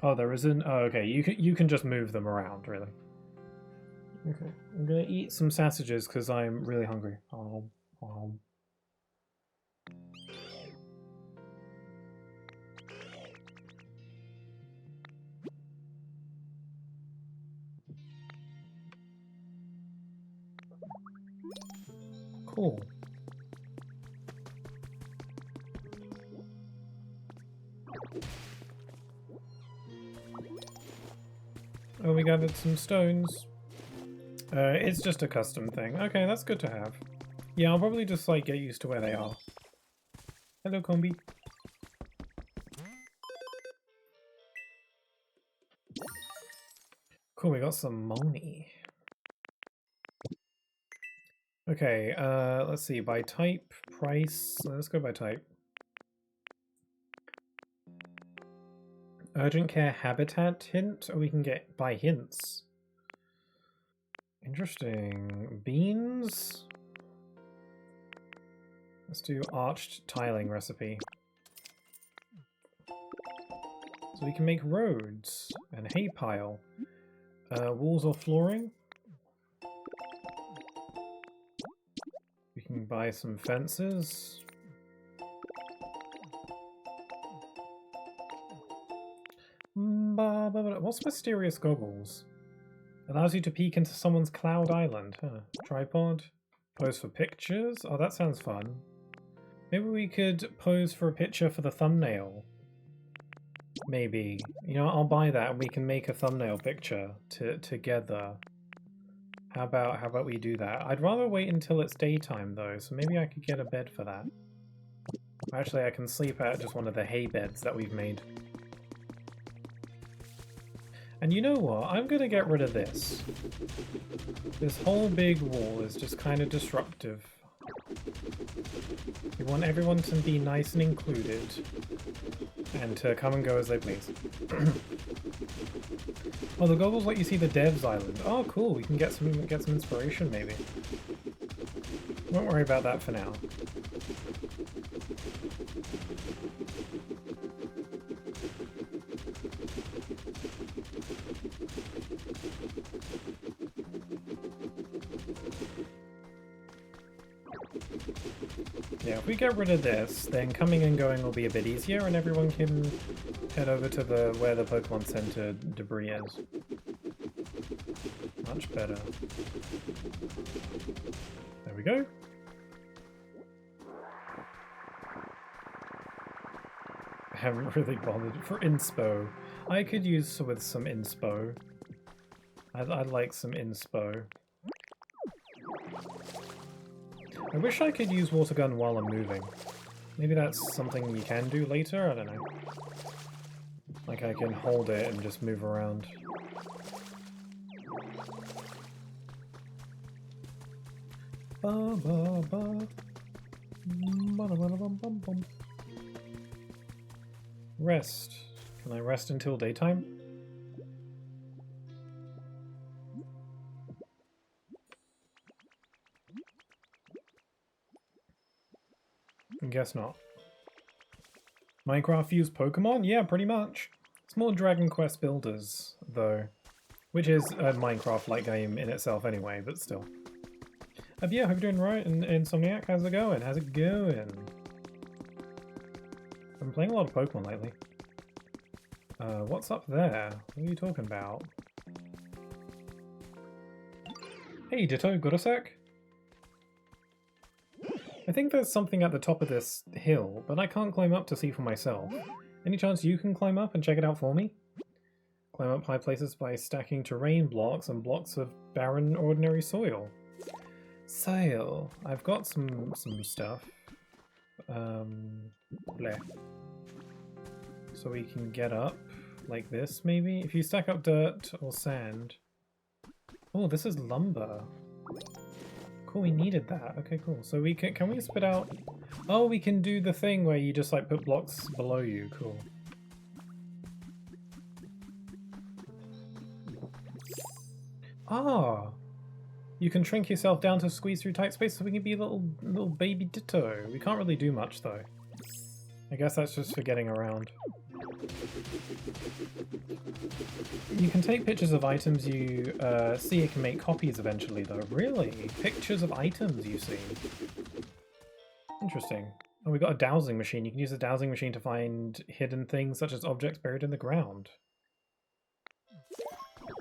Oh, there isn't? Oh, okay, you can just move them around, really. Okay, I'm gonna eat some sausages because I'm really hungry. Cool. Oh, we gathered some stones. It's just a custom thing. Okay, that's good to have. Yeah, I'll probably just like get used to where they are. Hello, Combi. Cool, we got some money. Okay, let's see, by type, price, let's go by type. Urgent care habitat hint, or we can get by hints. Interesting. Beans? Let's do arched tiling recipe. So we can make roads and hay pile. Walls or flooring? We can buy some fences. What's mysterious goggles? Allows you to peek into someone's cloud island. Huh. Tripod. Pose for pictures? Oh, that sounds fun. Maybe we could pose for a picture for the thumbnail. Maybe. You know, I'll buy that and we can make a thumbnail picture together. How about we do that? I'd rather wait until it's daytime though, so maybe I could get a bed for that. Actually, I can sleep at just one of the hay beds that we've made. And you know what? I'm gonna get rid of this. This whole big wall is just kind of disruptive. We want everyone to be nice and included, and to come and go as they please. Oh, the goggles let you see the devs island. Oh, cool. We can get some inspiration maybe. Won't worry about that for now. Yeah, if we get rid of this, then coming and going will be a bit easier and everyone can head over to where the Pokemon Center debris is. Much better. There we go. I haven't really bothered for inspo. I could use with some inspo. I'd like some inspo. I wish I could use water gun while I'm moving. Maybe that's something you can do later? I don't know. Like I can hold it and just move around. Rest. Can I rest until daytime? Guess not. Minecraft use Pokemon? Yeah, pretty much. It's more Dragon Quest Builders, though. Which is a Minecraft-like game in itself anyway, but still. Yeah, hope you're doing right, and Insomniac, how's it going? How's it going? I've been playing a lot of Pokemon lately. What's up there? What are you talking about? Hey, Ditto, got a sec? I think there's something at the top of this hill, but I can't climb up to see for myself. Any chance you can climb up and check it out for me? Climb up high places by stacking terrain blocks and blocks of barren ordinary soil. Soil. I've got some stuff. Bleh. So we can get up like this, maybe? If you stack up dirt or sand. Oh, this is lumber. Cool, we needed that. Okay, cool. So we can we spit out... Oh, we can do the thing where you just like put blocks below you. Cool. Ah! You can shrink yourself down to squeeze through tight space so we can be a little baby Ditto. We can't really do much though. I guess that's just for getting around. You can take pictures of items you see. You can make copies eventually though. Really? Pictures of items you see? Interesting. Oh, we got a dowsing machine. You can use a dowsing machine to find hidden things such as objects buried in the ground.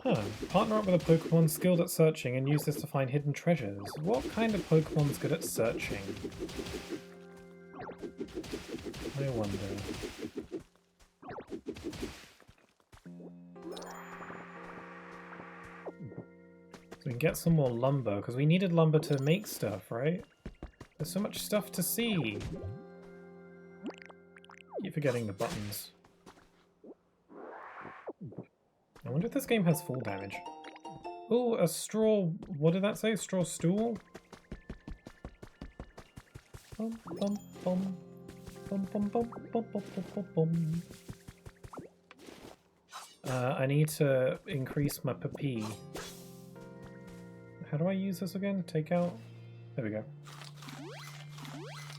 Huh. Partner up with a Pokemon skilled at searching and use this to find hidden treasures. What kind of Pokemon's good at searching? I wonder. So we can get some more lumber, because we needed lumber to make stuff, right? There's so much stuff to see. Keep forgetting the buttons. I wonder if this game has full damage. Oh, a straw... What did that say? Straw stool? Bum, bum, bum. Bum, bum, bum, bum, bum, bum, bum. I need to increase my PP. How do I use this again? Take out? There we go.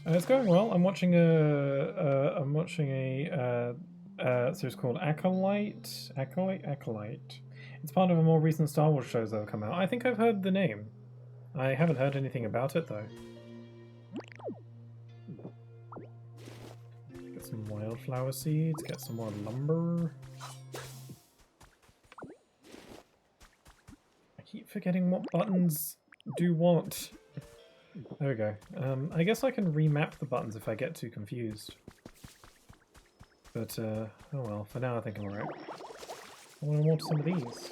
It's going well. I'm watching a series called Acolyte. It's part of a more recent Star Wars shows that have come out. I think I've heard the name. I haven't heard anything about it though. Get some wildflower seeds, get some more lumber. I keep forgetting what buttons do what. There we go. I guess I can remap the buttons if I get too confused. But, oh well, for now I think I'm alright. I want to watch some of these.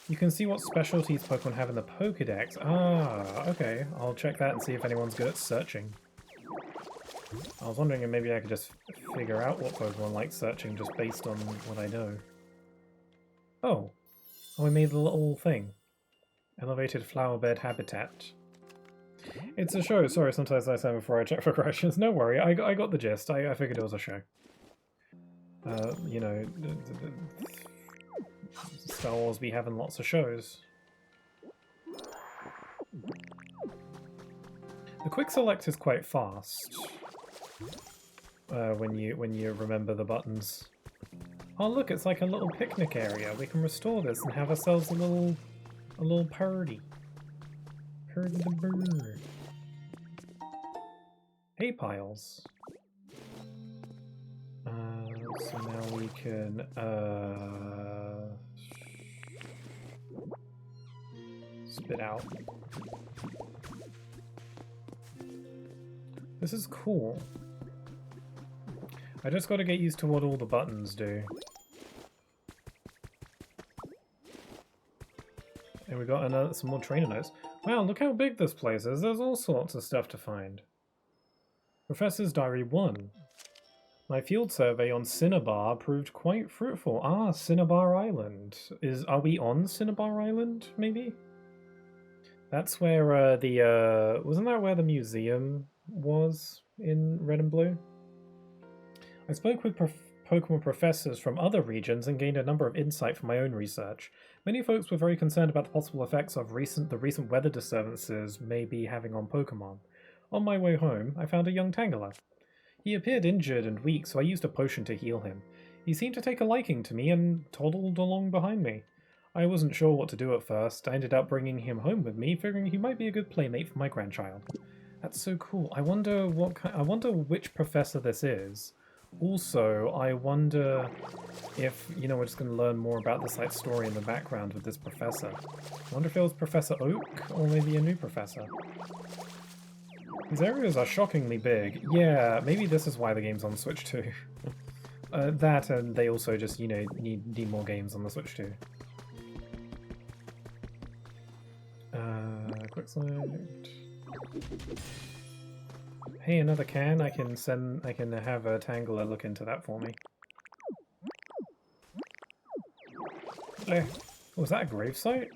You can see what specialties Pokemon have in the Pokédex. Ah, okay. I'll check that and see if anyone's good at searching. I was wondering if maybe I could just figure out what Pokemon like searching just based on what I know. Oh. Oh, we made the little thing. Elevated flower bed habitat. It's a show. Sorry, sometimes I say before I check for corrections. No worry, I got the gist. I figured it was a show. You know, Star Wars be having lots of shows. The quick select is quite fast when you remember the buttons. Oh look, it's like a little picnic area. We can restore this and have ourselves a little party. Party the bird. Hay piles. So now we can spit out. This is cool. I just got to get used to what all the buttons do. And we got some more trainer notes. Wow, look how big this place is. There's all sorts of stuff to find. Professor's Diary 1. My field survey on Cinnabar proved quite fruitful. Ah, Cinnabar Island. Are we on Cinnabar Island, maybe? That's where wasn't that where the museum was in Red and Blue? I spoke with Pokemon professors from other regions and gained a number of insight from my own research. Many folks were very concerned about the possible effects of the recent weather disturbances may be having on Pokemon. On my way home, I found a young Tangela. He appeared injured and weak, so I used a potion to heal him. He seemed to take a liking to me and toddled along behind me. I wasn't sure what to do at first. I ended up bringing him home with me, figuring he might be a good playmate for my grandchild. That's so cool. I wonder which professor this is. Also, I wonder if, you know, we're just going to learn more about this story in the background with this professor. I wonder if it was Professor Oak, or maybe a new professor. These areas are shockingly big. Yeah, maybe this is why the game's on Switch too. That, and they also just, you know, need more games on the Switch too. Quick select. Hey, another can. I can have a Tangela look into that for me. Was that a gravesite?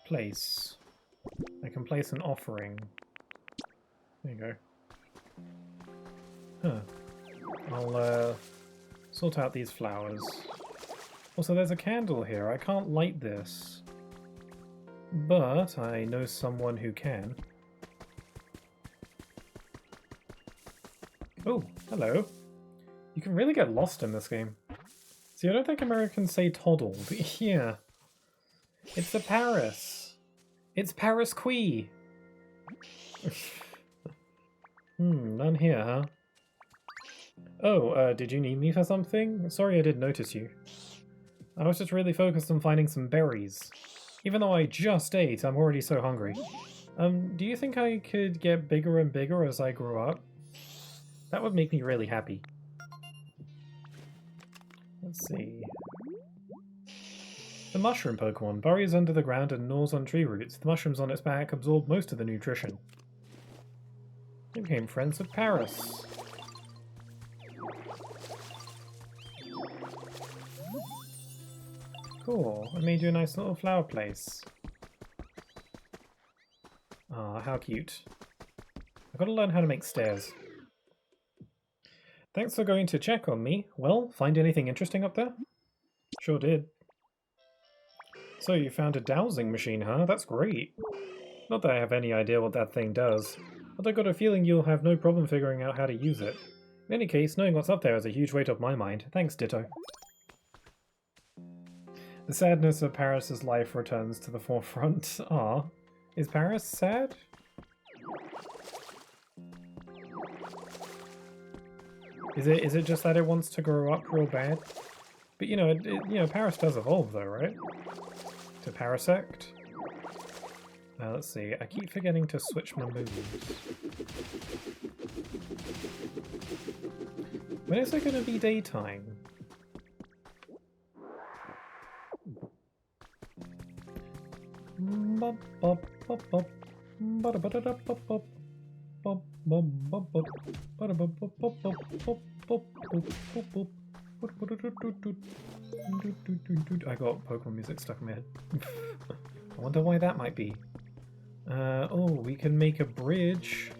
Place. I can place an offering. There you go. Huh. I'll sort out these flowers. Also, there's a candle here. I can't light this. But I know someone who can. Oh, hello. You can really get lost in this game. See, I don't think Americans say toddled. Yeah. It's the Paris. It's Paris Quee. None here, huh? Oh, did you need me for something? Sorry I didn't notice you. I was just really focused on finding some berries. Even though I just ate, I'm already so hungry. Do you think I could get bigger and bigger as I grow up? That would make me really happy. Let's see. The mushroom Pokemon burrows under the ground and gnaws on tree roots. The mushrooms on its back absorb most of the nutrition. We became friends with Paris. Cool. I made you a nice little flower place. Ah, how cute. I've got to learn how to make stairs. Thanks for going to check on me. Well, find anything interesting up there? Sure did. So you found a dowsing machine, huh? That's great. Not that I have any idea what that thing does, but I got a feeling you'll have no problem figuring out how to use it. In any case, knowing what's up there is a huge weight off my mind. Thanks, Ditto. The sadness of Paris's life returns to the forefront. Ah, is Paris sad? Is it just that it wants to grow up real bad? But Paris does evolve though, right? To Parasect. Let's see. I keep forgetting to switch my moves. When is it going to be daytime? I got Pokemon music stuck in my head. I wonder why that might be. Oh, we can make a bridge.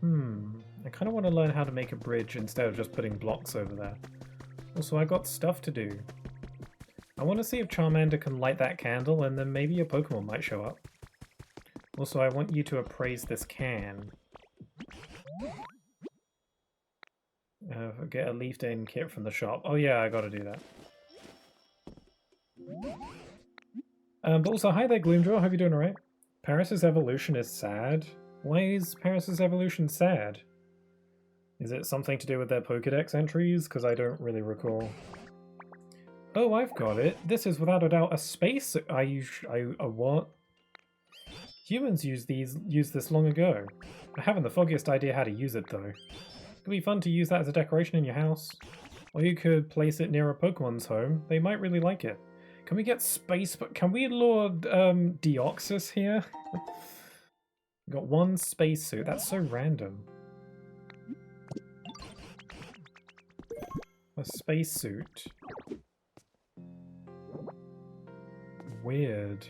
I kind of want to learn how to make a bridge instead of just putting blocks over there. Also, I got stuff to do. I want to see if Charmander can light that candle, and then maybe a Pokemon might show up. Also, I want you to appraise this can. Get a Leaf Dane kit from the shop. Oh yeah, I gotta do that. But also, hi there, Gloomdraw. Hope you're doing alright. Paris's evolution is sad? Why is Paris's evolution sad? Is it something to do with their Pokédex entries? Because I don't really recall. Oh, I've got it. This is without a doubt a space. What? Humans used this long ago. I haven't the foggiest idea how to use it though. It could be fun to use that as a decoration in your house. Or you could place it near a Pokemon's home. They might really like it. Can we get space? But can we lure Deoxys here? Got one spacesuit. That's so random. A spacesuit. Weird.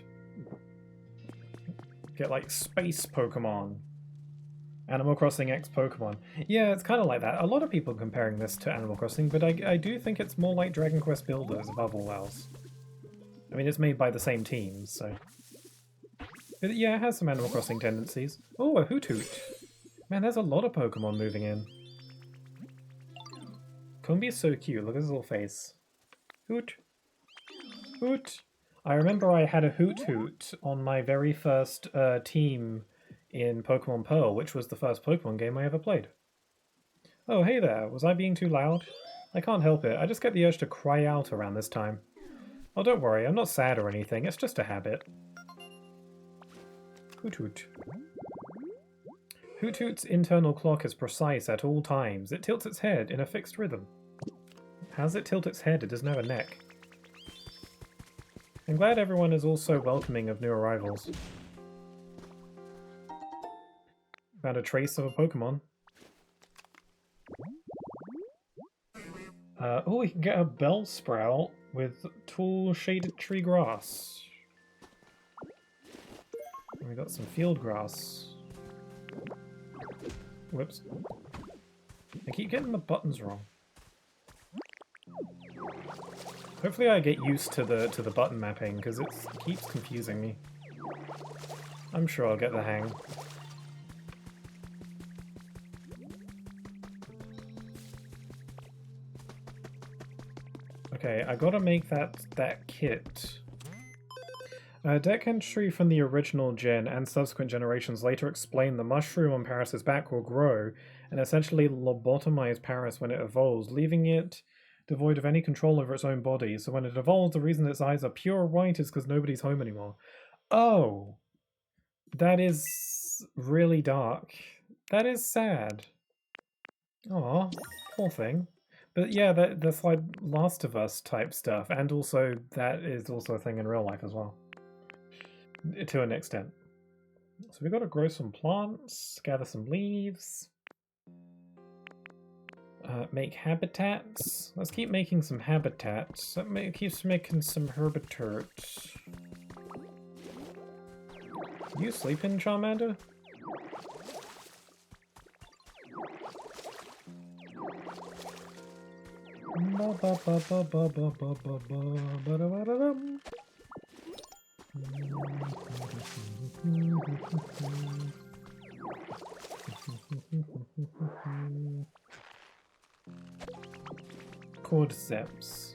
Get like space Pokemon. Animal Crossing X Pokemon. Yeah, it's kind of like that. A lot of people are comparing this to Animal Crossing, but I do think it's more like Dragon Quest Builders above all else. I mean, it's made by the same teams, so... But yeah, it has some Animal Crossing tendencies. Oh, a Hoothoot. Man, there's a lot of Pokemon moving in. Combee is so cute. Look at his little face. Hoot. Hoot. I remember I had a Hoothoot on my very first team in Pokemon Pearl, which was the first Pokemon game I ever played. Oh, hey there. Was I being too loud? I can't help it. I just get the urge to cry out around this time. Oh, don't worry. I'm not sad or anything. It's just a habit. Hoothoot. Hoothoot's internal clock is precise at all times. It tilts its head in a fixed rhythm. How does it tilt its head? It doesn't have a neck. I'm glad everyone is also welcoming of new arrivals. Found a trace of a Pokemon. Oh, we can get a Bellsprout with tall shaded tree grass. And we got some field grass. Whoops. I keep getting the buttons wrong. Hopefully I get used to the button mapping, because it keeps confusing me. I'm sure I'll get the hang. Okay, I gotta make that kit. Deck entry from the original gen and subsequent generations later explain the mushroom on Paris's back will grow and essentially lobotomize Paris when it evolves, leaving it devoid of any control over its own body. So when it evolves, the reason its eyes are pure white is because nobody's home anymore. Oh! That is really dark. That is sad. Aw, poor thing. But yeah, that's like Last of Us type stuff, and also that is also a thing in real life as well. To an extent. So we got to grow some plants, gather some leaves, make habitats. Let's keep making some habitats. That keeps making some herbiturts. You sleeping, Charmander? Cordyceps.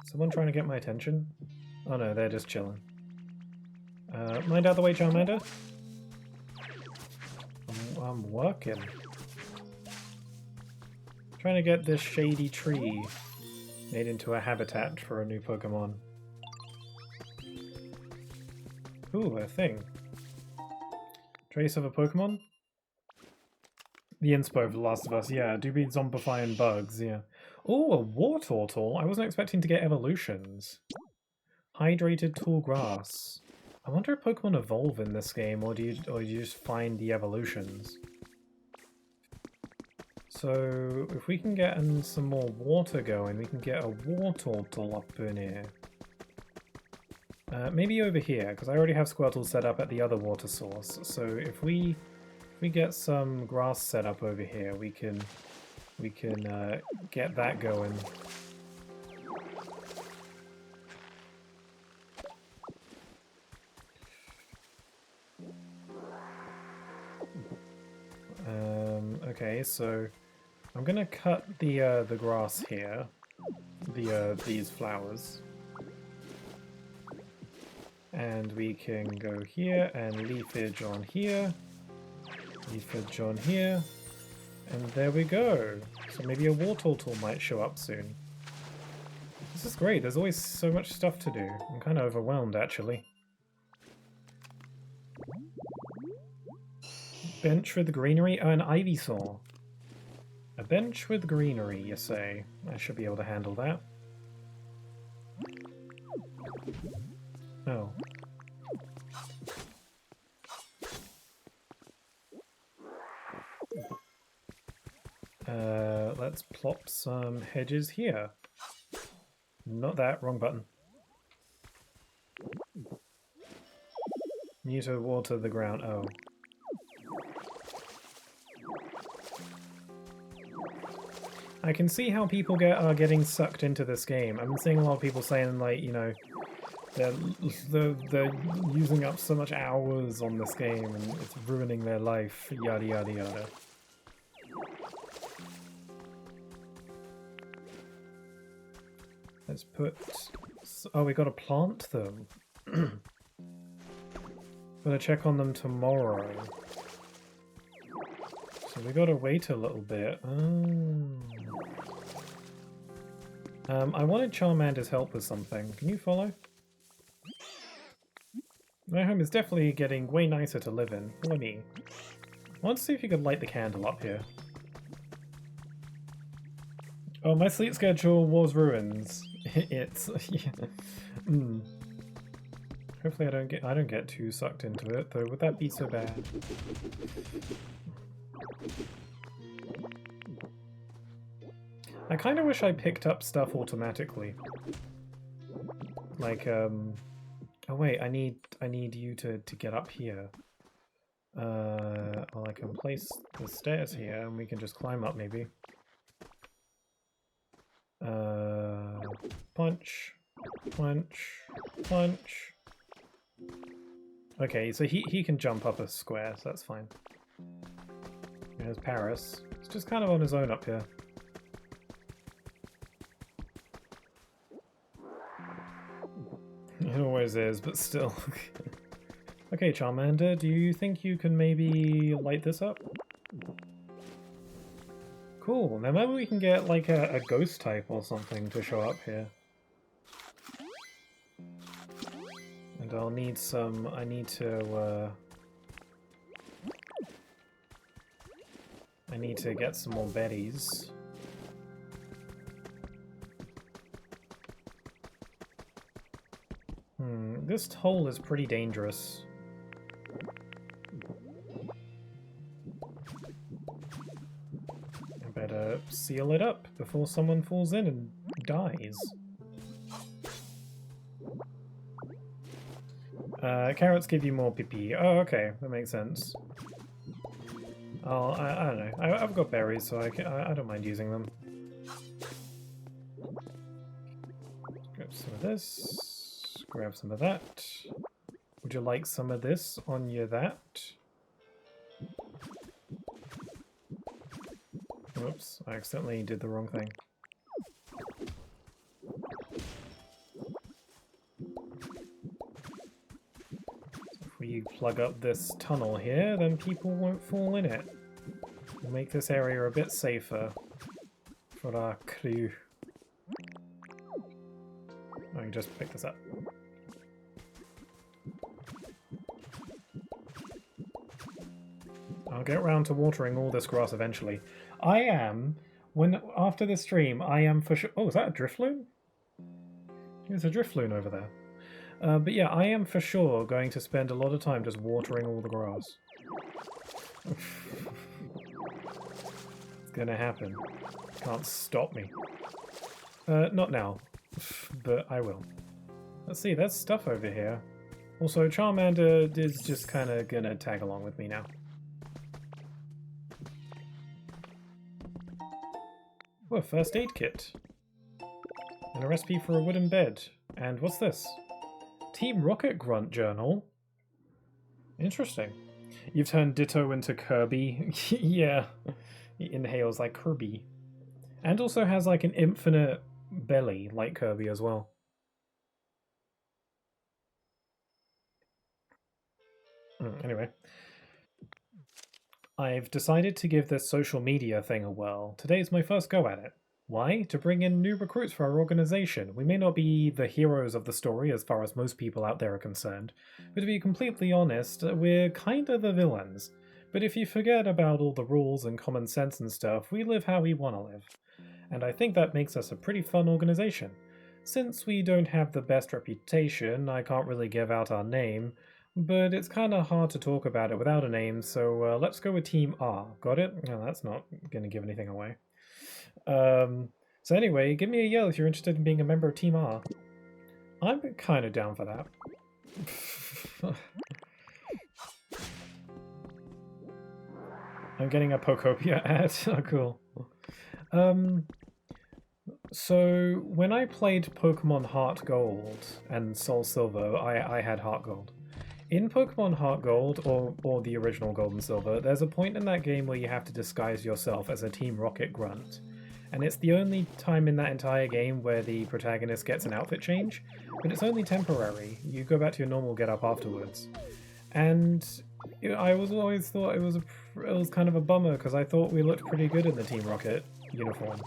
Someone trying to get my attention? Oh no, they're just chilling. Mind out the way, Charmander. I'm working. Trying to get this shady tree made into a habitat for a new Pokemon. Ooh, a thing. Trace of a Pokemon? The inspo of The Last of Us, yeah. Do be zombifying bugs, yeah. Oh, a Wartortle? I wasn't expecting to get evolutions. Hydrated tall grass. I wonder if Pokemon evolve in this game, or do you just find the evolutions? So, if we can get some more water going, we can get a Wartortle up in here. Maybe over here, because I already have Squirtle set up at the other water source. So if we get some grass set up over here, we can get that going. Okay, so I'm gonna cut the grass here, these flowers. And we can go here and leafage on here, leafage on here, and there we go. So maybe a Wartortle might show up soon. This is great, there's always so much stuff to do. I'm kind of overwhelmed, actually. Bench with greenery? Oh, an Ivysaur. A bench with greenery, you say? I should be able to handle that. Oh. Let's plop some hedges here. Not that, wrong button. Need to water the ground, oh. I can see how people are getting sucked into this game. I'm seeing a lot of people saying, like, you know, they're using up so much hours on this game and it's ruining their life, yada yada yada. Let's put... Oh, we gotta plant them. Gotta check on them tomorrow. So we gotta wait a little bit. I wanted Charmander's help with something. Can you follow? My home is definitely getting way nicer to live in. Follow me. I want to see if you could light the candle up here. Oh, my sleep schedule was ruins. It's yeah. Hopefully I don't get too sucked into it, though. Would that be so bad? I kind of wish I picked up stuff automatically. Like oh wait, I need you to get up here. Well, I can place the stairs here and we can just climb up maybe. Punch, punch, punch. Okay, so he can jump up a square, so that's fine. There's Paris. He's just kind of on his own up here. It always is, but still. Okay, Charmander, do you think you can maybe light this up? Cool, now maybe we can get like a ghost type or something to show up here. And I'll need some, I need to get some more berries. This hole is pretty dangerous. I better seal it up before someone falls in and dies. Carrots give you more PP. Oh, okay, that makes sense. Oh, I don't know. I've got berries, so I don't mind using them. Grab some of this. Grab some of that. Would you like some of this on your that? Whoops, I accidentally did the wrong thing. If we plug up this tunnel here, then people won't fall in it. We'll make this area a bit safer for our crew. I can just pick this up. I'll get around to watering all this grass eventually. After this stream, I am for sure... Oh, is that a Drifloon? There's a Drifloon over there. But yeah, I am for sure going to spend a lot of time just watering all the grass. It's gonna happen. Can't stop me. Not now, but I will. Let's see, there's stuff over here. Also, Charmander is just kind of gonna tag along with me now. Oh, a first aid kit. And a recipe for a wooden bed. And what's this? Team Rocket Grunt Journal. Interesting. You've turned Ditto into Kirby. Yeah. He inhales like Kirby. And also has like an infinite belly like Kirby as well. Anyway. I've decided to give this social media thing a whirl. Today's my first go at it. Why? To bring in new recruits for our organization. We may not be the heroes of the story as far as most people out there are concerned, but to be completely honest, we're kinda the villains. But if you forget about all the rules and common sense and stuff, we live how we want to live. And I think that makes us a pretty fun organization. Since we don't have the best reputation, I can't really give out our name, but it's kind of hard to talk about it without a name, so let's go with Team R. Got it? No, that's not going to give anything away. So anyway, give me a yell if you're interested in being a member of Team R. I'm kind of down for that. I'm getting a Pokopia ad. Oh, cool. So when I played Pokemon Heart Gold and Soul Silver, I had Heart Gold. In Pokemon Heart Gold, or the original Gold and Silver, there's a point in that game where you have to disguise yourself as a Team Rocket Grunt. And it's the only time in that entire game where the protagonist gets an outfit change, but it's only temporary. You go back to your normal getup afterwards. And I always thought it was kind of a bummer, because I thought we looked pretty good in the Team Rocket uniform.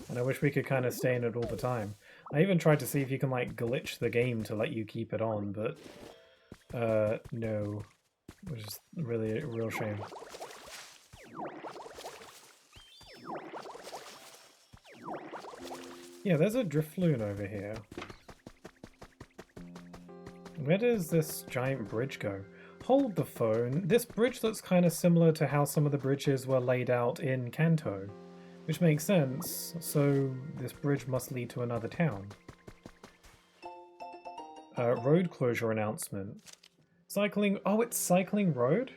And I wish we could kind of stay in it all the time. I even tried to see if you can like glitch the game to let you keep it on, but no, which is really a real shame. Yeah, there's a Drifloon over here. Where does this giant bridge go? Hold the phone. This bridge looks kind of similar to how some of the bridges were laid out in Kanto, which makes sense, so this bridge must lead to another town. Road closure announcement. Cycling... Oh, it's Cycling Road?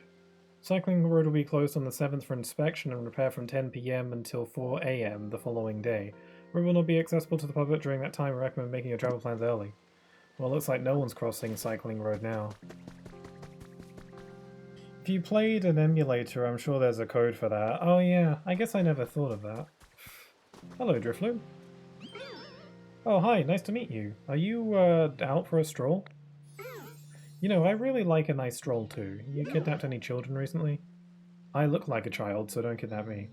Cycling Road will be closed on the 7th for inspection and repair from 10 PM until 4 AM the following day. Road will not be accessible to the public during that time. I recommend making your travel plans early. Well, it looks like no one's crossing Cycling Road now. If you played an emulator, I'm sure there's a code for that. Oh yeah, I guess I never thought of that. Hello, Drifloon. Oh, hi, nice to meet you. Are you, out for a stroll? You know, I really like a nice stroll too. You kidnapped any children recently? I look like a child, so don't kidnap me.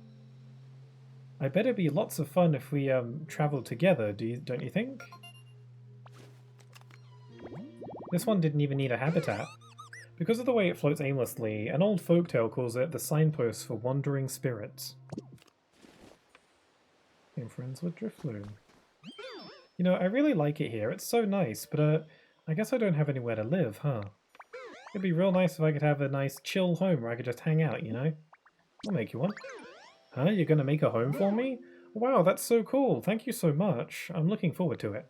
I bet it'd be lots of fun if we, traveled together, don't you think? This one didn't even need a habitat. Because of the way it floats aimlessly, an old folktale calls it the signpost for wandering spirits. I'm friends with Drifloon. You know, I really like it here. It's so nice, but I guess I don't have anywhere to live, huh? It'd be real nice if I could have a nice chill home where I could just hang out, you know? I'll make you one. Huh? You're gonna make a home for me? Wow, that's so cool. Thank you so much. I'm looking forward to it.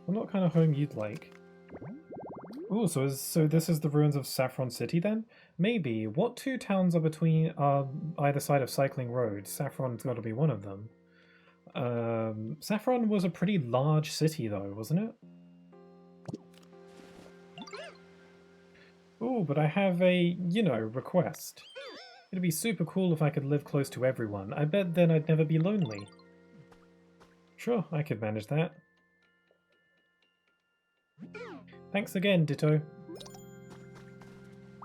Well, what kind of home you'd like? Oh, so this is the ruins of Saffron City then? Maybe. What two towns are between either side of Cycling Road? Saffron's got to be one of them. Saffron was a pretty large city though, wasn't it? Oh, but I have a, request. It'd be super cool if I could live close to everyone. I bet then I'd never be lonely. Sure, I could manage that. Thanks again, Ditto.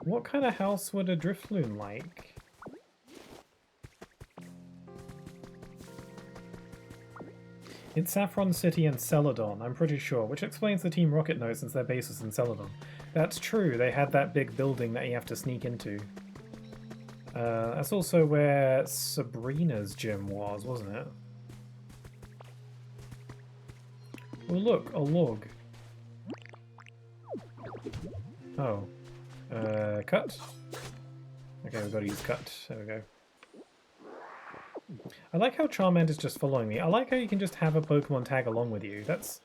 What kind of house would a Drifloon like? It's Saffron City and Celadon, I'm pretty sure, which explains the Team Rocket note since their base is in Celadon. That's true, they had that big building that you have to sneak into. That's also where Sabrina's gym was, wasn't it? Oh look, a log. Oh. Cut? Okay, we've got to use cut. There we go. I like how Charmander's just following me. I like how you can just have a Pokemon tag along with you. That's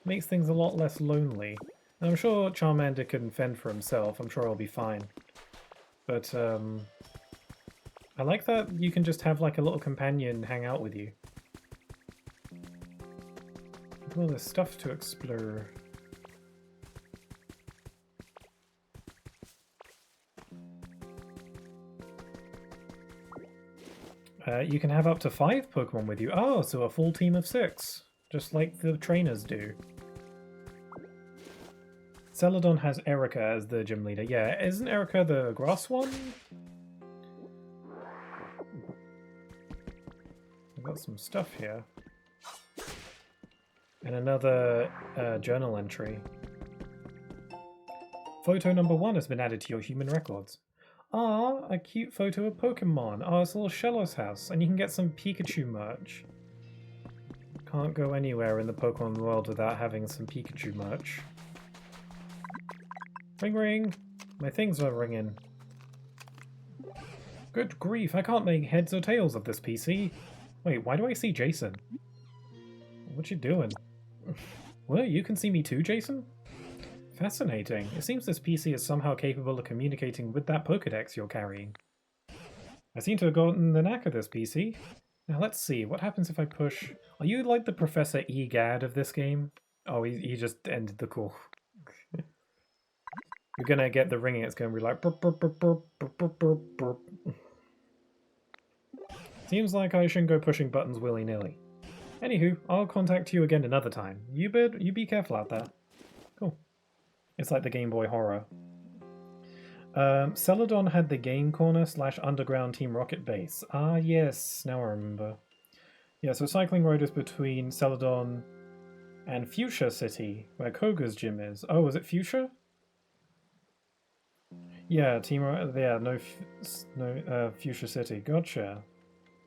makes things a lot less lonely. And I'm sure Charmander can fend for himself. I'm sure he'll be fine. But, I like that you can just have like a little companion hang out with you. Well, there's stuff to explore. You can have up to 5 Pokemon with you. Oh, so a full team of 6. Just like the trainers do. Celadon has Erica as the gym leader. Yeah, isn't Erica the grass one? I've got some stuff here. And another journal entry. Photo number 1 has been added to your human records. Ah, a cute photo of Pokemon. Oh, it's a little Shellos house, and you can get some Pikachu merch. Can't go anywhere in the Pokemon world without having some Pikachu merch. Ring ring! My things are ringing. Good grief, I can't make heads or tails of this PC. Wait, why do I see Jason? What you doing? What, you can see me too, Jason? Fascinating. It seems this PC is somehow capable of communicating with that Pokédex you're carrying. I seem to have gotten the knack of this PC. Now let's see, what happens if I push... Are you like the Professor Egad of this game? Oh, he just ended the call. You're gonna get the ringing, it's gonna be like... Burp, burp, burp, burp, burp, burp, burp, burp. Seems like I shouldn't go pushing buttons willy-nilly. Anywho, I'll contact you again another time. You be careful out there. Cool. It's like the Game Boy Horror. Celadon had the Game Corner / Underground Team Rocket base. Ah, yes, now I remember. Yeah, so Cycling Road is between Celadon and Fuchsia City, where Koga's gym is. Oh, is it Fuchsia? Yeah, no Fuchsia City. Gotcha.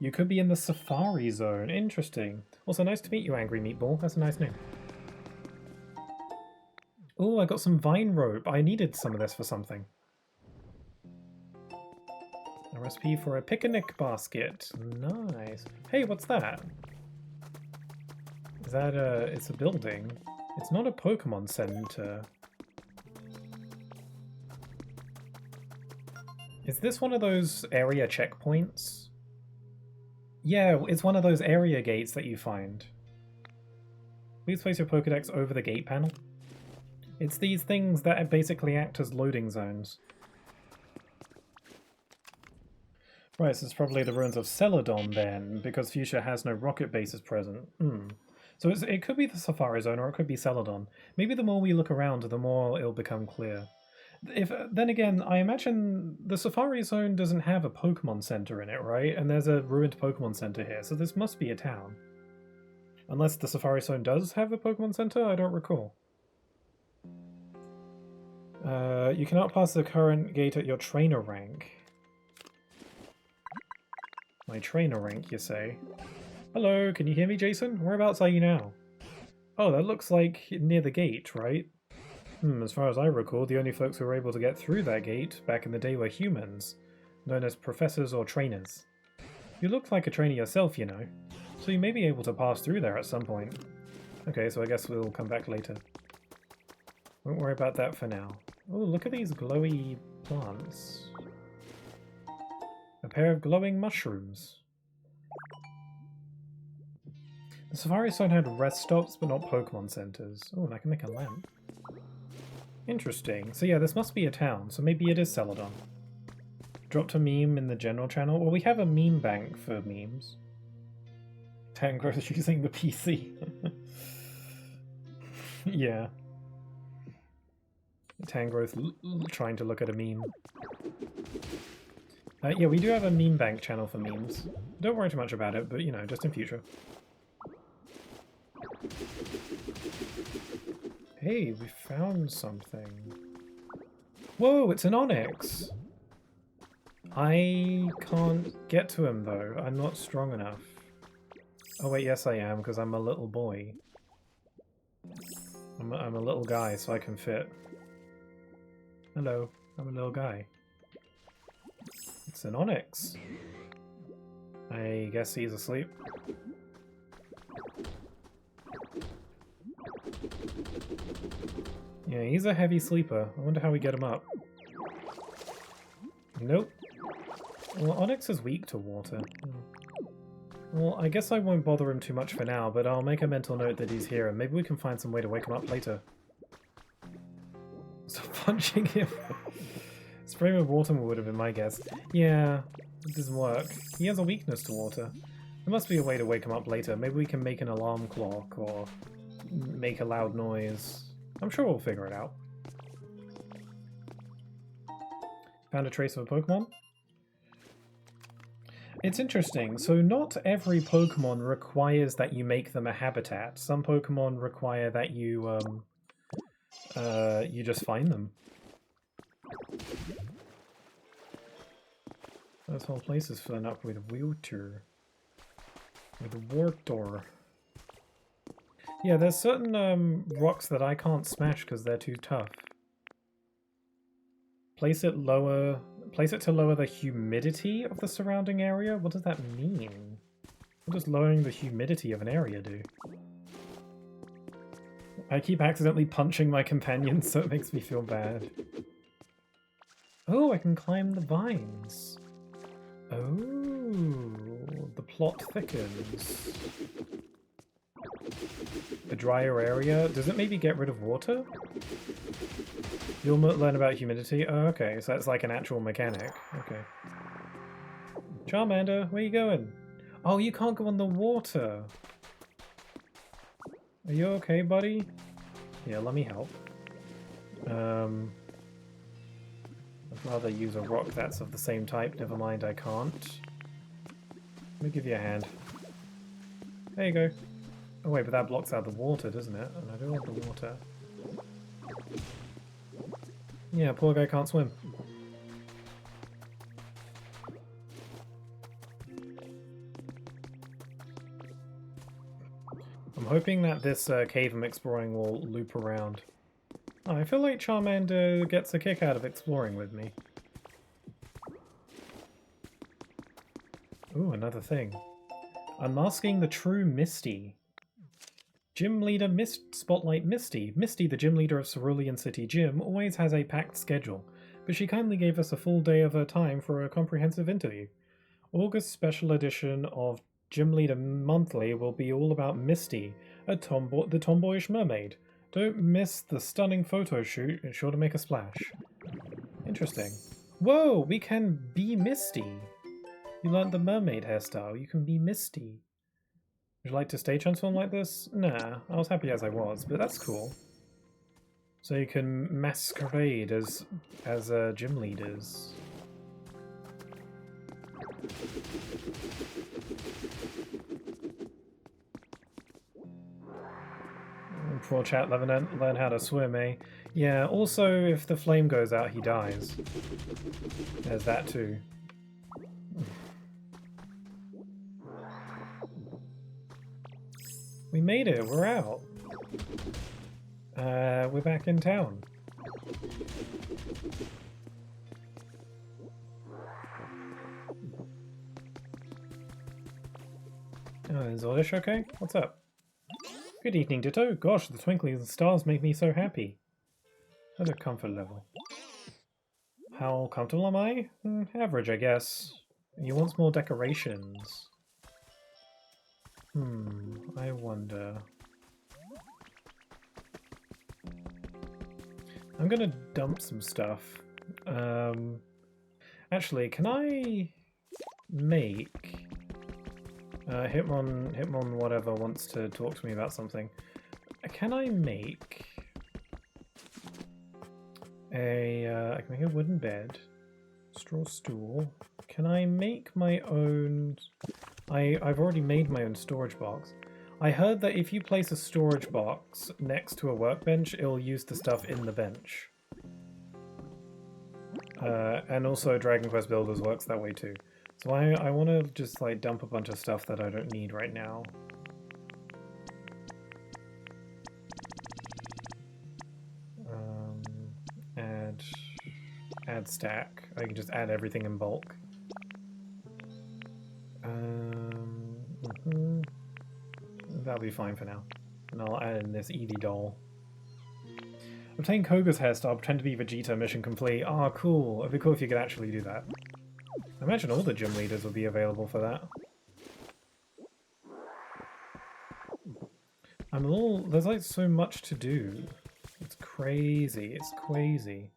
You could be in the Safari Zone. Interesting. Also, nice to meet you, Angry Meatball. That's a nice name. Oh, I got some vine rope. I needed some of this for something. A recipe for a picnic basket. Nice. Hey, what's that? Is that it's a building. It's not a Pokemon Center. Is this one of those area checkpoints? Yeah, it's one of those area gates that you find. Please place your Pokédex over the gate panel. It's these things that basically act as loading zones. Right, so it's probably the ruins of Celadon then, because Fuchsia has no rocket bases present. So it could be the Safari Zone, or it could be Celadon. Maybe the more we look around, the more it'll become clear. Then again, I imagine the Safari Zone doesn't have a Pokemon Center in it, right? And there's a ruined Pokemon Center here, so this must be a town. Unless the Safari Zone does have a Pokemon Center, I don't recall. You cannot pass the current gate at your trainer rank. My trainer rank, you say? Hello, can you hear me, Jason? Whereabouts are you now? Oh, that looks like near the gate, right? As far as I recall, the only folks who were able to get through that gate back in the day were humans, known as professors or trainers. You look like a trainer yourself, you know, so you may be able to pass through there at some point. Okay, so I guess we'll come back later. Won't worry about that for now. Oh, look at these glowy plants. A pair of glowing mushrooms. The Safari Zone had rest stops, but not Pokemon centers. Oh, and I can make a lamp. Interesting. So yeah, this must be a town, so maybe it is Celadon. Dropped a meme in the general channel. Well, we have a meme bank for memes. Tangrowth using the PC. Yeah. Tangrowth trying to look at a meme. Yeah, we do have a meme bank channel for memes. Don't worry too much about it, but you know, just in future. Hey, we found something. Whoa, it's an Onyx! I can't get to him though. I'm not strong enough. Oh wait, yes I am, because I'm a little boy. I'm a little guy, so I can fit. Hello, I'm a little guy. It's an Onyx. I guess he's asleep. Yeah, he's a heavy sleeper. I wonder how we get him up. Nope. Well, Onyx is weak to water. Well, I guess I won't bother him too much for now, but I'll make a mental note that he's here, and maybe we can find some way to wake him up later. Stop punching him! Spray with water would have been my guess. Yeah, it doesn't work. He has a weakness to water. There must be a way to wake him up later. Maybe we can make an alarm clock, or make a loud noise. I'm sure we'll figure it out. Found a trace of a Pokemon? It's interesting. So not every Pokemon requires that you make them a habitat. Some Pokemon require that you just find them. This whole place is filling up with water. With water. Yeah, there's certain rocks that I can't smash because they're too tough. Place it to lower the humidity of the surrounding area? What does that mean? What does lowering the humidity of an area do? I keep accidentally punching my companions, so it makes me feel bad. Oh, I can climb the vines. Oh, the plot thickens. A drier area? Does it maybe get rid of water? You'll learn about humidity? Oh, okay, so that's like an actual mechanic. Okay. Charmander, where you going? Oh, you can't go on the water. Are you okay, buddy? Yeah, let me help. I'd rather use a rock that's of the same type. Never mind, I can't. Let me give you a hand. There you go. Oh wait, but that blocks out the water, doesn't it? And I don't want the water. Yeah, poor guy can't swim. I'm hoping that this cave I'm exploring will loop around. Oh, I feel like Charmander gets a kick out of exploring with me. Ooh, another thing. Unmasking the true Misty. Gym leader Spotlight Misty. Misty, the gym leader of Cerulean City Gym, always has a packed schedule, but she kindly gave us a full day of her time for a comprehensive interview. August special edition of Gym Leader Monthly will be all about Misty, the tomboyish mermaid. Don't miss the stunning photo shoot, it's sure to make a splash. Interesting. Whoa, we can be Misty! You learned the mermaid hairstyle, you can be Misty. Would you like to stay transformed like this? Nah, I was happy as I was, but that's cool. So you can masquerade as gym leaders. Poor chat learn how to swim, eh? Yeah, also if the flame goes out, he dies. There's that too. We made it, we're out. We're back in town. Oh, is Oddish okay? What's up? Good evening, Ditto. Gosh, the twinkling stars make me so happy. How's your comfort level? How comfortable am I? Average, I guess. You want more decorations. I wonder. I'm gonna dump some stuff. Actually, can I make... Hitmon whatever wants to talk to me about something. Can I make a... I can make a wooden bed. Straw stool. Can I make my own... I've already made my own storage box. I heard that if you place a storage box next to a workbench, it'll use the stuff in the bench. And also Dragon Quest Builders works that way too. So I want to just like dump a bunch of stuff that I don't need right now. Add stack. I can just add everything in bulk. That'll be fine for now. And I'll add in this Eevee doll. Obtain Koga's hairstyle, pretend to be Vegeta, mission complete. Ah, cool. It'd be cool if you could actually do that. I imagine all the gym leaders would be available for that. I'm a little... There's like so much to do. It's crazy. It's crazy.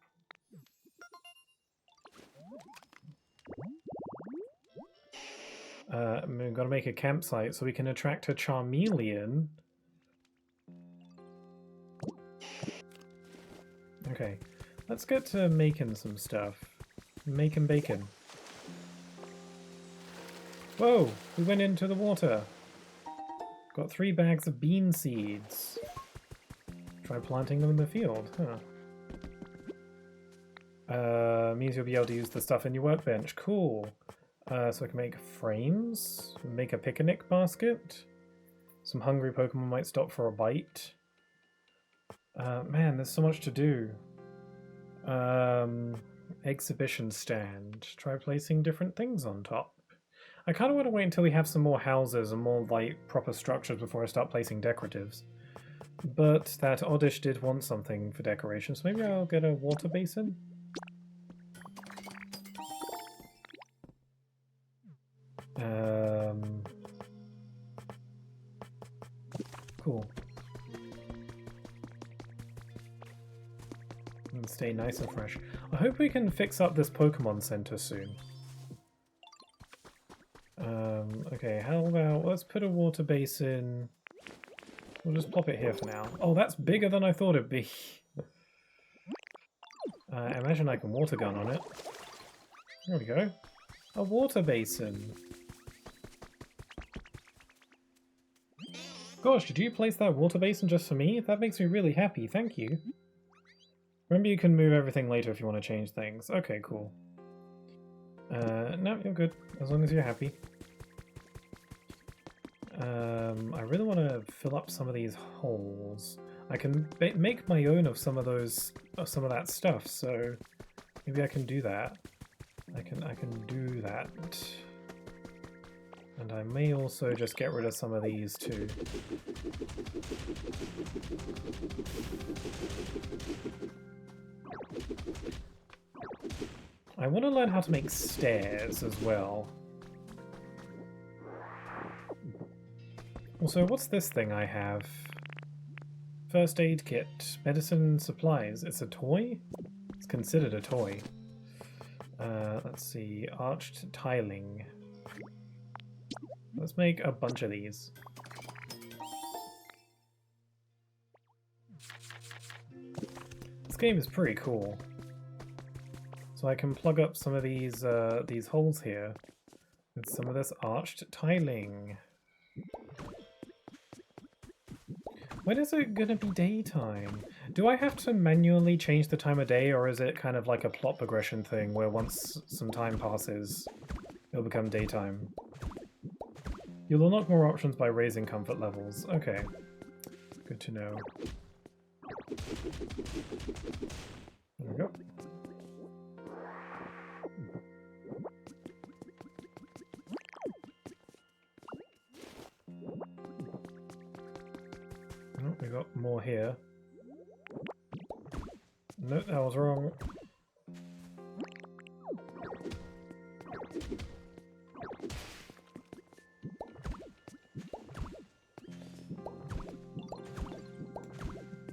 We've got to make a campsite so we can attract a Charmeleon. Okay, let's get to making some stuff. Making bacon. Whoa, we went into the water. Got 3 bags of bean seeds. Try planting them in the field, huh? Means you'll be able to use the stuff in your workbench. Cool. So I can make frames, make a picnic basket. Some hungry Pokemon might stop for a bite. Man, there's so much to do. Exhibition stand. Try placing different things on top. I kind of want to wait until we have some more houses and more like proper structures before I start placing decoratives. But that Oddish did want something for decoration, so maybe I'll get a water basin? Cool. And stay nice and fresh. I hope we can fix up this Pokemon Center soon. Okay, how about let's put a water basin. We'll just plop it here for now. Oh, that's bigger than I thought it'd be. Imagine I can water gun on it. There we go. A water basin. Gosh, did you place that water basin just for me? That makes me really happy, thank you. Remember you can move everything later if you want to change things. Okay, cool. No, you're good, as long as you're happy. I really want to fill up some of these holes. I can make my own of some of those, some of that stuff, so maybe I can do that. I can do that. And I may also just get rid of some of these too. I want to learn how to make stairs as well. Also, what's this thing I have? First aid kit. Medicine supplies. It's a toy? It's considered a toy. Let's see. Arched tiling. Let's make a bunch of these. This game is pretty cool. So I can plug up some of these holes here with some of this arched tiling. When is it gonna be daytime? Do I have to manually change the time of day, or is it kind of like a plot progression thing where once some time passes, it'll become daytime? You'll unlock more options by raising comfort levels. Okay. Good to know. There we go. Oh, we got more here. No, that was wrong.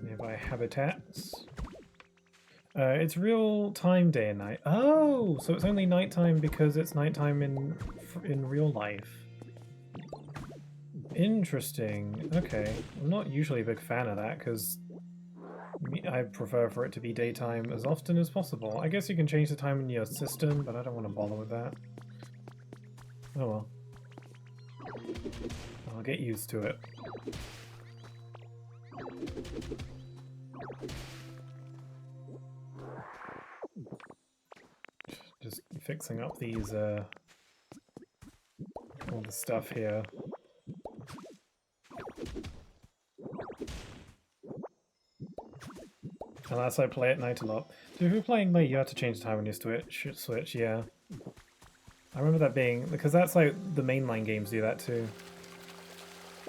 Nearby habitats. It's real time day and night. Oh, so it's only nighttime because it's nighttime in real life. Interesting. Okay. I'm not usually a big fan of that because I prefer for it to be daytime as often as possible. I guess you can change the time in your system, but I don't want to bother with that. Oh well. I'll get used to it. Just fixing up these, all the stuff here. Unless I play at night a lot. So if you're playing late, you have to change the time on your Switch, yeah. I remember that being, because that's like, the mainline games do that too.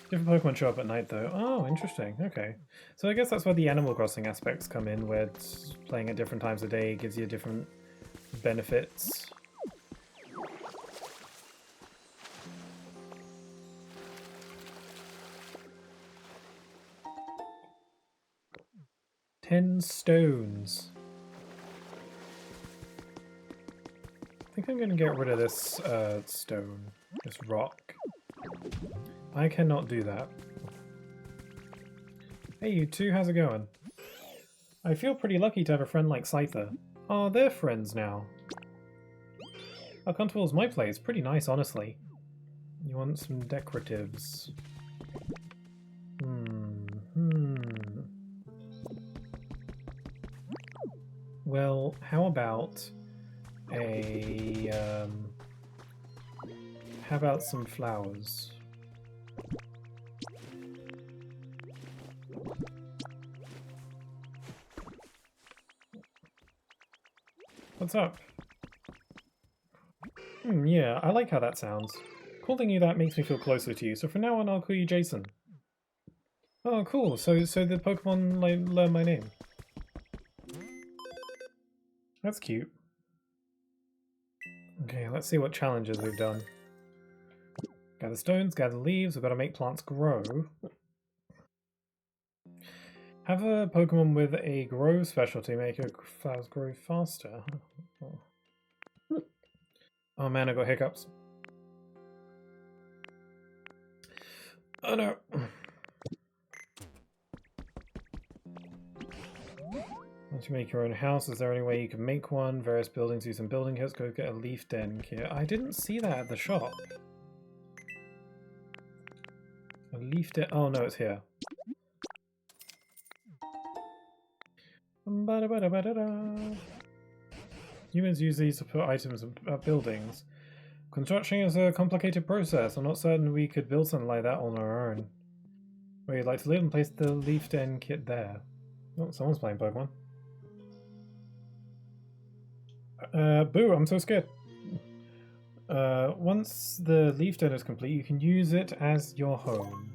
Different Pokemon show up at night though. Oh, interesting, okay. So I guess that's where the Animal Crossing aspects come in, where playing at different times of day gives you different benefits. $10 stones. I think I'm going to get rid of this stone, this rock. I cannot do that. Hey you two, how's it going? I feel pretty lucky to have a friend like Scyther. Oh, they're friends now. How comfortable is my place? Pretty nice, honestly. You want some decoratives? Well, how about how about some flowers? What's up? Yeah, I like how that sounds. Calling you that makes me feel closer to you, so from now on I'll call you Jason. Oh, cool. So the Pokemon learn my name. That's cute. Okay, let's see what challenges we've done. Gather stones, gather leaves, we've got to make plants grow. Have a Pokemon with a grow specialty make your flowers grow faster. Oh man, I got hiccups. Oh no. Once you make your own house, is there any way you can make one? Various buildings use some building kits. Go get a leaf den kit. I didn't see that at the shop. A leaf den. Oh no, it's here. Humans use these to put items in buildings. Construction is a complicated process. I'm not certain we could build something like that on our own. Where you'd like to live and place the leaf den kit there. Oh, someone's playing Pokemon. Boo, I'm so scared. Once the leaf den is complete, you can use it as your home.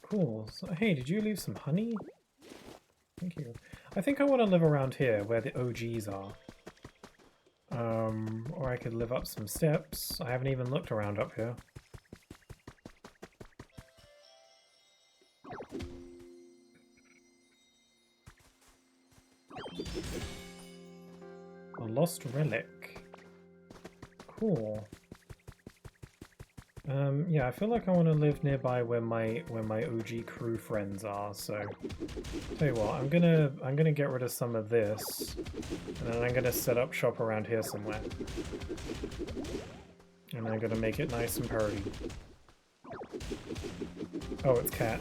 Cool. So, hey, did you leave some honey? Thank you. I think I want to live around here, where the OGs are. Or I could live up some steps. I haven't even looked around up here. A lost relic. Cool. Yeah, I feel like I want to live nearby where my OG crew friends are. So, tell you what, I'm gonna get rid of some of this, and then I'm gonna set up shop around here somewhere, and I'm gonna make it nice and purty. Oh, it's cat.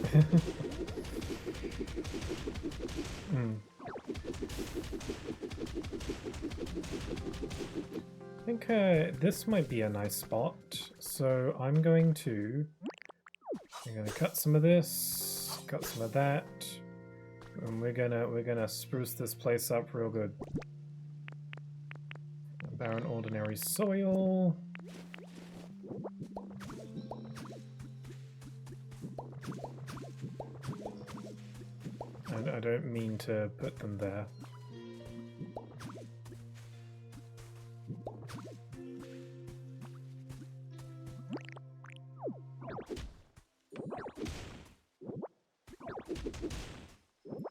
I think this might be a nice spot, so I'm gonna cut some of this, cut some of that, and we're gonna spruce this place up real good. Barren ordinary soil. I don't mean to put them there.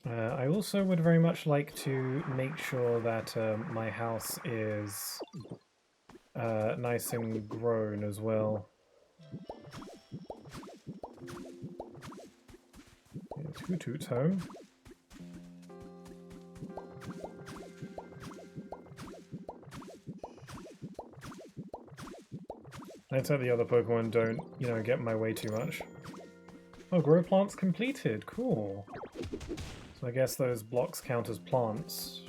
I also would very much like to make sure that my house is nice and grown as well. Toot Toot's home. Let's hope the other Pokemon don't, you know, get in my way too much. Oh, grow plants completed. Cool. So I guess those blocks count as plants.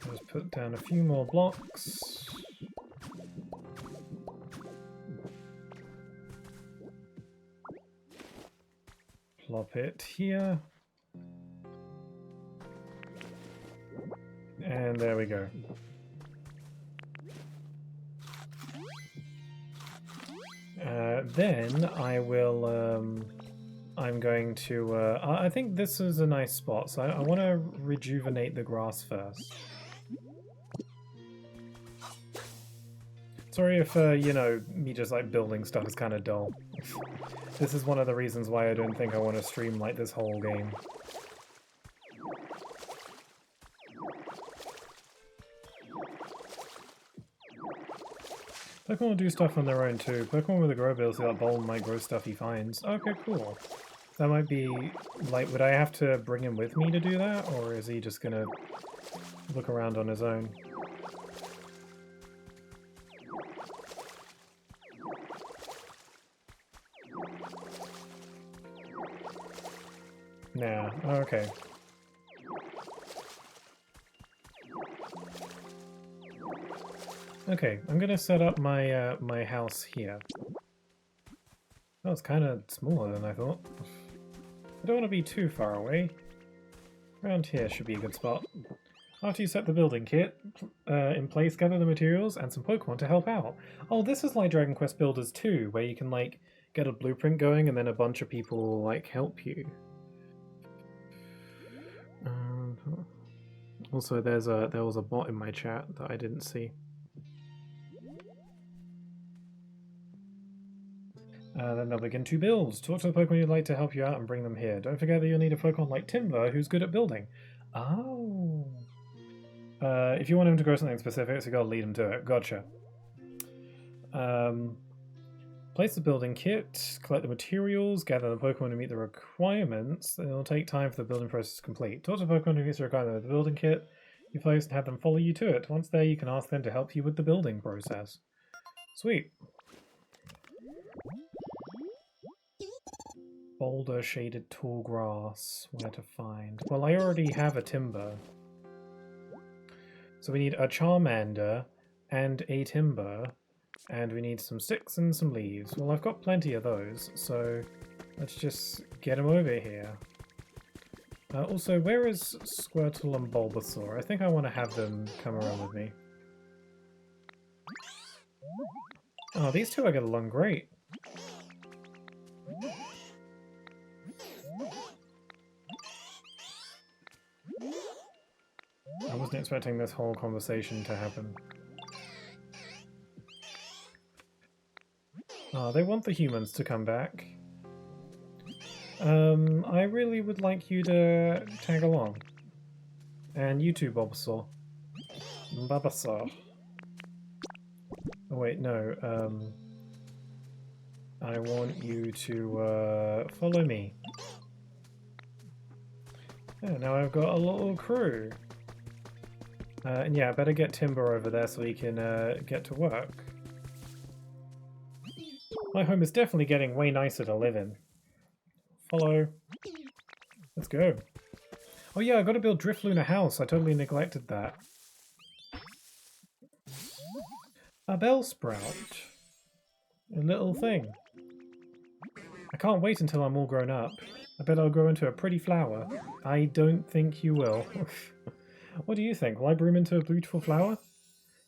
Let's put down a few more blocks. Plop it here. And there we go. Then I will, I'm going to, I think this is a nice spot, so I want to rejuvenate the grass first. Sorry if, you know, me just like building stuff is kind of dull. This is one of the reasons why I don't think I want to stream like this whole game. Pokemon will do stuff on their own too. Pokemon with a grow ability like Bowl might grow stuff he finds. Okay, cool. That might be, like, would I have to bring him with me to do that? Or is he just gonna look around on his own? Nah, okay. Okay, I'm gonna set up my my house here. Oh, it's kind of smaller than I thought. I don't want to be too far away. Around here should be a good spot. After you set the building kit in place, gather the materials and some Pokemon to help out. Oh, this is like Dragon Quest Builders 2, where you can like get a blueprint going and then a bunch of people will like help you. Also, there was a bot in my chat that I didn't see. Then they'll begin to build. Talk to the Pokemon you'd like to help you out and bring them here. Don't forget that you'll need a Pokemon like Timber who's good at building. Oh. If you want him to grow something specific, so you gotta lead him to it. Gotcha. Place the building kit, collect the materials, gather the Pokemon to meet the requirements. It'll take time for the building process to complete. Talk to the Pokemon who meets the requirement of the building kit you place and have them follow you to it. Once there, you can ask them to help you with the building process. Sweet. Boulder shaded tall grass. Where to find? Well, I already have a Timber. So we need a Charmander and a Timber. And we need some sticks and some leaves. Well, I've got plenty of those, so let's just get them over here. Also, where is Squirtle and Bulbasaur? I think I want to have them come around with me. Oh, these two I get along great. I wasn't expecting this whole conversation to happen. Oh, they want the humans to come back. I really would like you to tag along. And you too, Bulbasaur. Bulbasaur. Oh wait, no, I want you to, follow me. Yeah, now I've got a little crew. And yeah, I better get Timber over there so he can, get to work. My home is definitely getting way nicer to live in. Follow. Let's go. Oh yeah, I gotta build Drifloon a house. I totally neglected that. A Bellsprout. A little thing. I can't wait until I'm all grown up. I bet I'll grow into a pretty flower. I don't think you will. What do you think? Will I bloom into a beautiful flower?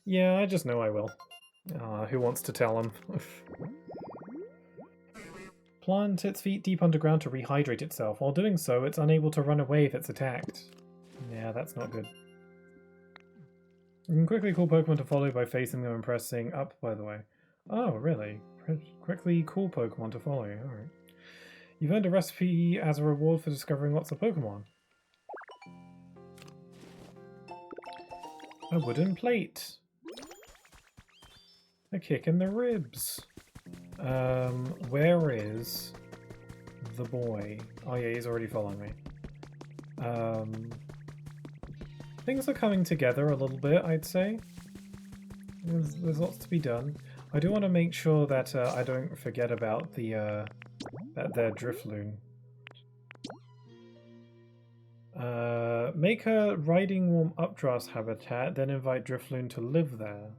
Yeah, I just know I will. Who wants to tell him? Plant its feet deep underground to rehydrate itself. While doing so, it's unable to run away if it's attacked. Yeah, that's not good. You can quickly call Pokemon to follow by facing them and pressing up, by the way. Oh, really? Quickly call Pokemon to follow you. Alright. You've earned a recipe as a reward for discovering lots of Pokemon. A wooden plate. A kick in the ribs. Where is the boy? Oh yeah, he's already following me. Things are coming together a little bit, I'd say. There's lots to be done. I do want to make sure that I don't forget about the their Drifloon. Make a riding warm updraft habitat, then invite Drifloon to live there.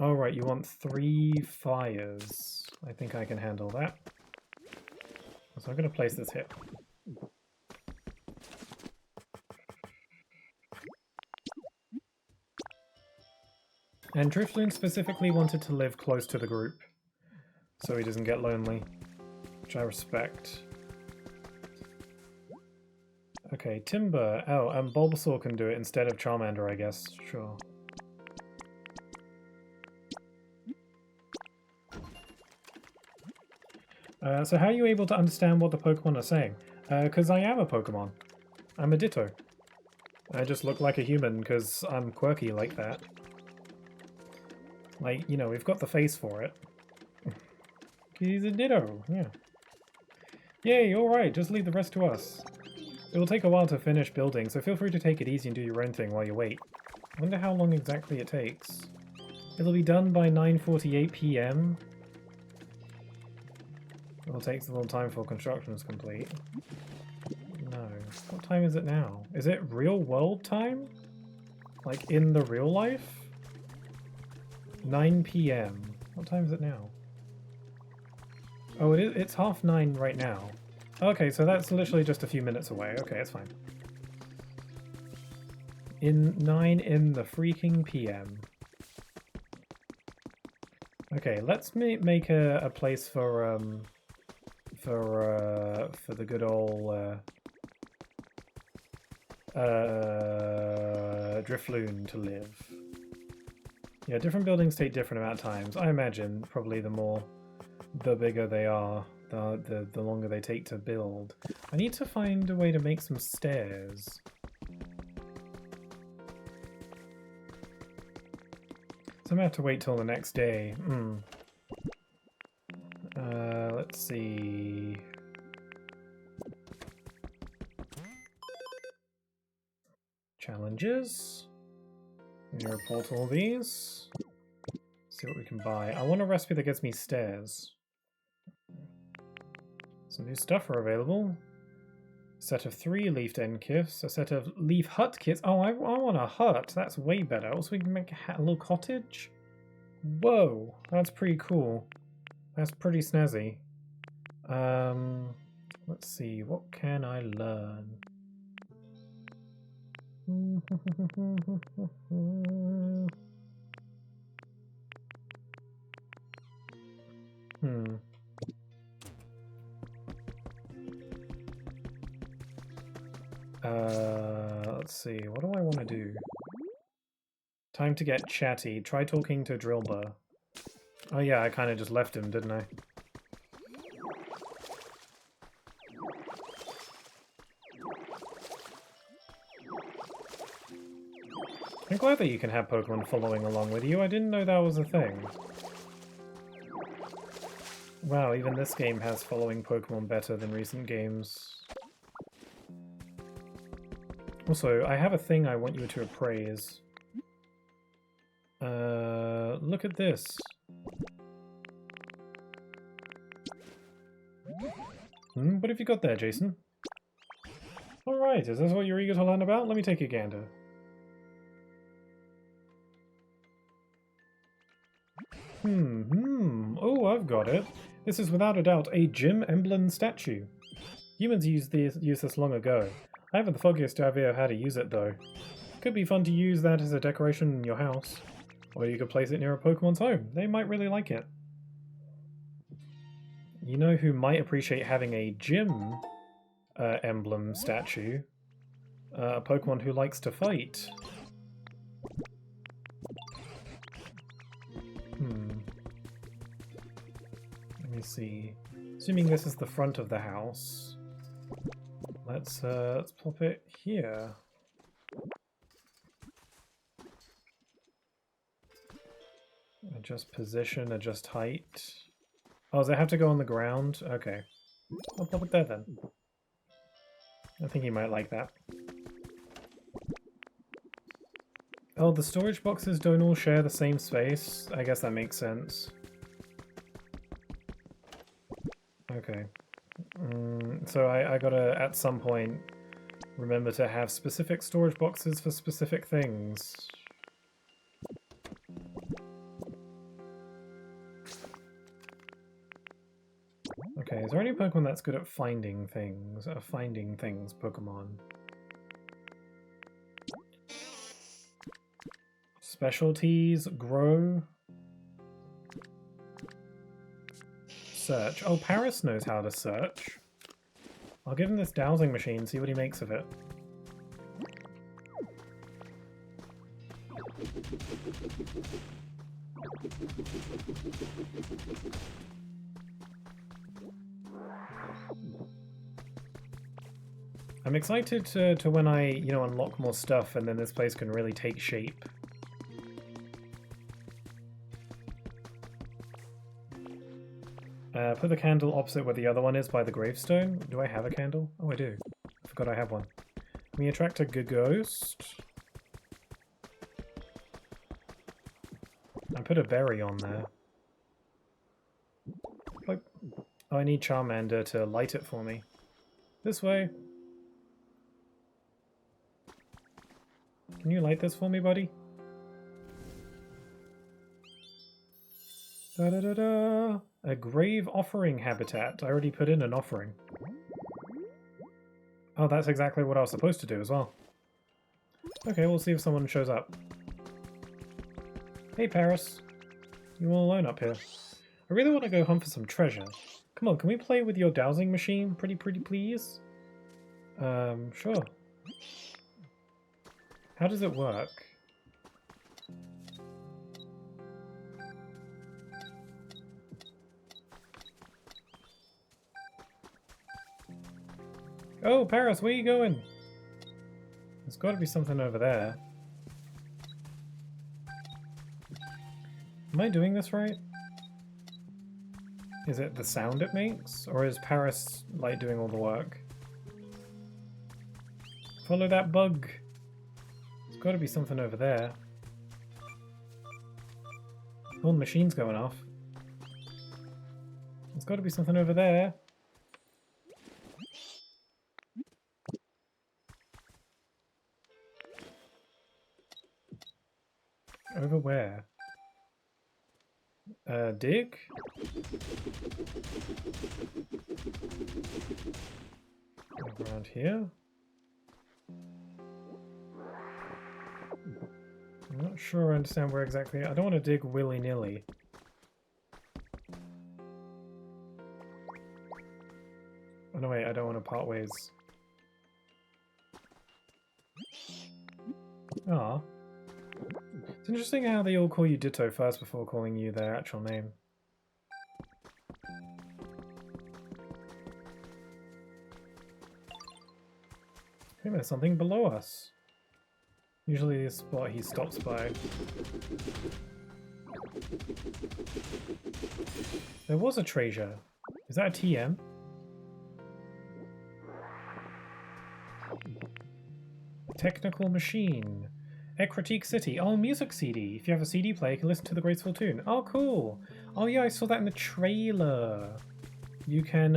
Alright, you want 3 fires. I think I can handle that. So I'm going to place this here. And Drifloon specifically wanted to live close to the group, so he doesn't get lonely, which I respect. Okay, Timber. Oh, and Bulbasaur can do it instead of Charmander, I guess. Sure. So how are you able to understand what the Pokemon are saying? Because I am a Pokemon. I'm a Ditto. I just look like a human because I'm quirky like that. Like, you know, we've got the face for it. He's a Ditto, yeah. Yay, alright, just leave the rest to us. It will take a while to finish building, so feel free to take it easy and do your own thing while you wait. I wonder how long exactly it takes. It'll be done by 9:48 PM. It'll take a little time before construction is complete. No. What time is it now? Is it real world time? Like in the real life? 9 PM. What time is it now? Oh, it's 9:30 right now. Okay, so that's literally just a few minutes away. Okay, it's fine. In 9 in the freaking PM. Okay, let's make a place for the good old Drifloon to live. Yeah, different buildings take different amount of times. I imagine probably the bigger they are, the longer they take to build. I need to find a way to make some stairs. So I'm gonna have to wait till the next day. Let's see. Challenges. I'm gonna report all these. See what we can buy. I want a recipe that gets me stairs. Some new stuff are available. A set of 3 leafed end kits. A set of leaf hut kits. Oh, I want a hut. That's way better. Also, we can make a little cottage. Whoa, that's pretty cool. That's pretty snazzy. Let's see. What can I learn? Let's see. What do I want to do? Time to get chatty. Try talking to Drillbur. Oh yeah, I kind of just left him, didn't I? I'm glad that you can have Pokemon following along with you. I didn't know that was a thing. Wow, even this game has following Pokemon better than recent games. Also, I have a thing I want you to appraise. Look at this. What have you got there, Jason? Alright, is this what you're eager to learn about? Let me take a gander. Oh, I've got it. This is without a doubt a gym emblem statue. Humans used this long ago. I haven't the foggiest idea how to use it though. Could be fun to use that as a decoration in your house. Or you could place it near a Pokemon's home. They might really like it. You know who might appreciate having a gym emblem statue? A Pokemon who likes to fight. Let me see. Assuming this is the front of the house, let's plop it here. Adjust position, adjust height. Oh, does it have to go on the ground? Okay. I'll plop it there then. I think he might like that. Oh, the storage boxes don't all share the same space? I guess that makes sense. Okay. So I gotta, at some point, remember to have specific storage boxes for specific things. Okay, is there any Pokemon that's good at finding things? Pokemon. Specialties, grow. Search. Oh, Paris knows how to search. I'll give him this dowsing machine, see what he makes of it. I'm excited to when I, unlock more stuff and then this place can really take shape. Put the candle opposite where the other one is by the gravestone. Do I have a candle? Oh, I do. I forgot I have one. Let me attract a ghost. I put a berry on there. Oh, I need Charmander to light it for me. This way. Can you light this for me, buddy? Da-da-da-da! A grave offering habitat. I already put in an offering. Oh, that's exactly what I was supposed to do as well. Okay, we'll see if someone shows up. Hey, Paris. You all alone up here? I really want to go hunt for some treasure. Come on, can we play with your dowsing machine? Pretty please? Sure. How does it work? Oh, Paris, where are you going? There's got to be something over there. Am I doing this right? Is it the sound it makes? Or is Paris, like, doing all the work? Follow that bug. There's got to be something over there. Oh, the machine's going off. There's got to be something over there. Over where? Dig? Around here? I'm not sure I understand where exactly. I don't want to dig willy-nilly. Oh no, wait, I don't want to part ways. Ah. It's interesting how they all call you Ditto first before calling you their actual name. I think there's something below us. Usually this spot he stops by. There was a treasure. Is that a TM? Technical machine. Critique City. Oh, music CD. If you have a CD player, you can listen to the graceful tune. Oh, cool. Oh yeah, I saw that in the trailer. You can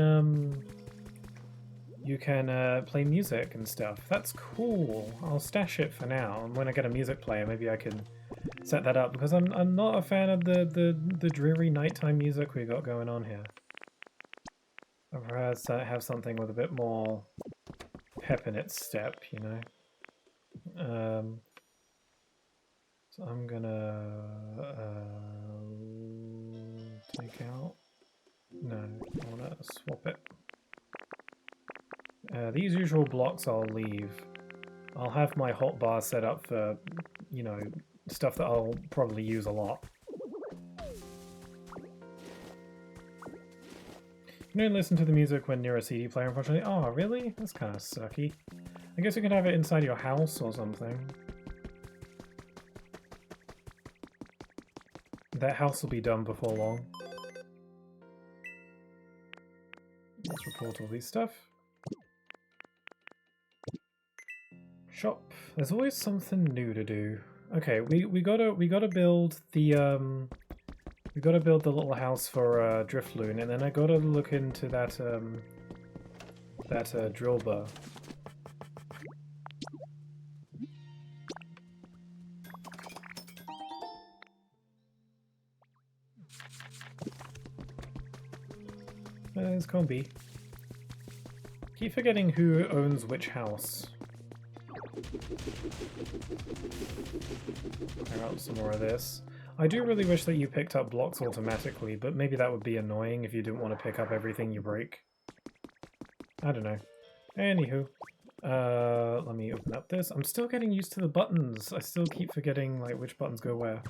play music and stuff. That's cool. I'll stash it for now. And when I get a music player, maybe I can set that up because I'm not a fan of the dreary nighttime music we got going on here. I'd rather have something with a bit more pep in its step, you know. So I'm gonna take out. No, I wanna swap it. These usual blocks I'll leave. I'll have my hotbar set up for, you know, stuff that I'll probably use a lot. You don't listen to the music when near a CD player, unfortunately. Oh, really? That's kind of sucky. I guess you can have it inside your house or something. That house will be done before long. Let's report all these stuff. Shop. There's always something new to do. Okay, we gotta build the we gotta build the little house for Drifloon, and then I gotta look into that drill burr. There's Combi. Keep forgetting who owns which house. Clear out some more of this. I do really wish that you picked up blocks automatically, but maybe that would be annoying if you didn't want to pick up everything you break. I don't know. Anywho, let me open up this. I'm still getting used to the buttons. I still keep forgetting like which buttons go where.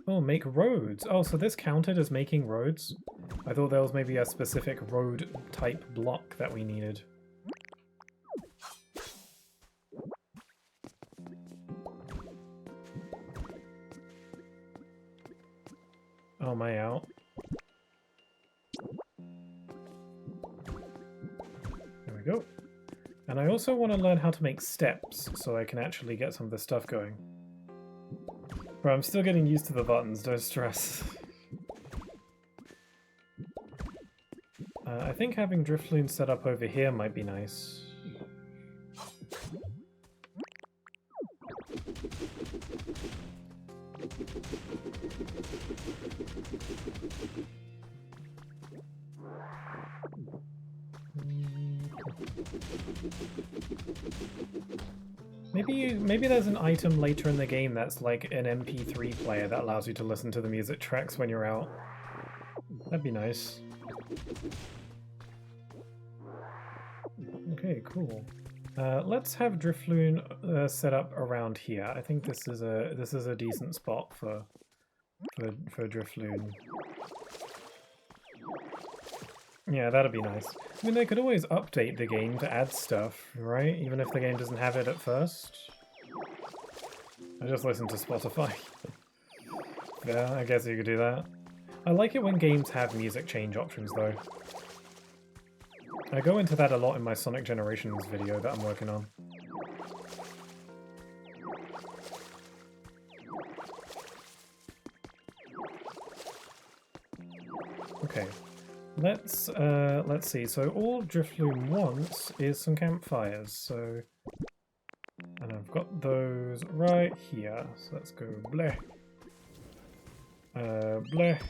Oh, make roads. Oh, so this counted as making roads? I thought there was maybe a specific road type block that we needed. Oh, am I out? There we go. And I also want to learn how to make steps so I can actually get some of this stuff going. Bro, I'm still getting used to the buttons, don't stress. I think having Drifloon set up over here might be nice. Maybe there's an item later in the game that's like an MP3 player that allows you to listen to the music tracks when you're out. That'd be nice. Okay, cool. Let's have Drifloon set up around here. I think this is a decent spot for Drifloon. Yeah, that'd be nice. I mean, they could always update the game to add stuff, right? Even if the game doesn't have it at first. I just listen to Spotify. Yeah, I guess you could do that. I like it when games have music change options, though. I go into that a lot in my Sonic Generations video that I'm working on. Okay. Let's see. So all Drifloon wants is some campfires. So, and I've got those right here. So let's go bleh, bleh,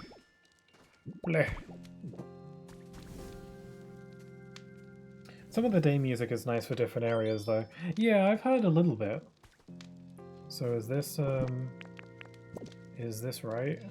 bleh. Some of the day music is nice for different areas, though. Yeah, I've heard a little bit. So is this right?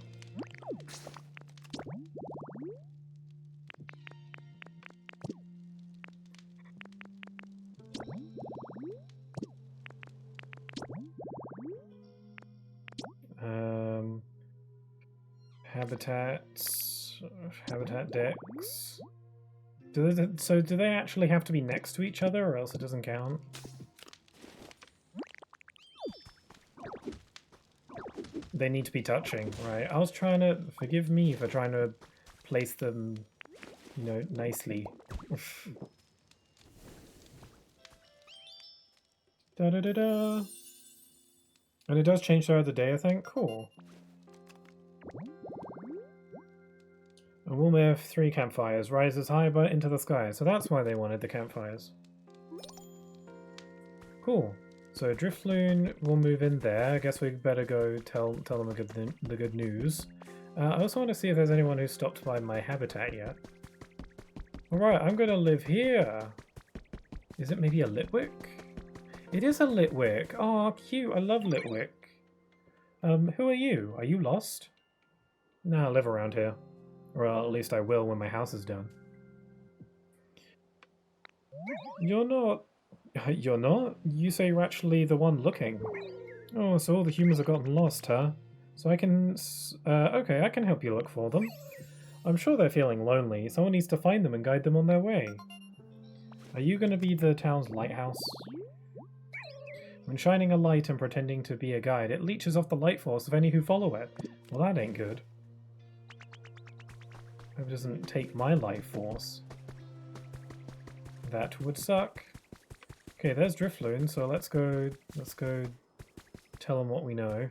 Habitat decks. So do they actually have to be next to each other, or else it doesn't count? They need to be touching, right? I was trying to... Forgive me for trying to place them, you know, nicely. Da-da-da-da! And it does change throughout the day, I think? Cool. And we'll have 3 campfires. Rises high but into the sky. So that's why they wanted the campfires. Cool. So Drifloon will move in there. I guess we better go tell them the good news. I also want to see if there's anyone who's stopped by my habitat yet. Alright, I'm gonna live here. Is it maybe a Litwick? It is a Litwick. Oh, cute. I love Litwick. Who are you? Are you lost? Nah, I live around here. Well, at least I will when my house is done. You're not... You're not? You say you're actually the one looking. Oh, so all the humans have gotten lost, huh? So I can... okay, I can help you look for them. I'm sure they're feeling lonely. Someone needs to find them and guide them on their way. Are you going to be the town's lighthouse? When shining a light and pretending to be a guide, it leeches off the light force of any who follow it. Well, that ain't good. Hope it doesn't take my life force. That would suck. Okay, there's Drifloon, so let's go tell them what we know.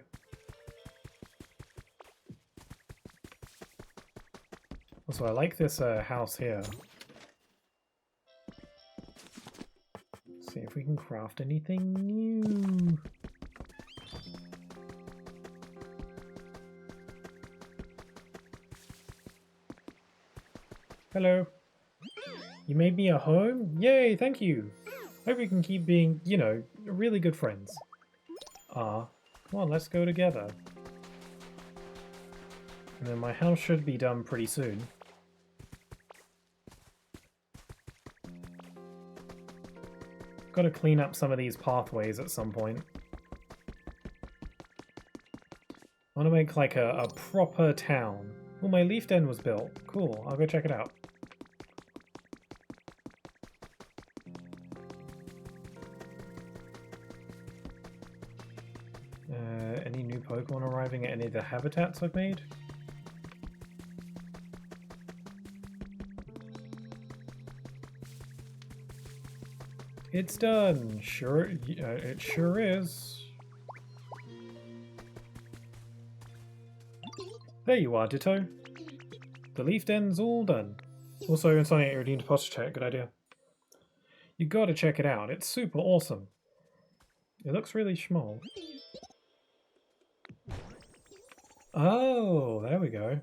Also, I like this house here. Let's see if we can craft anything new. Hello. You made me a home? Yay, thank you. Hope we can keep being, you know, really good friends. Come on, let's go together. And then my house should be done pretty soon. Got to clean up some of these pathways at some point. I want to make like a proper town. Oh, my leaf den was built. Cool, I'll go check it out. Any new Pokemon arriving at any of the habitats I've made? It's done. Sure, it sure is. There you are, Ditto. The leaf den's all done. Also, installing it, you redeemed a posture check. Good idea. You gotta check it out. It's super awesome. It looks really small. Oh, there we go.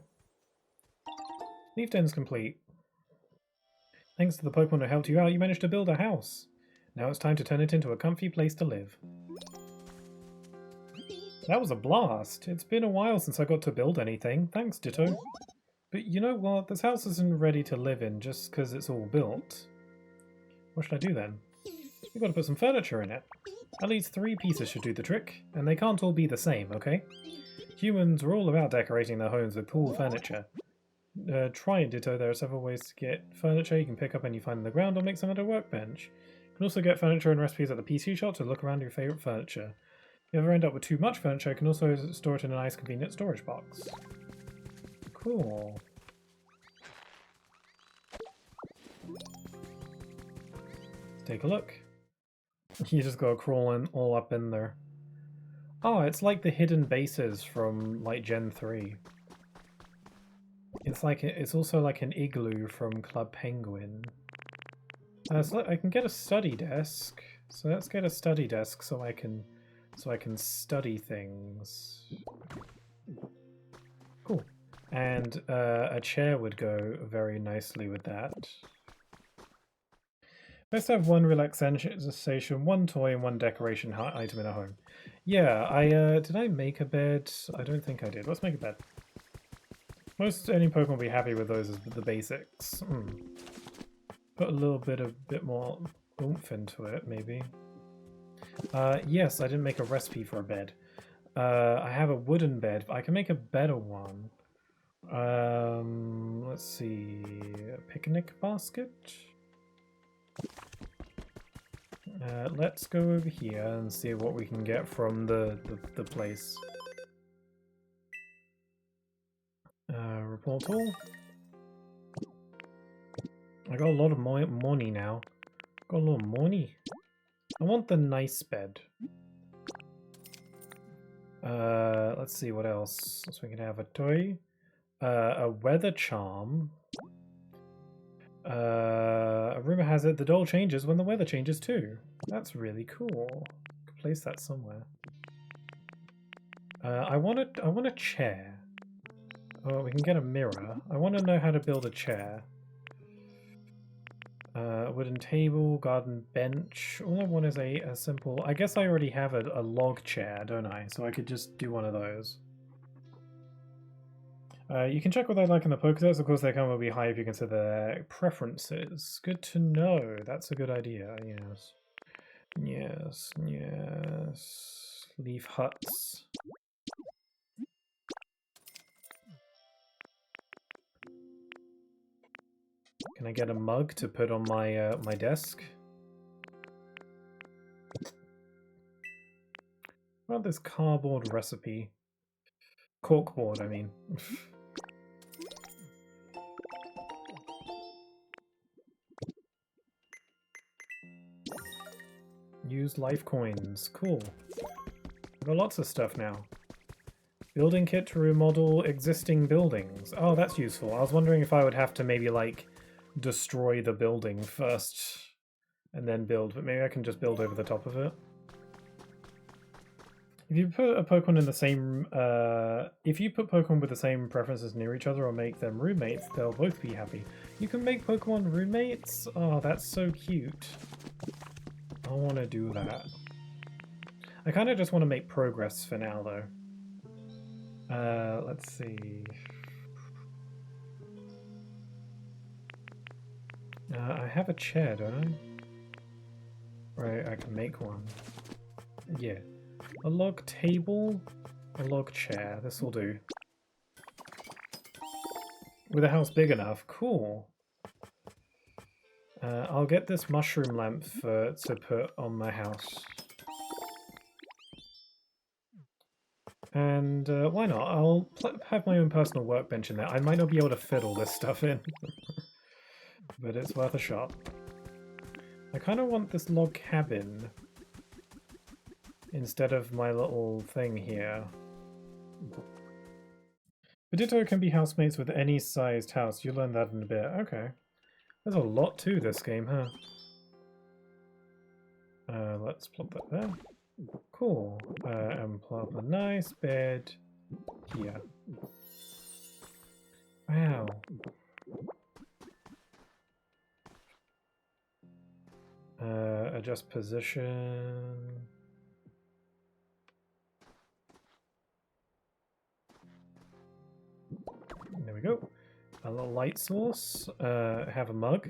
Leaf den's complete. Thanks to the Pokemon who helped you out, you managed to build a house. Now it's time to turn it into a comfy place to live. That was a blast. It's been a while since I got to build anything. Thanks, Ditto. But you know what? This house isn't ready to live in just because it's all built. What should I do then? We've got to put some furniture in it. At least 3 pieces should do the trick, and they can't all be the same, okay? Humans are all about decorating their homes with cool furniture. Try it, Ditto. There are several ways to get furniture. You can pick up any you find on the ground or make some at a workbench. You can also get furniture and recipes at the PC shop to look around your favourite furniture. If you ever end up with too much furniture, you can also store it in a nice convenient storage box. Cool. Let's take a look. You just gotta crawl in all up in there. Oh, it's like the hidden bases from like Gen 3. It's also like an igloo from Club Penguin. So I can get a study desk. So let's get a study desk so I can study things. Cool. And a chair would go very nicely with that. Best have one relaxation, one toy, and one decoration item in a home. Yeah, did I make a bed? I don't think I did. Let's make a bed. Most any Pokemon will be happy with those as the basics. Put a bit more oomph into it, maybe. Yes, I didn't make a recipe for a bed. I have a wooden bed, but I can make a better one. Let's see, a picnic basket. Let's go over here and see what we can get from the place. Report all. I got a lot of money now. Got a lot of money. I want the nice bed. Let's see what else. So we can have a toy. A weather charm. A rumor has it the doll changes when the weather changes too. That's really cool. Could place that somewhere. I want a chair. Oh, we can get a mirror. I want to know how to build a chair. Wooden table, garden bench. All I want is a simple... I guess I already have a log chair, don't I? So I could just do one of those. You can check what they like in the Pokédex. Of course, their count will be high if you consider their preferences. Good to know. That's a good idea, yes. Yes, yes. Leaf huts. Can I get a mug to put on my my desk? What about this cardboard recipe? Corkboard, I mean. Use life coins. Cool. I've got lots of stuff now. Building kit to remodel existing buildings. Oh, that's useful. I was wondering if I would have to maybe, like, destroy the building first and then build, but maybe I can just build over the top of it. If you put a Pokemon in the same, if you put Pokemon with the same preferences near each other or make them roommates, they'll both be happy. You can make Pokemon roommates? Oh, that's so cute. I want to do that. I kind of just want to make progress for now, though. Let's see. I have a chair, don't I? Right, I can make one. Yeah. A log table, a log chair. This will do. With a house big enough. Cool. I'll get this mushroom lamp to put on my house. And why not? I'll have my own personal workbench in there. I might not be able to fit all this stuff in. But it's worth a shot. I kind of want this log cabin instead of my little thing here. Ditto can be housemates with any sized house. You'll learn that in a bit. Okay. There's a lot to this game, huh? Let's plop that there. Cool. And plop a nice bed here. Wow. Adjust position. There we go. A little light source. Have a mug.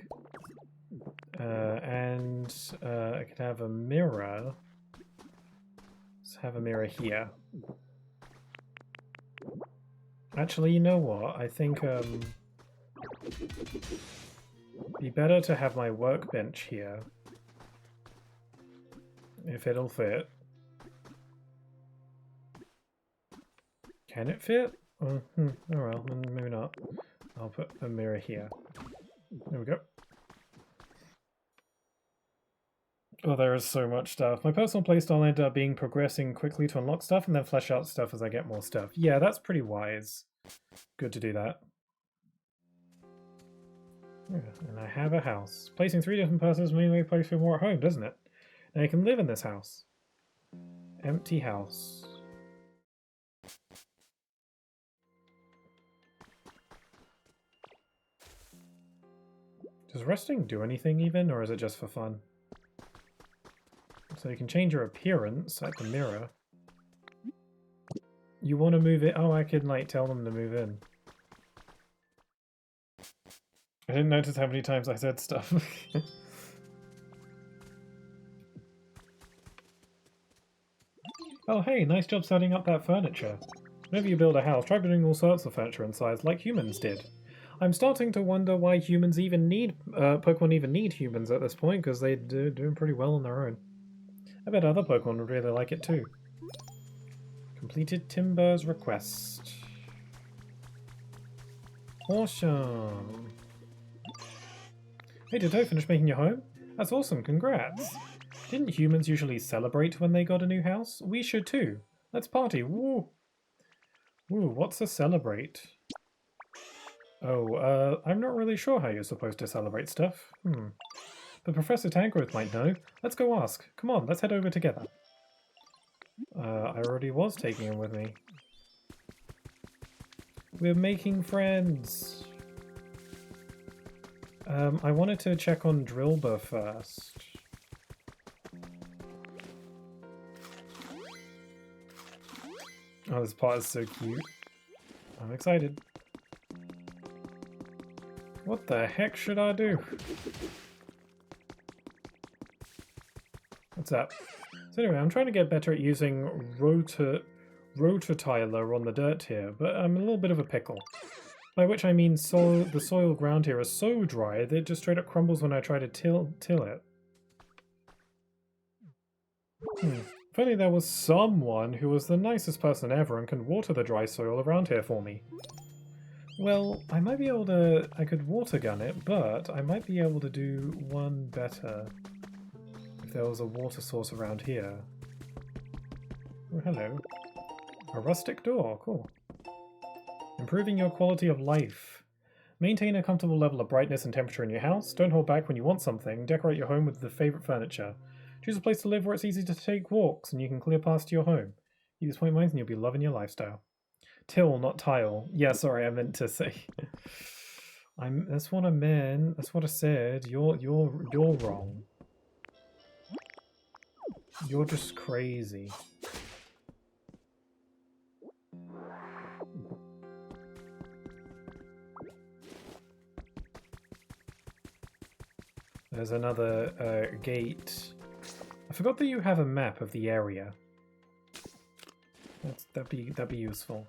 And I can have a mirror. Let's have a mirror here. Actually, you know what? I think be better to have my workbench here. If it'll fit. Can it fit? Oh well, maybe not. I'll put a mirror here. There we go. Oh, there is so much stuff. My personal playstyle ended up being progressing quickly to unlock stuff and then flesh out stuff as I get more stuff. Yeah, that's pretty wise. Good to do that. Yeah, and I have a house. Placing 3 different persons means we place feel more at home, doesn't it? Now you can live in this house. Empty house. Does resting do anything even, or is it just for fun? So you can change your appearance at the mirror. You want to move it? Oh, I can like tell them to move in. I didn't notice how many times I said stuff. Oh hey, nice job setting up that furniture. Whenever you build a house, try putting all sorts of furniture inside, like humans did. I'm starting to wonder why humans even need, Pokemon even need humans at this point, because they're doing pretty well on their own. I bet other Pokemon would really like it too. Completed Timber's request. Awesome. Hey, did I finish making your home? That's awesome, congrats. Didn't humans usually celebrate when they got a new house? We should too. Let's party, woo! Woo, what's a celebrate? Oh, I'm not really sure how you're supposed to celebrate stuff. But Professor Tangrowth might know. Let's go ask. Come on, let's head over together. I already was taking him with me. We're making friends. I wanted to check on Drillbur first. Oh, this part is so cute. I'm excited. What the heck should I do? What's up? So anyway, I'm trying to get better at using rototiller on the dirt here, but I'm a little bit of a pickle. By which I mean the soil ground here is so dry that it just straight up crumbles when I try to till it. If only there was someone who was the nicest person ever and can water the dry soil around here for me. Well, I might be able to... I could water gun it, but I might be able to do one better if there was a water source around here. Oh, hello. A rustic door, cool. Improving your quality of life. Maintain a comfortable level of brightness and temperature in your house. Don't hold back when you want something. Decorate your home with the favourite furniture. Choose a place to live where it's easy to take walks and you can clear paths to your home. Use point mines and you'll be loving your lifestyle. Till, not tile. Yeah, sorry, I meant to say. That's what I meant. That's what I said. You're wrong. You're just crazy. There's another gate. I forgot that you have a map of the area. That'd be useful.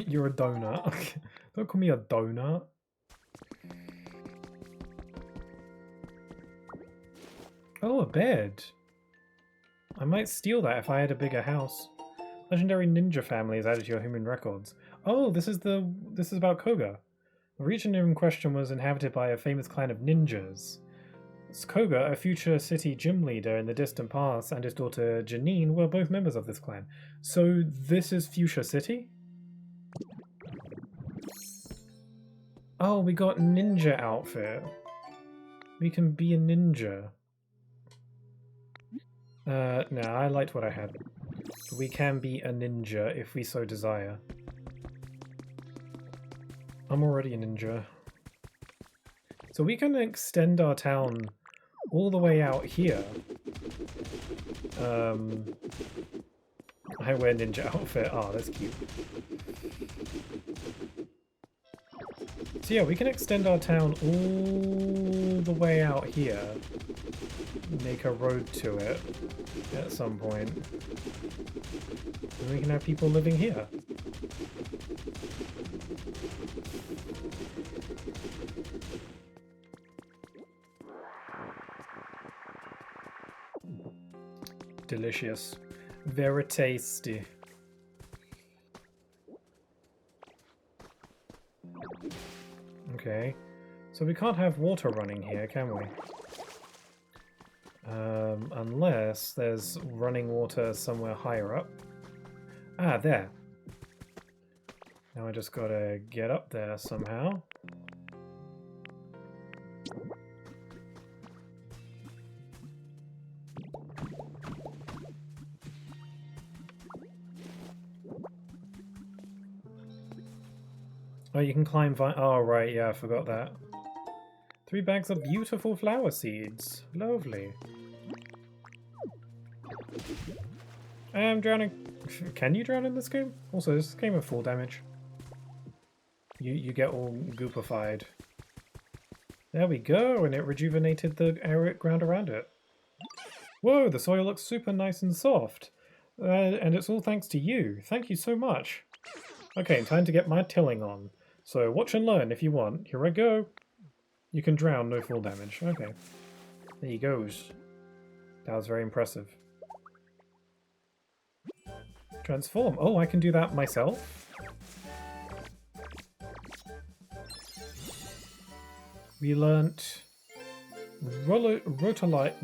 You're a donut. Don't call me a donut. Oh, a bed. I might steal that if I had a bigger house. Legendary ninja family is added to your human records. Oh, this is about Koga. The region in question was inhabited by a famous clan of ninjas. Koga, a future city gym leader in the distant past, and his daughter Janine were both members of this clan. So this is Fuchsia City? Oh, we got ninja outfit. We can be a ninja. No, I liked what I had. We can be a ninja if we so desire. I'm already a ninja. So we can extend our town all the way out here. I wear ninja outfit. Oh, that's cute. So yeah, we can extend our town all the way out here. Make a road to it at some point. And we can have people living here. Delicious. Very tasty. Okay. So we can't have water running here, can we? Unless there's running water somewhere higher up. Ah, there. Now I just gotta get up there somehow. Oh, you can climb oh, right, yeah, I forgot that. 3 bags of beautiful flower seeds. Lovely. I am drowning. Can you drown in this game? Also, is this game of full damage? You get all goopified. There we go, and it rejuvenated the ground around it. Whoa, the soil looks super nice and soft. And it's all thanks to you. Thank you so much. Okay, time to get my tilling on. So watch and learn if you want. Here I go. You can drown, no full damage. Okay. There he goes. That was very impressive. Transform. Oh, I can do that myself. We learnt rototilla.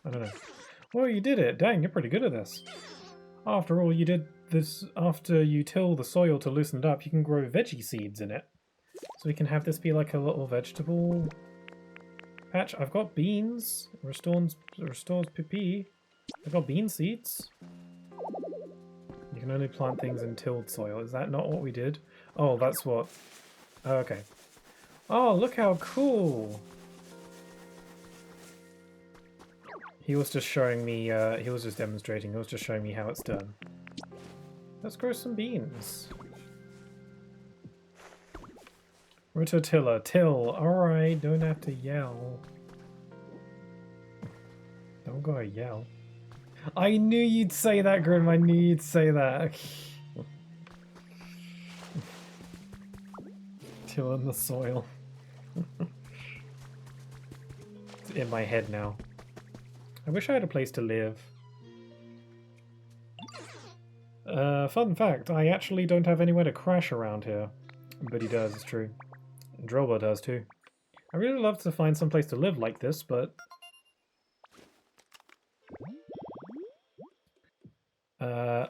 I don't know. Well, you did it. Dang, you're pretty good at this. After all, you did this after you till the soil to loosen it up. You can grow veggie seeds in it. So we can have this be like a little vegetable patch. I've got beans. Restores PP. I got bean seeds. You can only plant things in tilled soil. Is that not what we did? Oh, that's what... Oh, okay. Oh, look how cool! He was just showing me, he was just demonstrating, he was just showing me how it's done. Let's grow some beans. Rototiller, till. Alright, don't have to yell. Don't go yell. I knew you'd say that, Grim, I knew you'd say that. Till in the soil. It's in my head now. I wish I had a place to live. Fun fact, I actually don't have anywhere to crash around here. But he does, it's true. Drobo does too. I really love to find some place to live like this, but...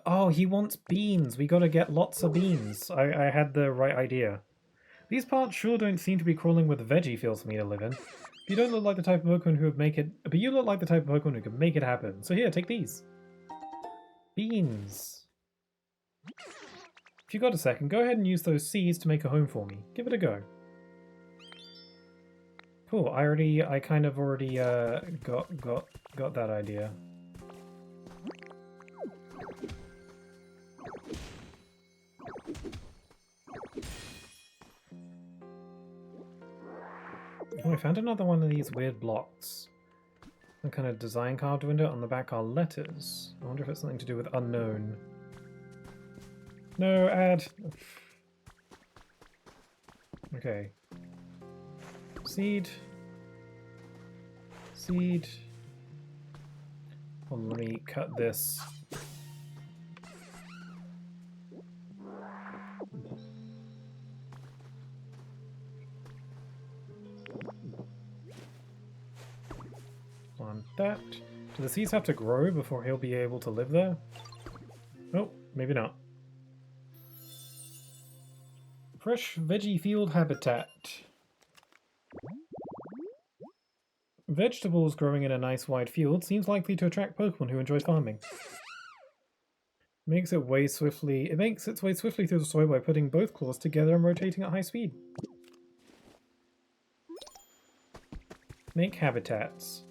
oh, he wants beans! We gotta get lots of beans. I had the right idea. These parts sure don't seem to be crawling with veggie fields for me to live in. You don't look like the type of Pokemon who would make it... But you look like the type of Pokemon who can make it happen. So here, take these. Beans. If you got a second, go ahead and use those seeds to make a home for me. Give it a go. Cool, I kind of already got that idea. Oh, I found another one of these weird blocks. Some kind of design carved window. On the back are letters. I wonder if it's something to do with unknown. No, ad! Okay. Seed. Seed. Hold on, let me cut this. On that. Do the seeds have to grow before he'll be able to live there? Oh, maybe not. Fresh veggie field habitat. Vegetables growing in a nice wide field seems likely to attract Pokemon who enjoy farming. It makes its way swiftly through the soil by putting both claws together and rotating at high speed. Make habitats.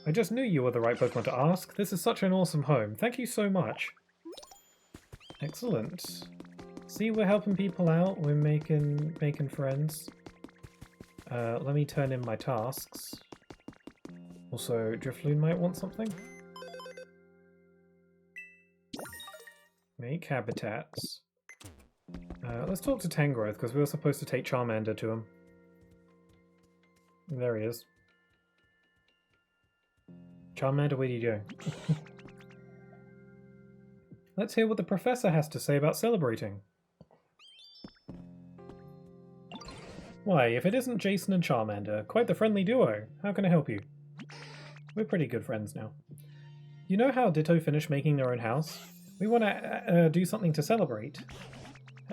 I just knew you were the right Pokemon to ask. This is such an awesome home. Thank you so much. Excellent. See, we're helping people out. We're making friends. Let me turn in my tasks. Also, Drifloon might want something. Make habitats. Let's talk to Tangrowth, because we were supposed to take Charmander to him. There he is. Charmander, where did you go? Let's hear what the professor has to say about celebrating. Why, if it isn't Jason and Charmander, quite the friendly duo. How can I help you? We're pretty good friends now. You know how Ditto finished making their own house? We want to do something to celebrate.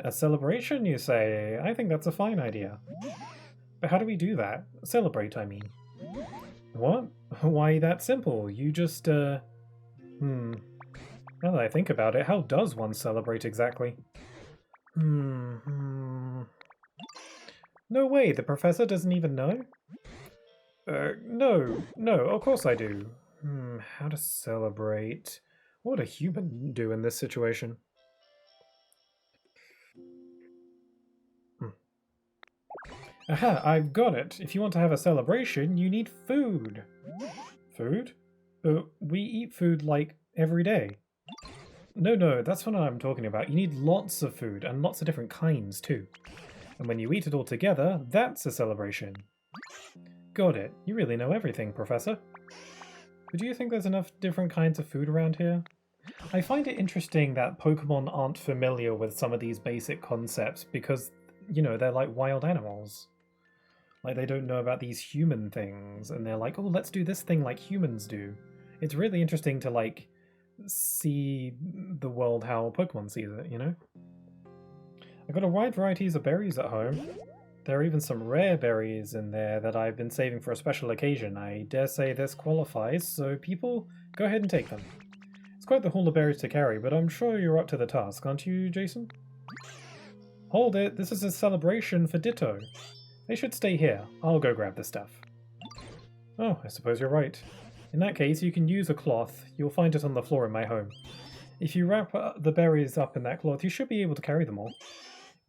A celebration, you say? I think that's a fine idea. But how do we do that? Celebrate, I mean. What? Why, that's simple. You just, Now that I think about it, how does one celebrate exactly? No way, the professor doesn't even know? No, of course I do. How to celebrate? What would a human do in this situation? Aha, I've got it. If you want to have a celebration, you need food. Food? We eat food, like, every day. No, that's what I'm talking about. You need lots of food, and lots of different kinds, too. And when you eat it all together, that's a celebration. Got it. You really know everything, Professor. But do you think there's enough different kinds of food around here? I find it interesting that Pokemon aren't familiar with some of these basic concepts because, you know, they're like wild animals. Like, they don't know about these human things, and they're like, oh, let's do this thing like humans do. It's really interesting to, like, see the world how Pokemon sees it, you know? I've got a wide varieties of berries at home. There are even some rare berries in there that I've been saving for a special occasion. I dare say this qualifies, so people, go ahead and take them. It's quite the haul of berries to carry, but I'm sure you're up to the task, aren't you, Jason? Hold it, this is a celebration for Ditto. They should stay here. I'll go grab the stuff. Oh, I suppose you're right. In that case, you can use a cloth. You'll find it on the floor in my home. If you wrap the berries up in that cloth, you should be able to carry them all.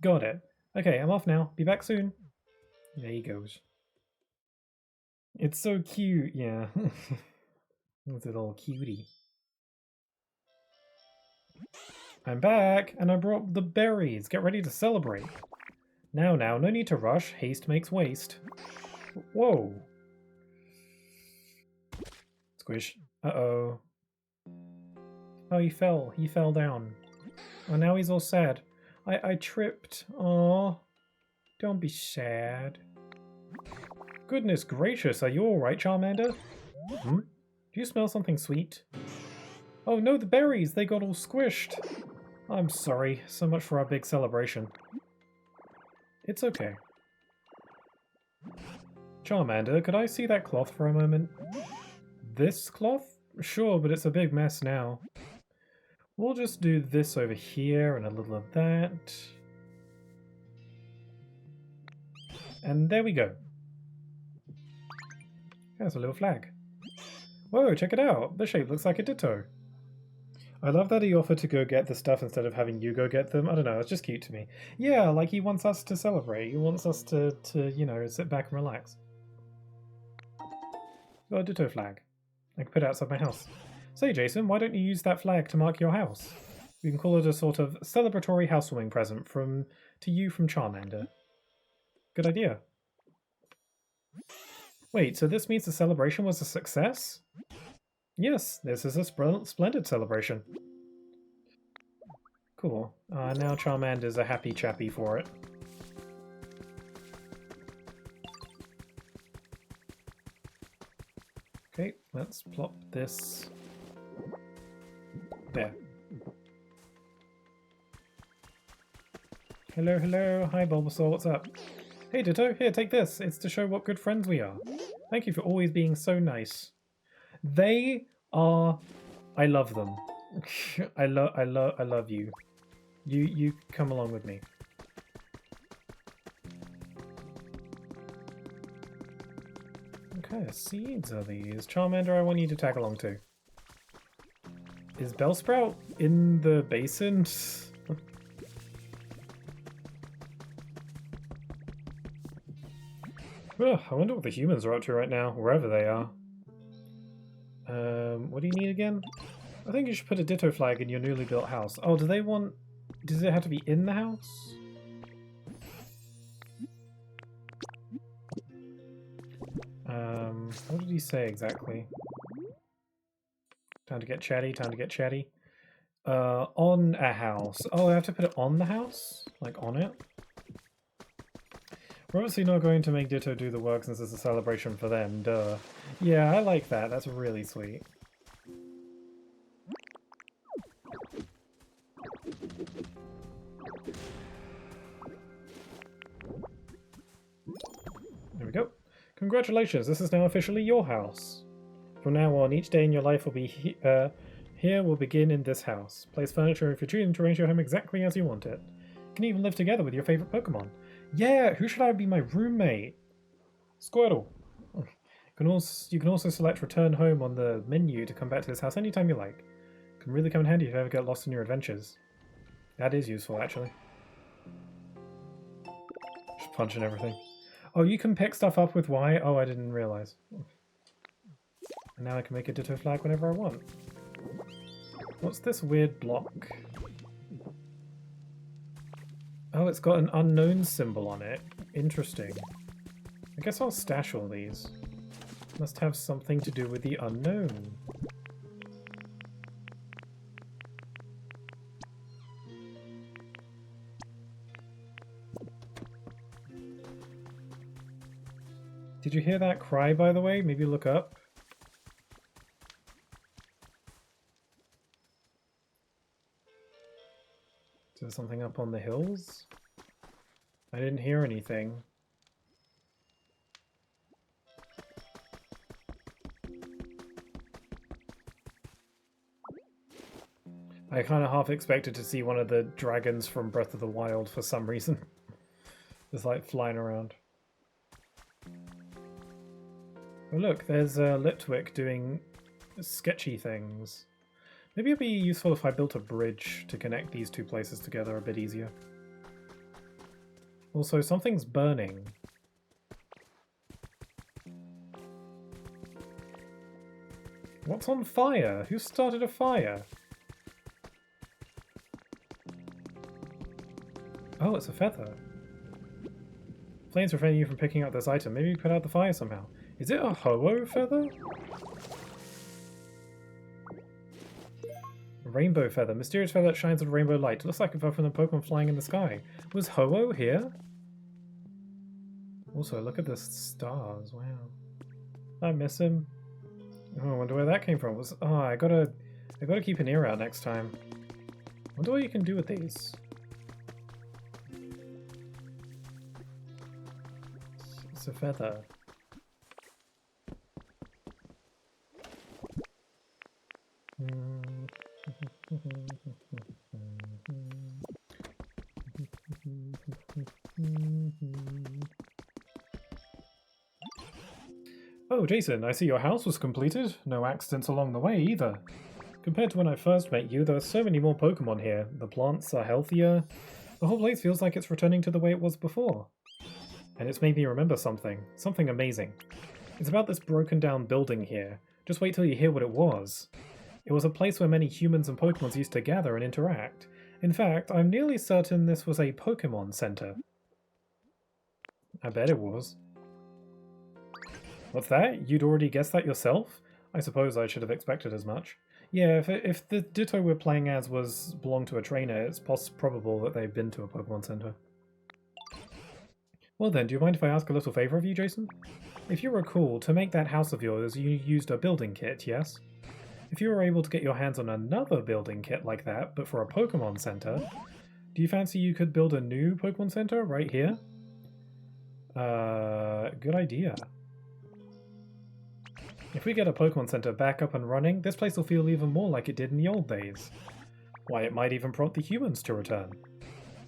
Got it. Okay, I'm off now. Be back soon. There he goes. It's so cute, yeah. It's a little cutie. I'm back, and I brought the berries. Get ready to celebrate. Now, no need to rush. Haste makes waste. Whoa. Squish. Uh-oh. Oh, he fell. He fell down. Oh, now he's all sad. I tripped. Aw. Don't be sad. Goodness gracious, are you alright, Charmander? Hmm? Do you smell something sweet? Oh no, the berries! They got all squished! I'm sorry. So much for our big celebration. It's okay. Charmander, could I see that cloth for a moment? This cloth? Sure, but it's a big mess now. We'll just do this over here and a little of that. And there we go. There's a little flag. Whoa, check it out! The shape looks like a Ditto. I love that he offered to go get the stuff instead of having you go get them. I don't know, it's just cute to me. Yeah, like he wants us to celebrate. He wants us to you know, sit back and relax. Got a Ditto flag. I can put it outside my house. Say, Jason, why don't you use that flag to mark your house? We can call it a sort of celebratory housewarming present to you from Charmander. Good idea. Wait, so this means the celebration was a success? Yes, this is a splendid celebration. Cool. Now Charmander's a happy chappy for it. Okay, let's plop this there. Hello, hello. Hi, Bulbasaur, what's up? Hey, Ditto, here, take this. It's to show what good friends we are. Thank you for always being so nice. They are... I love them. I love you. You come along with me. What kind of seeds are these? Charmander, I want you to tag along too. Is Bellsprout in the basin? Ugh, I wonder what the humans are up to right now, wherever they are. What do you need again? I think you should put a Ditto flag in your newly built house. Oh, do they want... Does it have to be in the house? What did he say exactly? Time to get chatty, time to get chatty. On a house. Oh, I have to put it on the house? Like on it? We're obviously not going to make Ditto do the work since it's a celebration for them, duh. Yeah, I like that. That's really sweet. There we go. Congratulations, this is now officially your house. From now on, each day in your life will be here will begin in this house. Place furniture if you're choosing to arrange your home exactly as you want it. You can even live together with your favorite Pokemon. Yeah, who should I be my roommate? Squirtle. You can also select return home on the menu to come back to this house anytime you like. It can really come in handy if you ever get lost in your adventures. That is useful, actually. Just punching everything. Oh, you can pick stuff up with Y? Oh, I didn't realize. And now I can make a Ditto flag whenever I want. What's this weird block? Oh, it's got an unknown symbol on it. Interesting. I guess I'll stash all these. Must have something to do with the unknown. Did you hear that cry, by the way? Maybe look up. Is there something up on the hills? I didn't hear anything. I kind of half expected to see one of the dragons from Breath of the Wild for some reason. Just like flying around. Oh look, there's Litwick doing sketchy things. Maybe it'd be useful if I built a bridge to connect these two places together a bit easier. Also, something's burning. What's on fire? Who started a fire? Oh, it's a feather. Flames preventing you from picking up this item. Maybe you put out the fire somehow. Is it a Ho-Oh feather? Rainbow feather. Mysterious feather that shines with rainbow light. It looks like it fell from the Pokemon flying in the sky. Was Ho-Oh here? Also, look at the stars. Wow. I miss him. Oh, I wonder where that came from. I gotta keep an ear out next time. I wonder what you can do with these. It's a feather. Oh, Jason, I see your house was completed. No accidents along the way either. Compared to when I first met you, there are so many more Pokemon here. The plants are healthier. The whole place feels like it's returning to the way it was before. And it's made me remember something. Something amazing. It's about this broken down building here. Just wait till you hear what it was. It was a place where many humans and Pokemons used to gather and interact. In fact, I'm nearly certain this was a Pokemon Center. I bet it was. What's that? You'd already guessed that yourself? I suppose I should have expected as much. Yeah, if the Ditto we're playing as belonged to a trainer, it's probable that they've been to a Pokemon Center. Well then, do you mind if I ask a little favor of you, Jason? If you recall, to make that house of yours, you used a building kit, yes? If you were able to get your hands on another building kit like that, but for a Pokemon Center, do you fancy you could build a new Pokemon Center right here? Good idea. If we get a Pokemon Center back up and running, this place will feel even more like it did in the old days. Why, it might even prompt the humans to return.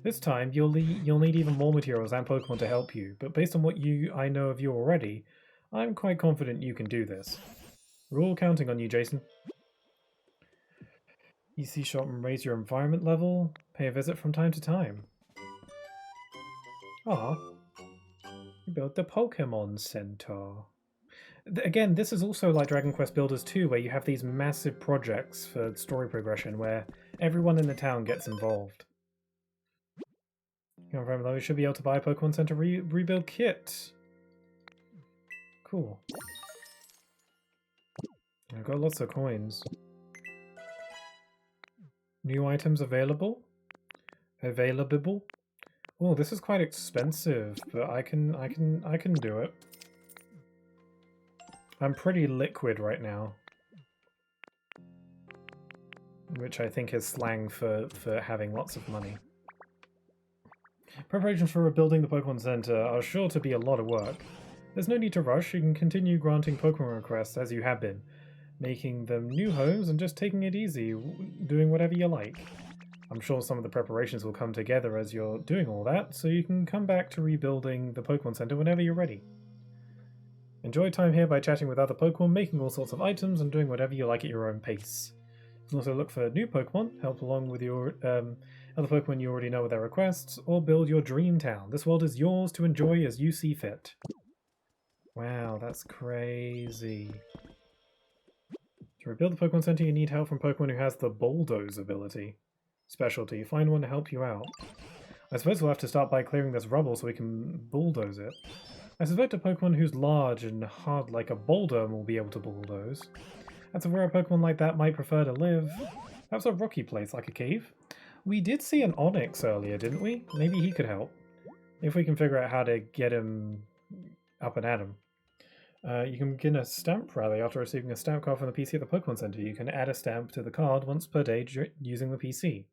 This time, you'll need even more materials and Pokemon to help you, but based on what I know of you already, I'm quite confident you can do this. We're all counting on you, Jason. EC shop and raise your environment level. Pay a visit from time to time. Ah, you built the Pokemon Center. Again, this is also like Dragon Quest Builders 2, where you have these massive projects for story progression where everyone in the town gets involved. You should be able to buy a Pokemon Center rebuild kit. Cool. I've got lots of coins. New items available? Available? Oh, this is quite expensive, but I can do it. I'm pretty liquid right now, which I think is slang for having lots of money. Preparations for rebuilding the Pokemon Center are sure to be a lot of work. There's no need to rush. You can continue granting Pokemon requests as you have been, making them new homes and just taking it easy, doing whatever you like. I'm sure some of the preparations will come together as you're doing all that, so you can come back to rebuilding the Pokemon Center whenever you're ready. Enjoy time here by chatting with other Pokemon, making all sorts of items, and doing whatever you like at your own pace. You can also look for new Pokemon, help along with your other Pokemon you already know with their requests, or build your dream town. This world is yours to enjoy as you see fit. Wow, that's crazy. To rebuild the Pokemon Center, you need help from Pokemon who has the Bulldoze ability. Specialty, find one to help you out. I suppose we'll have to start by clearing this rubble so we can bulldoze it. I suspect a Pokemon who's large and hard like a boulder will be able to bulldoze. That's where a Pokemon like that might prefer to live. Perhaps a rocky place like a cave. We did see an Onix earlier, didn't we? Maybe he could help. If we can figure out how to get him up and at him. You can begin a stamp rally after receiving a stamp card from the PC at the Pokemon Center. You can add a stamp to the card once per day using the PC.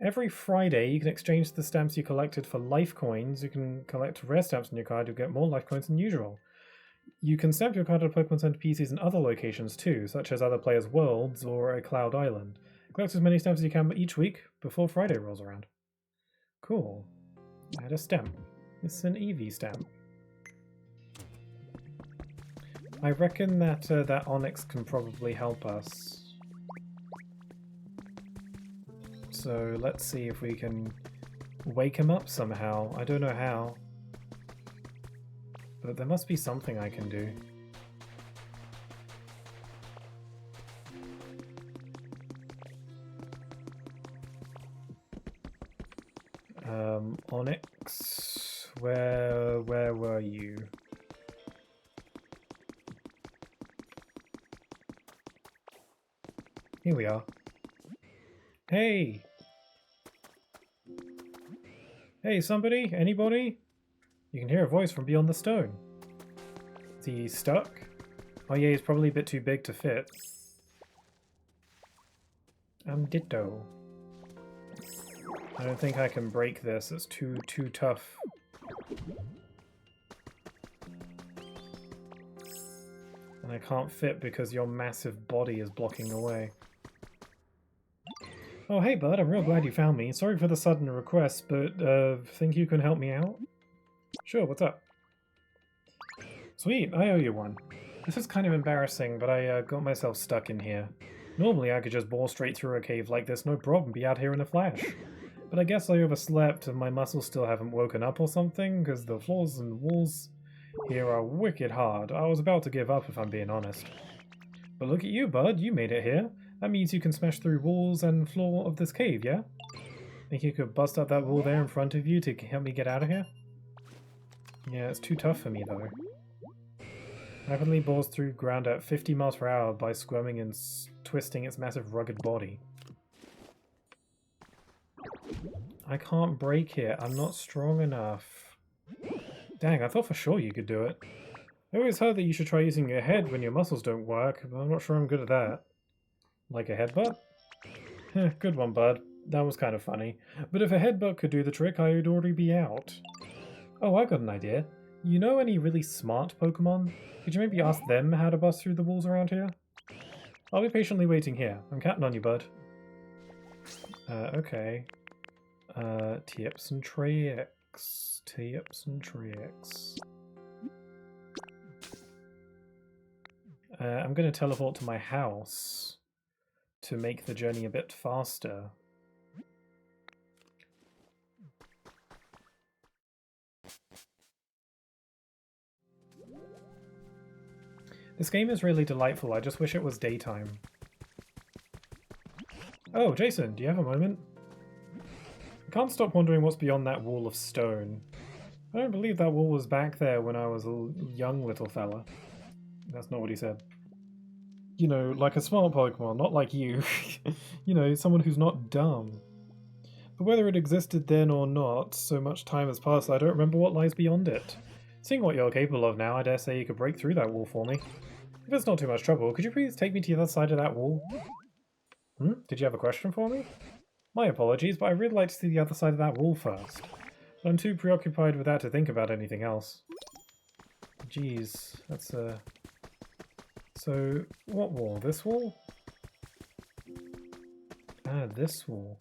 Every Friday, you can exchange the stamps you collected for life coins. You can collect rare stamps on your card. You'll get more life coins than usual. You can stamp your card at Pokemon Center PCs in other locations too, such as other players' worlds or a Cloud Island. Collect as many stamps as you can each week before Friday rolls around. Cool. Add a stamp. It's an EV stamp. I reckon that that onyx can probably help us. So let's see if we can wake him up somehow. I don't know how. But there must be something I can do. Onyx, where were you? Here we are. Hey! Hey, somebody? Anybody? You can hear a voice from beyond the stone. Is he stuck? Oh yeah, he's probably a bit too big to fit. Ditto. I don't think I can break this. It's too tough. And I can't fit because your massive body is blocking the way. Oh hey bud, I'm real glad you found me. Sorry for the sudden request, but think you can help me out? Sure, what's up? Sweet, I owe you one. This is kind of embarrassing, but I got myself stuck in here. Normally I could just bore straight through a cave like this, no problem, be out here in a flash. But I guess I overslept and my muscles still haven't woken up or something, because the floors and walls here are wicked hard. I was about to give up if I'm being honest. But look at you, bud, you made it here. That means you can smash through walls and floor of this cave, yeah? Think you could bust up that wall there in front of you to help me get out of here? Yeah, it's too tough for me though. Rapidly bores through ground at 50 miles per hour by squirming and twisting its massive rugged body. I can't break it. I'm not strong enough. Dang, I thought for sure you could do it. I always heard that you should try using your head when your muscles don't work, but I'm not sure I'm good at that. Like a headbutt? Good one, bud. That was kind of funny. But if a headbutt could do the trick, I would already be out. Oh, I got an idea. You know any really smart Pokemon? Could you maybe ask them how to bust through the walls around here? I'll be patiently waiting here. I'm counting on you, bud. Okay. Tips and tricks. Tips and tricks. I'm going to teleport to my house to make the journey a bit faster. This game is really delightful, I just wish it was daytime. Oh, Jason, do you have a moment? I can't stop wondering what's beyond that wall of stone. I don't believe that wall was back there when I was a young little fella. That's not what he said. You know, like a smart Pokemon, not like you. You know, someone who's not dumb. But whether it existed then or not, so much time has passed I don't remember what lies beyond it. Seeing what you're capable of now, I dare say you could break through that wall for me. If it's not too much trouble, could you please take me to the other side of that wall? Did you have a question for me? My apologies, but I'd really like to see the other side of that wall first. But I'm too preoccupied with that to think about anything else. Jeez, that's So, what wall? This wall? Ah, this wall.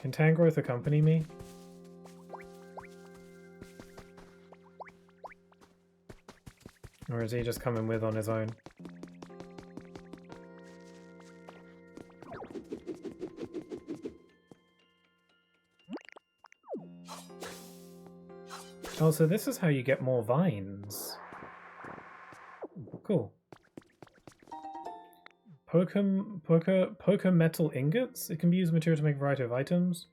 Can Tangrowth accompany me? Or is he just coming with on his own? Oh, so this is how you get more vines. Cool. Poker metal ingots? It can be used as material to make a variety of items.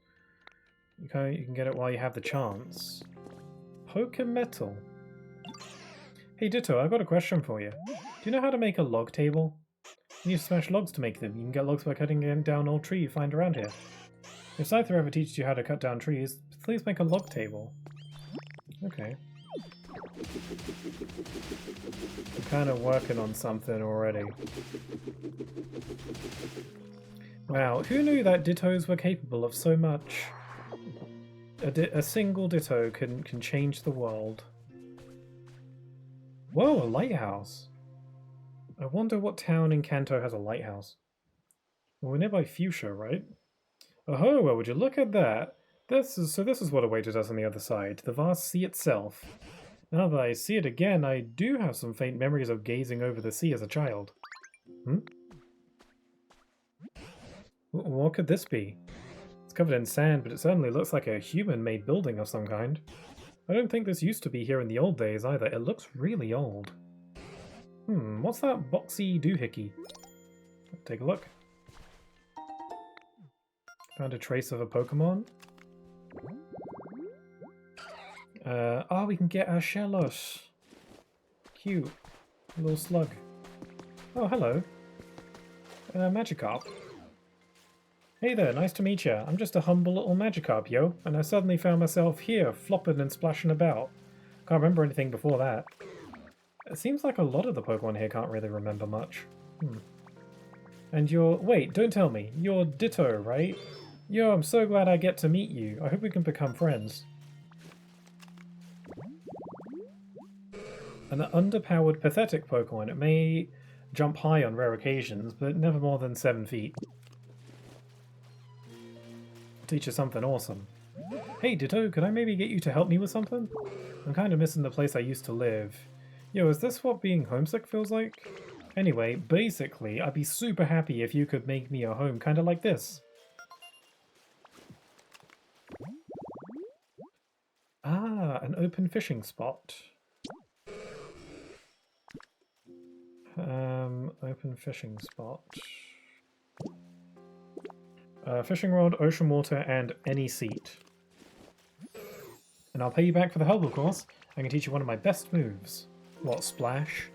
You can get it while you have the chance. Poker metal. Hey Ditto, I've got a question for you. Do you know how to make a log table? You need to smash logs to make them. You can get logs by cutting down old tree you find around here. If Scyther ever teaches you how to cut down trees, please make a log table. Okay. I'm kind of working on something already. Wow, who knew that Dittos were capable of so much? A single Ditto can change the world. Whoa, a lighthouse! I wonder what town in Kanto has a lighthouse. Well, we're nearby Fuchsia, right? Oh, well, would you look at that? This is what awaited us on the other side, the vast sea itself. Now that I see it again, I do have some faint memories of gazing over the sea as a child. Hmm? What could this be? It's covered in sand, but it certainly looks like a human-made building of some kind. I don't think this used to be here in the old days either. It looks really old. What's that boxy doohickey? Take a look. Found a trace of a Pokemon. Oh, we can get our Shellos. Cute. Little slug. Oh, hello. Magikarp. Hey there, nice to meet ya. I'm just a humble little Magikarp, yo, and I suddenly found myself here, flopping and splashing about. Can't remember anything before that. It seems like a lot of the Pokemon here can't really remember much. And you're... Wait, don't tell me. You're Ditto, right? Yo, I'm so glad I get to meet you. I hope we can become friends. An underpowered, pathetic Pokemon. It may jump high on rare occasions, but never more than 7 feet. Teach you something awesome. Hey Ditto, could I maybe get you to help me with something? I'm kind of missing the place I used to live. Yo, is this what being homesick feels like? Anyway, basically, I'd be super happy if you could make me a home kind of like this. Ah, an open fishing spot. Open fishing spot. Fishing rod, ocean water, and any seat. And I'll pay you back for the help, of course. I can teach you one of my best moves. What, splash?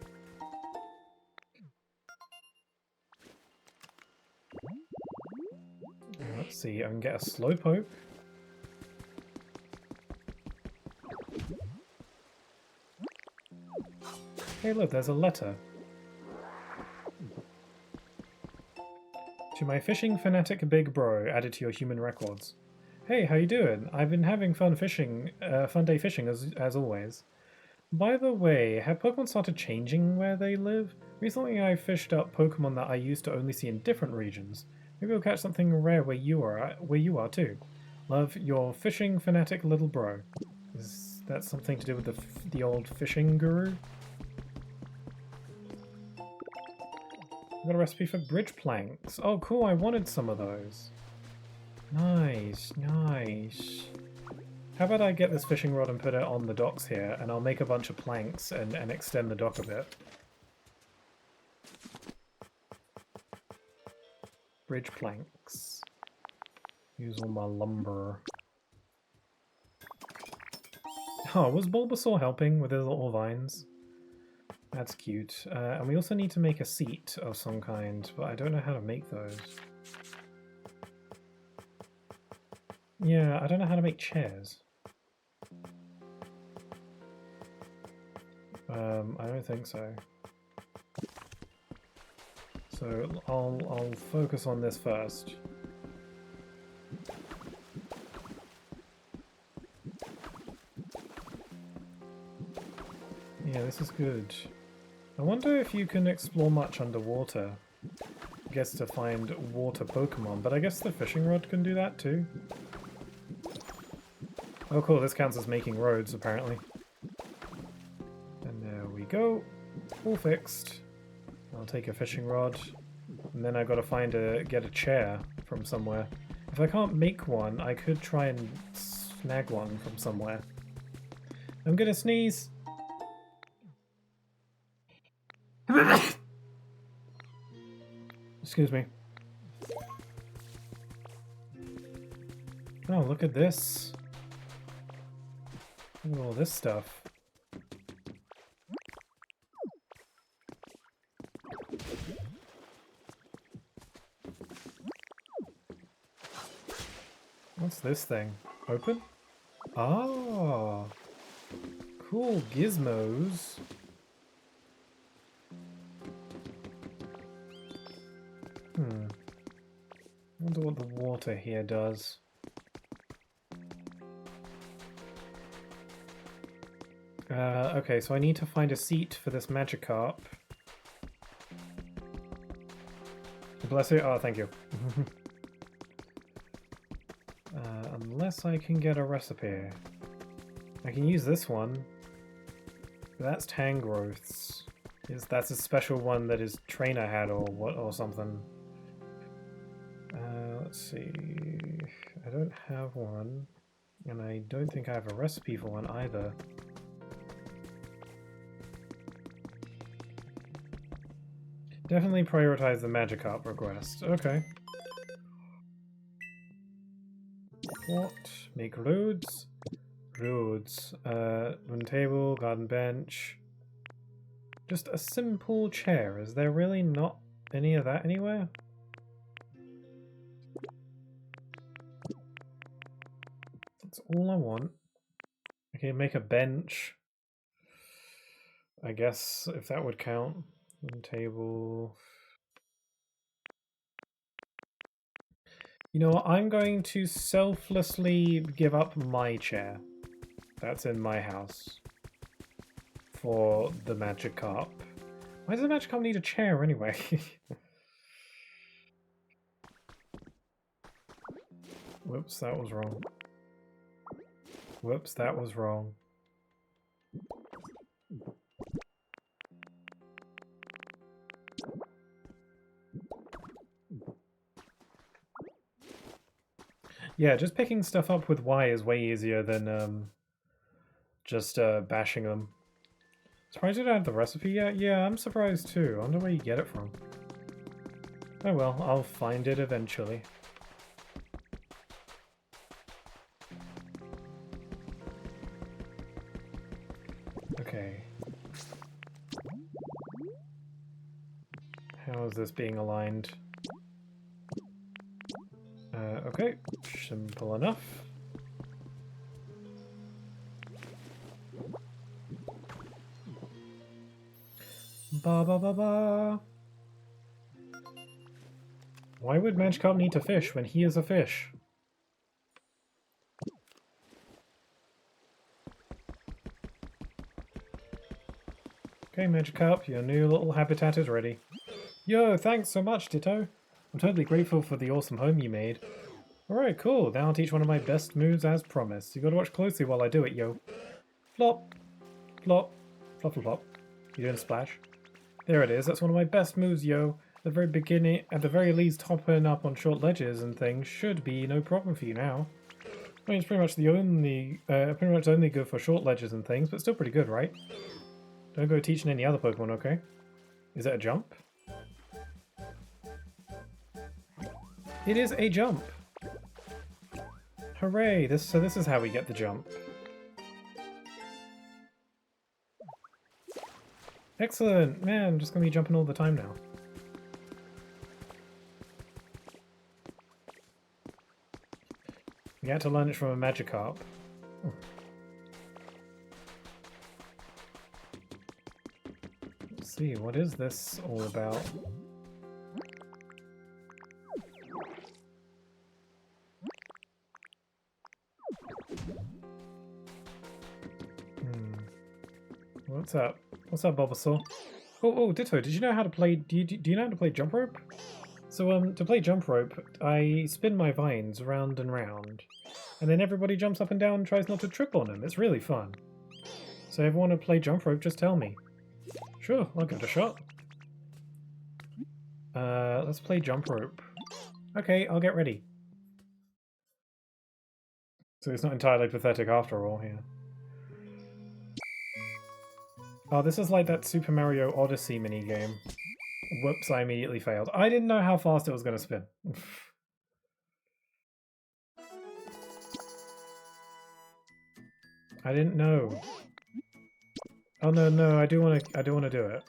Let's see, I can get a Slowpoke. Hey look, there's a letter. To my fishing fanatic big bro, added to your human records. Hey, how you doing? I've been having fun fishing, fun day fishing as always. By the way, have Pokemon started changing where they live? Recently I fished up Pokemon that I used to only see in different regions. Maybe we'll catch something rare where you are too. Love, your fishing fanatic little bro. Is that something to do with the old fishing guru? I've got a recipe for bridge planks. Oh cool, I wanted some of those. Nice, nice. How about I get this fishing rod and put it on the docks here, and I'll make a bunch of planks and extend the dock a bit. Bridge planks. Use all my lumber. Oh, was Bulbasaur helping with his little vines? That's cute. And we also need to make a seat of some kind, but I don't know how to make those. Yeah, I don't know how to make chairs. I don't think so. So I'll focus on this first. Yeah, this is good. I wonder if you can explore much underwater. I guess to find water Pokemon, but I guess the fishing rod can do that too. Oh cool, this counts as making roads apparently. And there we go. All fixed. I'll take a fishing rod. And then I gotta get a chair from somewhere. If I can't make one, I could try and snag one from somewhere. I'm gonna sneeze! Excuse me. Oh, look at this. Look at all this stuff. What's this thing? Open? Ah, cool gizmos. Wonder what the water here does. Okay, so I need to find a seat for this Magikarp. Bless you. Oh, thank you. Unless I can get a recipe. I can use this one. That's Tangrowth's. That's a special one that his trainer had or what or something. Let's see. I don't have one. And I don't think I have a recipe for one either. Definitely prioritize the Magikarp request. Okay. What? Make roads? Roads. Wooden table, garden bench. Just a simple chair. Is there really not any of that anywhere? That's all I want. Okay, make a bench. I guess if that would count. Wooden table. You know what? I'm going to selflessly give up my chair. That's in my house. For the Magikarp. Why does the Magikarp need a chair anyway? Whoops, that was wrong. Whoops, that was wrong. Yeah, just picking stuff up with Y is way easier than just bashing them. Surprised you don't have the recipe yet? Yeah, I'm surprised too. I wonder where you get it from. Oh well, I'll find it eventually. Okay. How is this being aligned? Okay, simple enough. Ba ba ba ba. Why would Magikarp need to fish when he is a fish? Okay, Magikarp, your new little habitat is ready. Yo, thanks so much, Ditto. I'm totally grateful for the awesome home you made. Alright, cool. Now I'll teach one of my best moves as promised. You gotta watch closely while I do it, yo. Flop. Flop. Flop, flop, flop. You doing splash? There it is. That's one of my best moves, yo. At the very beginning, at the very least, hopping up on short ledges and things should be no problem for you now. I mean, it's pretty much only good for short ledges and things, but still pretty good, right? Don't go teaching any other Pokemon, okay? Is that a jump? It is a jump! Hooray! So this is how we get the jump. Excellent! Man, I'm just gonna be jumping all the time now. We had to learn it from a Magikarp. Oh. Let's see, what is this all about? What's up? What's up, Bulbasaur? Oh, Ditto, did you know how to play... Do you know how to play jump rope? So, to play jump rope, I spin my vines round and round. And then everybody jumps up and down and tries not to trip on them. It's really fun. So if you want to play jump rope, just tell me. Sure, I'll give it a shot. Let's play jump rope. Okay, I'll get ready. So it's not entirely pathetic after all, yeah. Oh, this is like that Super Mario Odyssey minigame. Whoops, I immediately failed. I didn't know how fast it was going to spin. I didn't know. Oh no, I do want to do it.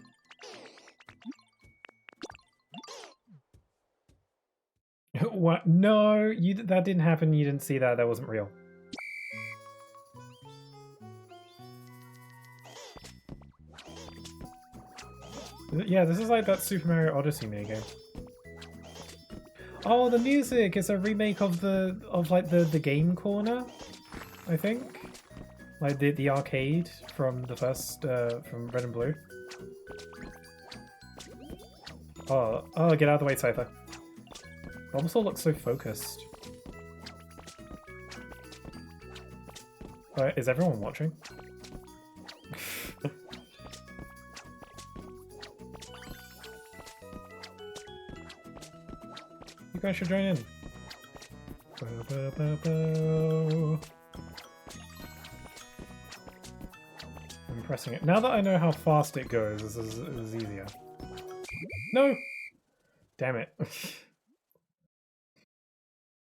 What? No, that didn't happen. You didn't see that. That wasn't real. Yeah, this is like that Super Mario Odyssey minigame. Oh, the music! It's a remake of the game corner, I think. Like the arcade from the first from Red and Blue. Oh, get out of the way, Scyther. Bulbasaur looks so focused. Is everyone watching? You guys should join in. I'm pressing it. Now that I know how fast it goes, this is easier. No! Damn it.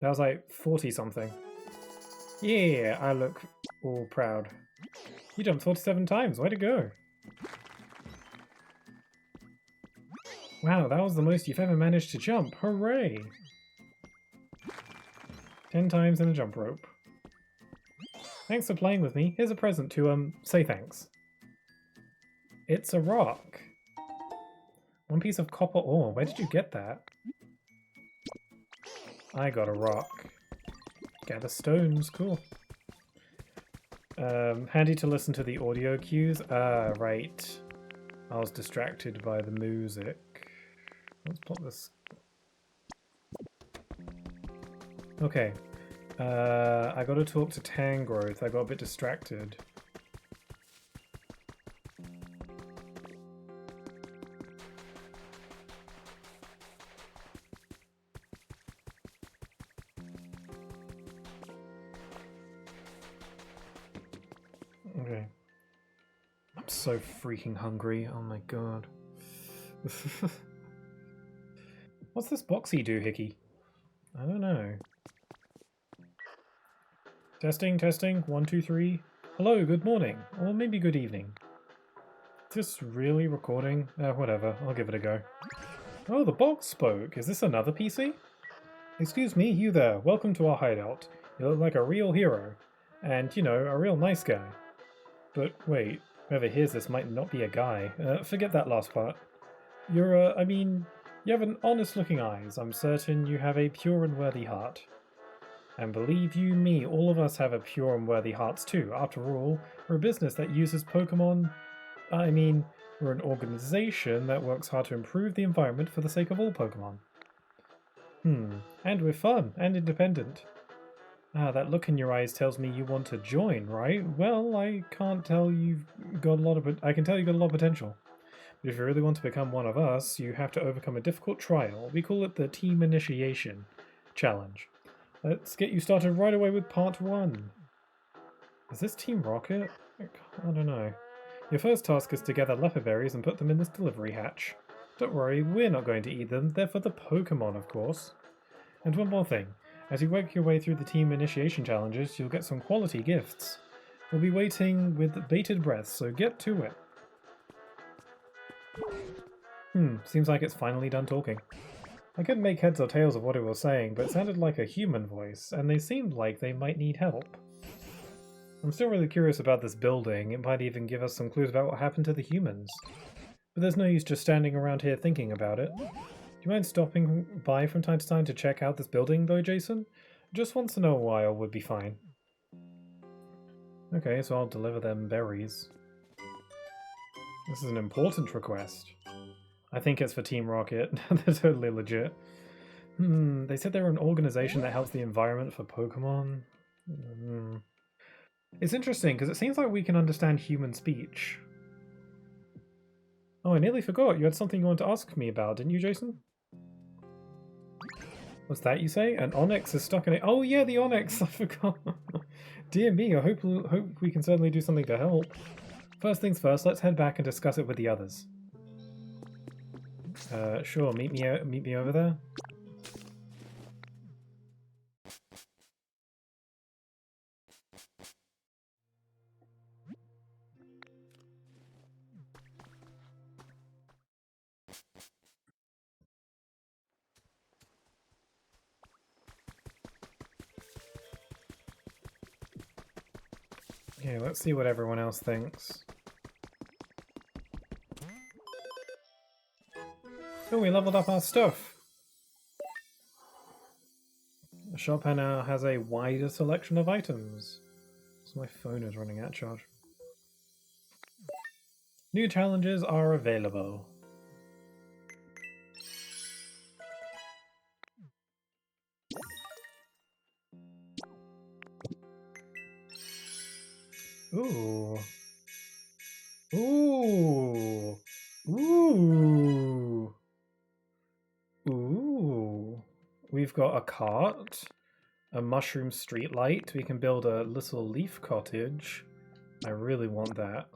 That was like 40 something. Yeah, I look all proud. You jumped 47 times, way to go. Wow, that was the most you've ever managed to jump. Hooray! 10 times in a jump rope. Thanks for playing with me. Here's a present to, say thanks. It's a rock. One piece of copper ore. Where did you get that? I got a rock. Gather stones. Cool. Handy to listen to the audio cues. Ah, right. I was distracted by the music. Let's put this... Okay. I got to talk to Tangrowth. I got a bit distracted. Okay. I'm so freaking hungry. Oh my god. What's this boxy doohickey? I don't know. Testing, testing. 1, 2, 3. Hello, good morning. Or maybe good evening. Is this really recording? Whatever. I'll give it a go. Oh, the box spoke. Is this another PC? Excuse me, you there. Welcome to our hideout. You look like a real hero. And, you know, a real nice guy. But wait, whoever hears this might not be a guy. Forget that last part. You're, I mean, you have an honest-looking eyes. I'm certain you have a pure and worthy heart. And believe you me, all of us have a pure and worthy hearts too. After all, we're a business that uses Pokemon... I mean, we're an organization that works hard to improve the environment for the sake of all Pokemon. And we're fun and independent. Ah, that look in your eyes tells me you want to join, right? Well, I can't tell you've got a lot of... I can tell you've got a lot of potential. But if you really want to become one of us, you have to overcome a difficult trial. We call it the Team Initiation Challenge. Let's get you started right away with part 1. Is this Team Rocket? I don't know. Your first task is to gather leopard berries and put them in this delivery hatch. Don't worry, we're not going to eat them. They're for the Pokemon, of course. And one more thing. As you work your way through the Team Initiation Challenges, you'll get some quality gifts. We'll be waiting with bated breath, so get to it. Seems like it's finally done talking. I couldn't make heads or tails of what it was saying, but it sounded like a human voice, and they seemed like they might need help. I'm still really curious about this building. It might even give us some clues about what happened to the humans. But there's no use just standing around here thinking about it. Do you mind stopping by from time to time to check out this building, though, Jason? Just once in a while would be fine. Okay, so I'll deliver them berries. This is an important request. I think it's for Team Rocket. They're totally legit. They said they're an organization that helps the environment for Pokemon. It's interesting, because it seems like we can understand human speech. Oh, I nearly forgot. You had something you wanted to ask me about, didn't you, Jason? What's that you say? An Onyx is stuck in it. Oh yeah, the Onyx! I forgot. Dear me, I hope we can certainly do something to help. First things first, let's head back and discuss it with the others. Sure, meet me over there. Okay, let's see what everyone else thinks. Oh, we leveled up our stuff! The shop now has a wider selection of items. So my phone is running out of charge. New challenges are available. Ooh. Ooh. Ooh. Ooh. We've got a cart, a mushroom street light. We can build a little leaf cottage. I really want that.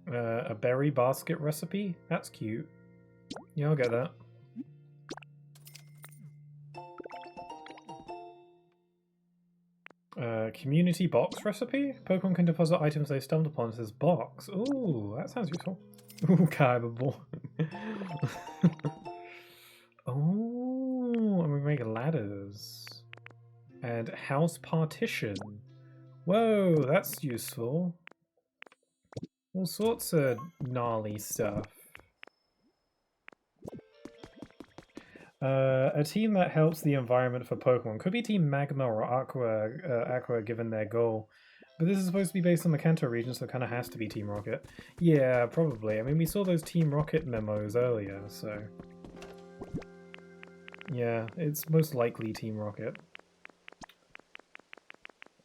A berry basket recipe? That's cute. Yeah, I'll get that. Community box recipe? Pokemon can deposit items they stumbled upon to this box. Ooh, that sounds useful. Ooh, Kaibable. Oh, and we make ladders. And house partition. Whoa, that's useful. All sorts of gnarly stuff. A team that helps the environment for Pokemon could be Team Magma or Aqua given their goal. But this is supposed to be based on the Kanto region, so it kind of has to be Team Rocket. Yeah, probably. I mean, we saw those Team Rocket memos earlier, so... yeah, it's most likely Team Rocket.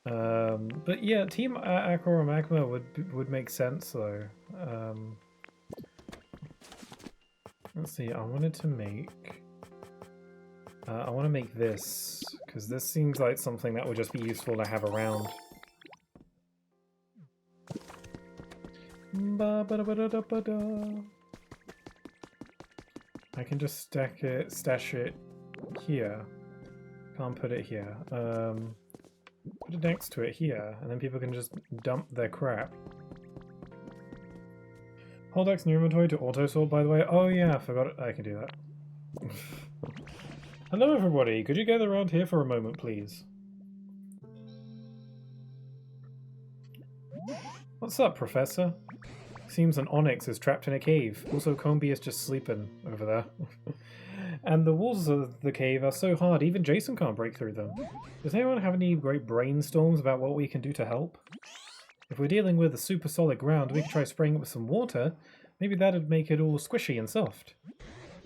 But yeah, Team Aqua or Magma would make sense, though. Let's see, I wanted to make... I want to make this, because this seems like something that would just be useful to have around. I can just stash it here. Can't put it here. Put it next to it here, and then people can just dump their crap. Hold X in your inventory to auto-sort, by the way. Oh yeah, I forgot I can do that. Hello everybody, could you gather around here for a moment, please? What's up, Professor? Seems an Onyx is trapped in a cave. Also, Combi is just sleeping over there. And the walls of the cave are so hard, even Jason can't break through them. Does anyone have any great brainstorms about what we can do to help? If we're dealing with a super solid ground, we could try spraying it with some water. Maybe that'd make it all squishy and soft.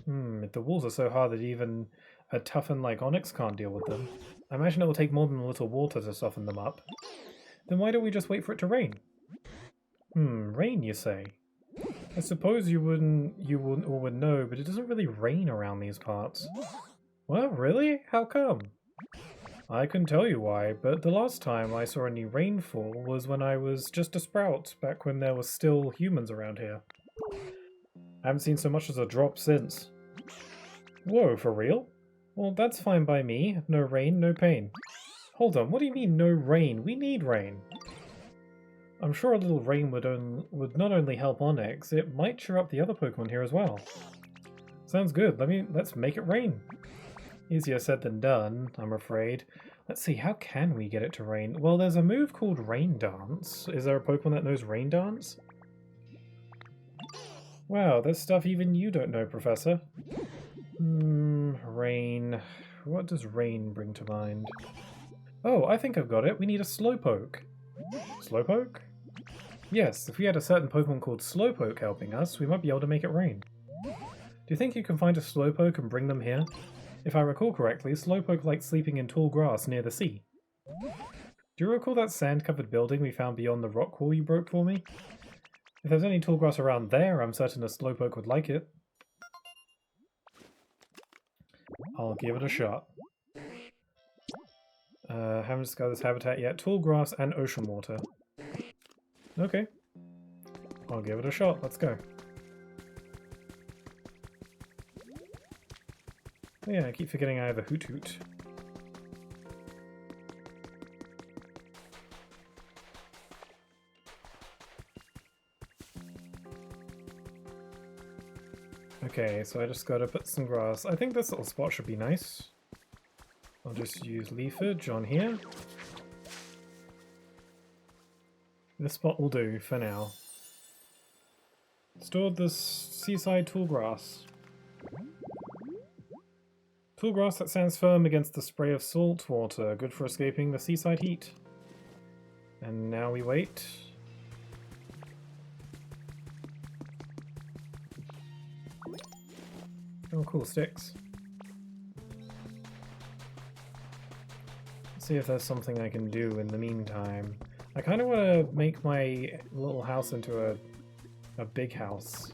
If the walls are so hard that even a toughen like Onyx can't deal with them, I imagine it will take more than a little water to soften them up. Then why don't we just wait for it to rain? Rain, you say? I suppose you would know, but it doesn't really rain around these parts. Well, really? How come? I couldn't tell you why, but the last time I saw any rainfall was when I was just a sprout, back when there were still humans around here. I haven't seen so much as a drop since. Whoa, for real? Well, that's fine by me. No rain, no pain. Hold on, what do you mean no rain? We need rain. I'm sure a little rain would not only help Onyx, it might cheer up the other Pokemon here as well. Sounds good. Let's make it rain. Easier said than done, I'm afraid. Let's see, how can we get it to rain? Well, there's a move called Rain Dance. Is there a Pokemon that knows Rain Dance? Wow, there's stuff even you don't know, Professor. Rain. What does rain bring to mind? Oh, I think I've got it. We need a Slowpoke. Slowpoke? Yes, if we had a certain Pokemon called Slowpoke helping us, we might be able to make it rain. Do you think you can find a Slowpoke and bring them here? If I recall correctly, Slowpoke likes sleeping in tall grass near the sea. Do you recall that sand-covered building we found beyond the rock wall you broke for me? If there's any tall grass around there, I'm certain a Slowpoke would like it. I'll give it a shot. Haven't discovered this habitat yet. Tall grass and ocean water. Okay. I'll give it a shot. Let's go. Oh yeah, I keep forgetting I have a Hoot Hoot. Okay, so I just gotta put some grass. I think this little spot should be nice. I'll just use leafage on here. This spot will do for now. Stored the seaside tall grass. Tall grass that stands firm against the spray of salt water, good for escaping the seaside heat. And now we wait. Oh cool, sticks. See if there's something I can do in the meantime. I kind of want to make my little house into a big house.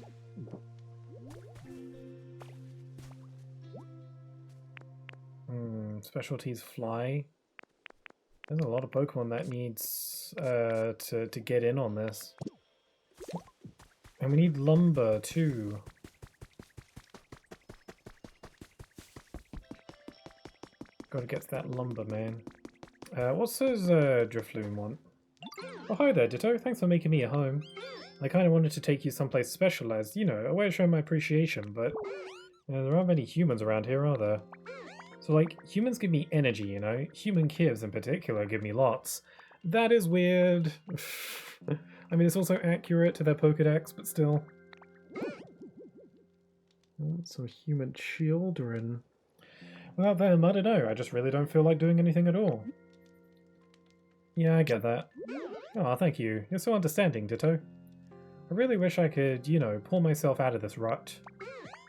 Specialties fly. There's a lot of Pokemon that needs to get in on this. And we need lumber too. Gotta get to that lumber, man. What's those Drifloon want? Oh, hi there, Ditto. Thanks for making me a home. I kind of wanted to take you someplace specialized, you know, a way of showing my appreciation, but there aren't many humans around here, are there? So, like, humans give me energy, you know? Human Kivs in particular give me lots. That is weird. I mean, it's also accurate to their Pokedex, but still. Some human children. Without them, I don't know. I just really don't feel like doing anything at all. Yeah, I get that. Oh, thank you. You're so understanding, Ditto. I really wish I could, you know, pull myself out of this rut.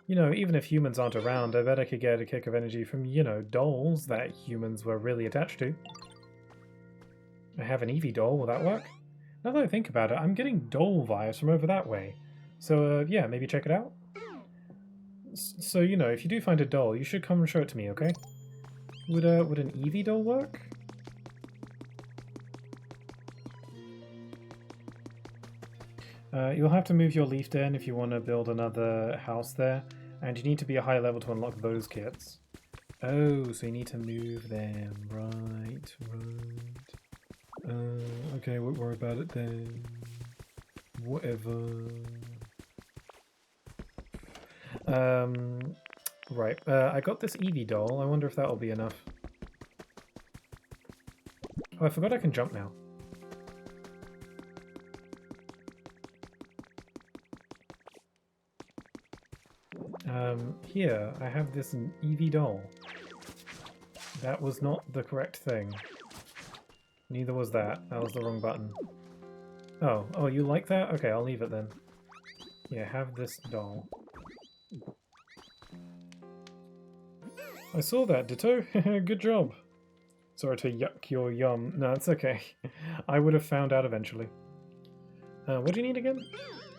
You know, even if humans aren't around, I bet I could get a kick of energy from, you know, dolls that humans were really attached to. I have an Eevee doll, will that work? Now that I think about it, I'm getting doll vibes from over that way. So, yeah, maybe check it out? So, you know, if you do find a doll, you should come and show it to me, okay? Would an Eevee doll work? You'll have to move your Leaf Den if you want to build another house there, and you need to be a high level to unlock those kits. Oh, so you need to move them. Right. Okay, won't worry about it then. Whatever. Right. I got this Eevee doll. I wonder if that'll be enough. Oh, I forgot I can jump now. Here, I have this Eevee doll. That was not the correct thing. Neither was that. That was the wrong button. Oh, you like that? Okay, I'll leave it then. Yeah, have this doll. I saw that, Ditto. Good job. Sorry to yuck your yum. No, it's okay. I would have found out eventually. What do you need again?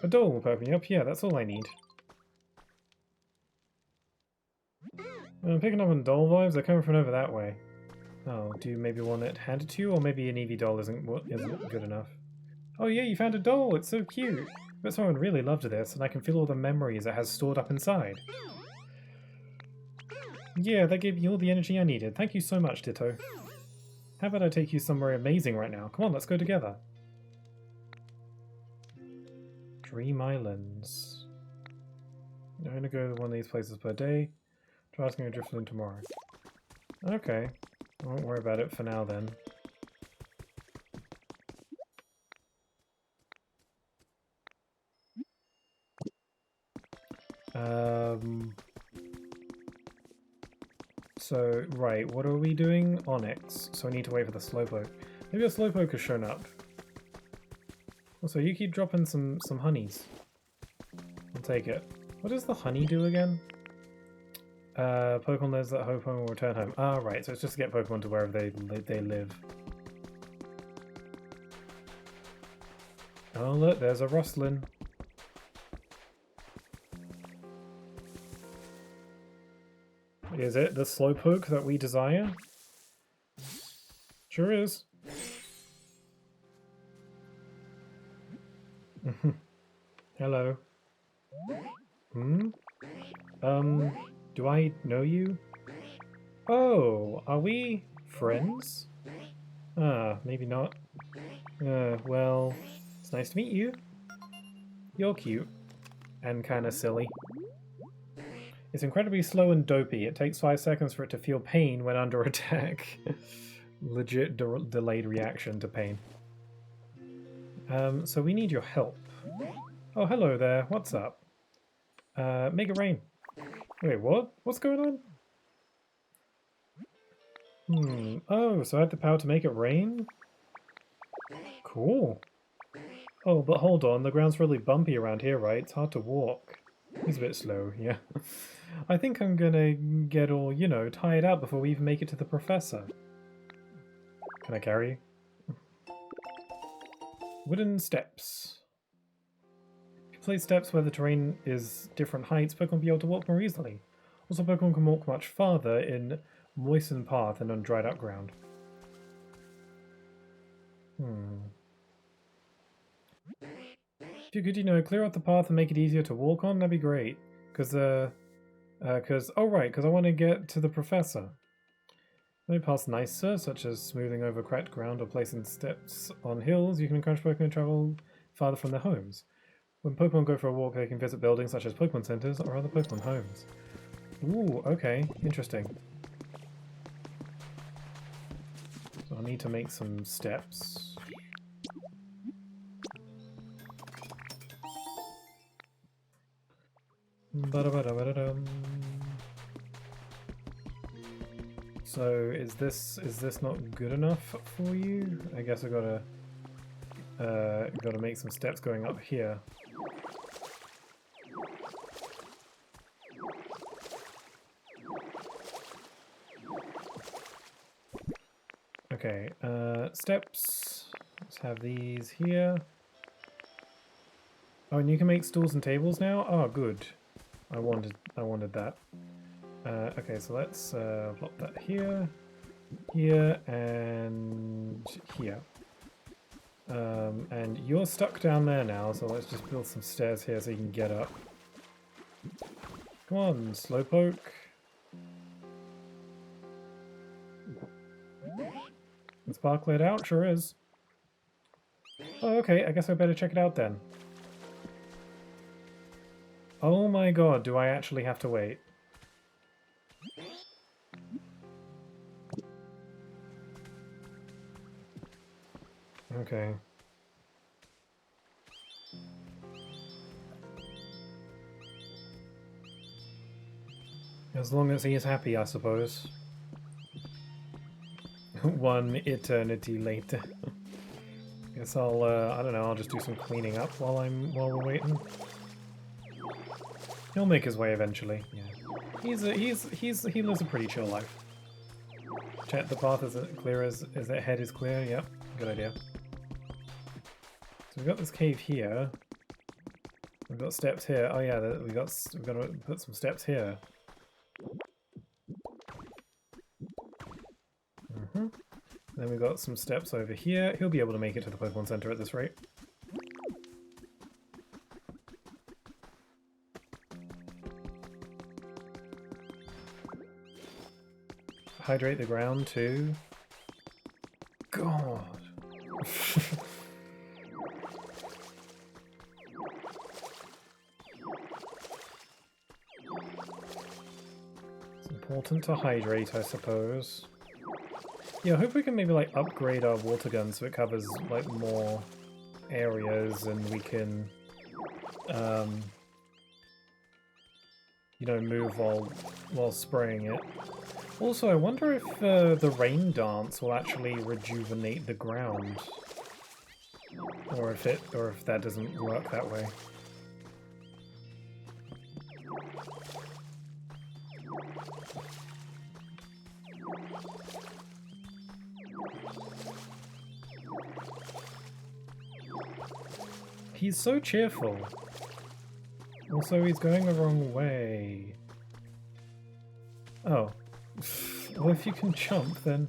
A doll will perk me up. Yeah, that's all I need. I'm picking up on doll vibes. They're coming from over that way. Oh, do you maybe want it handed to you, or maybe an Eevee doll isn't good enough? Oh yeah, you found a doll! It's so cute! But someone really loved this, and I can feel all the memories it has stored up inside. Yeah, that gave me all the energy I needed. Thank you so much, Ditto. How about I take you somewhere amazing right now? Come on, let's go together. Dream Islands. I'm gonna go to one of these places per day. Try asking a Drifloon tomorrow. Okay. I won't worry about it for now then. So, right, what are we doing? Onyx. So I need to wait for the Slowpoke. Maybe a Slowpoke has shown up. Also, you keep dropping some honeys. I'll take it. What does the honey do again? Pokemon lives at home will return home. Ah, right, so it's just to get Pokemon to wherever they live. Oh look, there's a Rustlin. Is it the Slowpoke that we desire? Sure is. Hello. Do I know you? Oh, are we friends? Ah, maybe not. Well, it's nice to meet you. You're cute. And kinda silly. It's incredibly slow and dopey. It takes 5 seconds for it to feel pain when under attack. Legit delayed reaction to pain. So we need your help. Oh, hello there. What's up? Make it rain. Wait, what? What's going on? Oh, so I have the power to make it rain? Cool. Oh, but hold on. The ground's really bumpy around here, right? It's hard to walk. He's a bit slow, yeah. I think I'm gonna get all, you know, tired out before we even make it to the professor. Can I carry you? Wooden steps. If you place steps where the terrain is different heights, Pokemon will be able to walk more easily. Also, Pokemon can walk much farther in moistened path than on dried up ground. If you could, clear out the path and make it easier to walk on, that'd be great. Because I want to get to the professor. When you pass nicer, such as smoothing over cracked ground or placing steps on hills, you can encourage Pokemon to travel farther from their homes. When Pokemon go for a walk, they can visit buildings such as Pokemon centers or other Pokemon homes. Ooh, okay, interesting. So I'll need to make some steps. So is this not good enough for you? I guess I gotta make some steps going up here. Okay, steps. Let's have these here. Oh, and you can make stools and tables now? Oh, good. I wanted that. Okay, so let's plop that here, here, and here. And you're stuck down there now, so let's just build some stairs here so you can get up. Come on, Slowpoke. Is Spark lit out? Sure is. Oh, okay, I guess I better check it out then. Oh my god, do I actually have to wait? Okay. As long as he is happy, I suppose. One eternity later. Guess I'll, I don't know, I'll just do some cleaning up while we're waiting. He'll make his way eventually. Yeah. He lives a pretty chill life. Check the path is clear as that head is clear. Yep, good idea. So we've got this cave here. We've got steps here. Oh yeah, we've got to put some steps here. Then we've got some steps over here. He'll be able to make it to the Pokemon Center at this rate. Hydrate the ground too. God. It's important to hydrate, I suppose. Yeah, I hope we can maybe like upgrade our water gun so it covers like more areas and we can move while spraying it. Also, I wonder if the rain dance will actually rejuvenate the ground, or if that doesn't work that way. He's so cheerful. Also, he's going the wrong way. Oh. Well, if you can jump, then...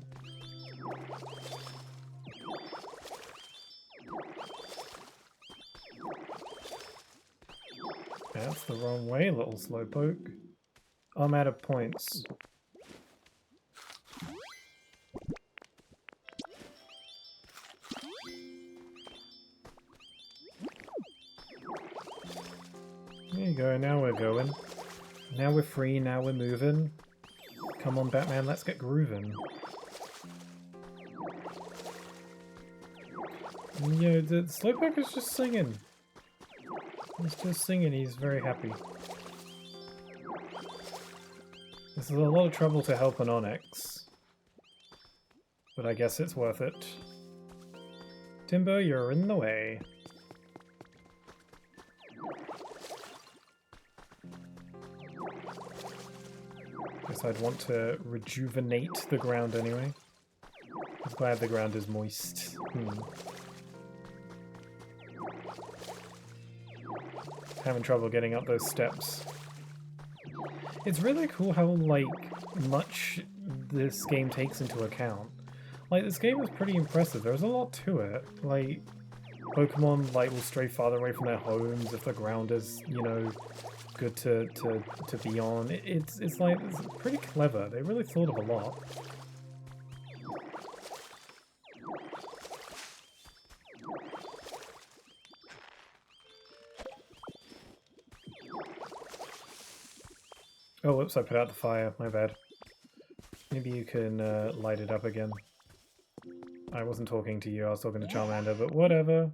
That's the wrong way, little Slowpoke. I'm out of points. There you go, now we're going. Now we're free, now we're moving. Come on, Batman, let's get grooving. Yeah, the Slowpoke is just singing. He's just singing, he's very happy. This is a lot of trouble to help an Onyx. But I guess it's worth it. Timber, you're in the way. Guess I'd want to rejuvenate the ground anyway. It's glad the ground is moist. Having trouble getting up those steps. It's really cool how, like, much this game takes into account. Like, this game is pretty impressive. There's a lot to it. Like, Pokemon, like, will stray farther away from their homes if the ground is, you know, good to be on. It's like, it's pretty clever. They really thought of a lot. Oh, whoops, I put out the fire. My bad. Maybe you can light it up again. I wasn't talking to you, I was talking to Charmander, but whatever.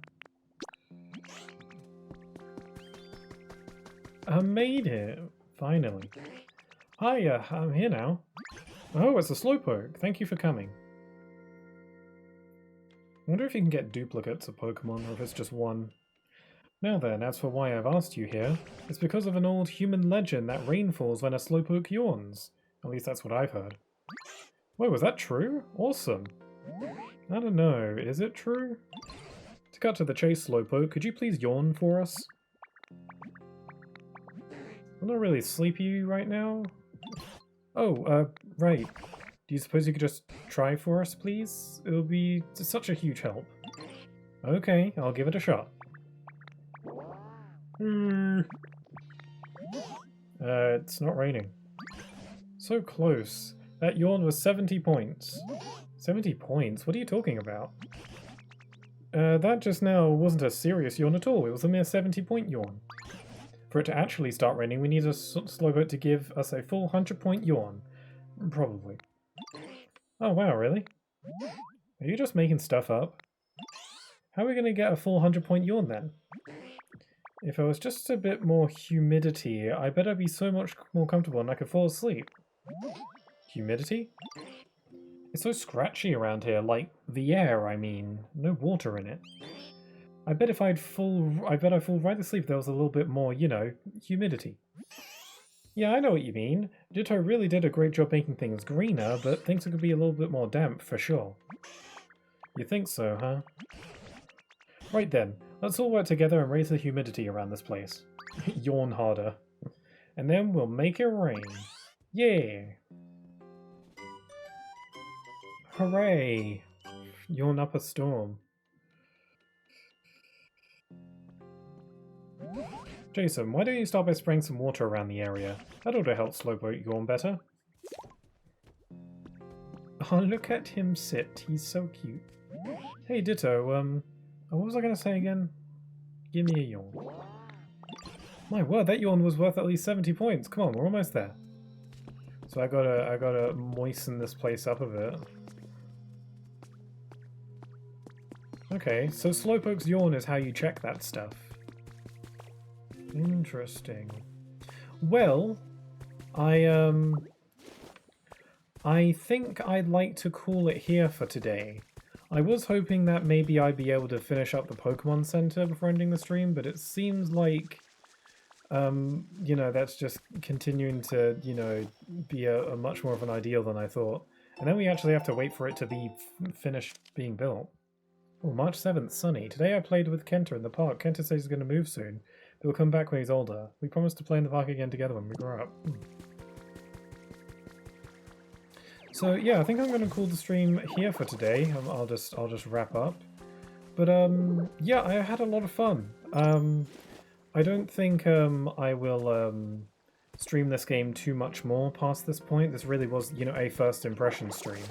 I made it! Finally. Hiya, I'm here now. Oh, it's a Slowpoke. Thank you for coming. I wonder if you can get duplicates of Pokemon, or if it's just one. Now then, as for why I've asked you here, it's because of an old human legend that rain falls when a Slowpoke yawns. At least that's what I've heard. Wait, was that true? Awesome. I don't know, is it true? To cut to the chase, Slowpoke, could you please yawn for us? I'm not really sleepy right now. Oh, right. Do you suppose you could just try for us, please? It would be such a huge help. Okay, I'll give it a shot. It's not raining. So close. That yawn was 70 points. 70 points? What are you talking about? That just now wasn't a serious yawn at all. It was a mere 70-point yawn. For it to actually start raining, we need a Slowpoke to give us a full 100-point yawn. Probably. Oh wow, really? Are you just making stuff up? How are we going to get a full 100-point yawn then? If there was just a bit more humidity, I bet I'd be so much more comfortable and I could fall asleep. Humidity? It's so scratchy around here, like the air, I mean. No water in it. I bet I'd fall right asleep if there was a little bit more, you know, humidity. Yeah, I know what you mean. Ditto really did a great job making things greener, but things could be a little bit more damp, for sure. You think so, huh? Right then, let's all work together and raise the humidity around this place. Yawn harder. And then we'll make it rain. Yeah! Hooray! Yawn up a storm. Jason, why don't you start by spraying some water around the area? That ought to help Slowpoke yawn better. Oh, look at him sit. He's so cute. Hey, Ditto, what was I going to say again? Give me a yawn. My word, that yawn was worth at least 70 points. Come on, we're almost there. So I gotta moisten this place up a bit. Okay, so Slowpoke's yawn is how you check that stuff. Interesting. Well, I think I'd like to call it here for today. I was hoping that maybe I'd be able to finish up the Pokemon Center before ending the stream, but it seems like, you know, that's just continuing to, you know, be a much more of an ideal than I thought. And then we actually have to wait for it to be finished being built. Oh, March 7th, sunny. Today I played with Kenta in the park. Kenta says he's going to move soon. He'll come back when he's older. We promised to play in the park again together when we grow up. So yeah, I think I'm going to call the stream here for today. I'll just wrap up. But yeah, I had a lot of fun. I don't think I will stream this game too much more past this point. This really was, you know, a first impression stream.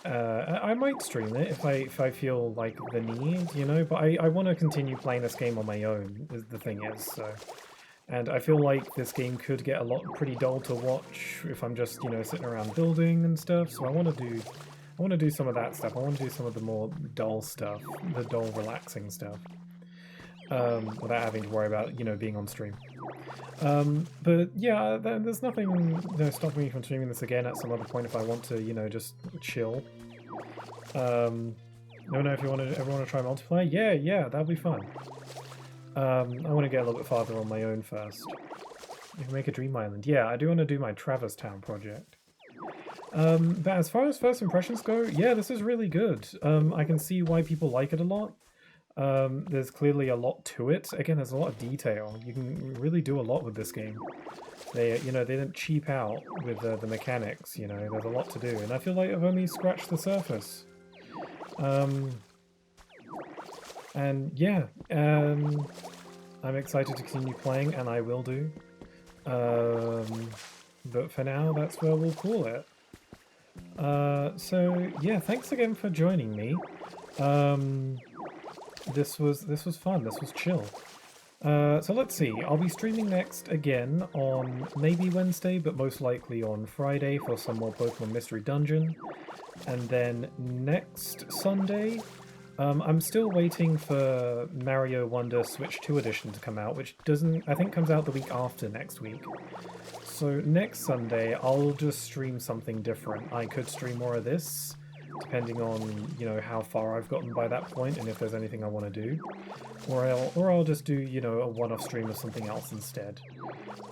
I might stream it if I feel like the need, you know, but I want to continue playing this game on my own, is the thing is, so. And I feel like this game could get pretty dull to watch if I'm just, you know, sitting around building and stuff, so I want to do some of that stuff. I want to do some of the more dull stuff, the dull, relaxing stuff, without having to worry about, you know, being on stream. But yeah, there's nothing, you know, stopping me from streaming this again at some other point if I want to, you know, just chill. I don't know if everyone want to try multiplayer. Yeah, that'll be fun. I want to get a little bit farther on my own first. You can make a dream island. Yeah, I do want to do my Traverse Town project. But as far as first impressions go, yeah, this is really good. I can see why people like it a lot. There's clearly a lot to it. Again, there's a lot of detail. You can really do a lot with this game. They didn't cheap out with the mechanics. There's a lot to do, and I feel like I've only scratched the surface. And yeah, I'm excited to continue playing, and I will do. But for now, that's where we'll call it. So yeah, thanks again for joining me. This was fun. This was chill. So let's see. I'll be streaming next again on maybe Wednesday, but most likely on Friday for some more Pokemon Mystery Dungeon. And then next Sunday, I'm still waiting for Mario Wonder Switch 2 Edition to come out, which I think comes out the week after next week. So next Sunday, I'll just stream something different. I could stream more of this, depending on, how far I've gotten by that point and if there's anything I want to do. Or I'll just do, a one-off stream of something else instead.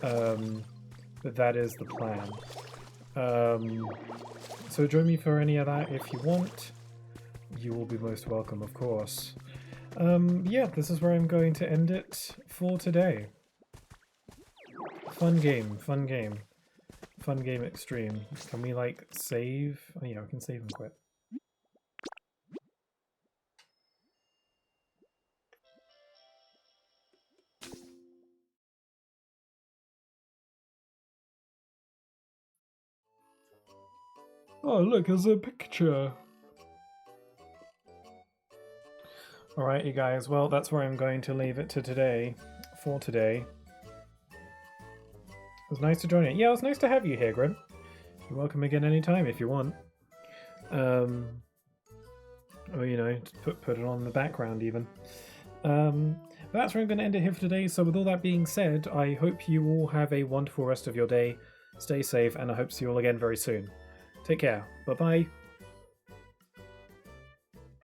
But that is the plan. So join me for any of that if you want. You will be most welcome, of course. Yeah, this is where I'm going to end it for today. Fun game, fun game. Fun game extreme. Can we, save? Oh, yeah, we can save and quit. Oh, look, there's a picture. Alright, you guys, well, that's where I'm going to leave it for today. It was nice to join it. Yeah, it was nice to have you here, Grim. You're welcome again anytime if you want. Or, put it on the background even. But that's where I'm going to end it here for today. So with all that being said, I hope you all have a wonderful rest of your day. Stay safe, and I hope to see you all again very soon. Take care. Bye-bye.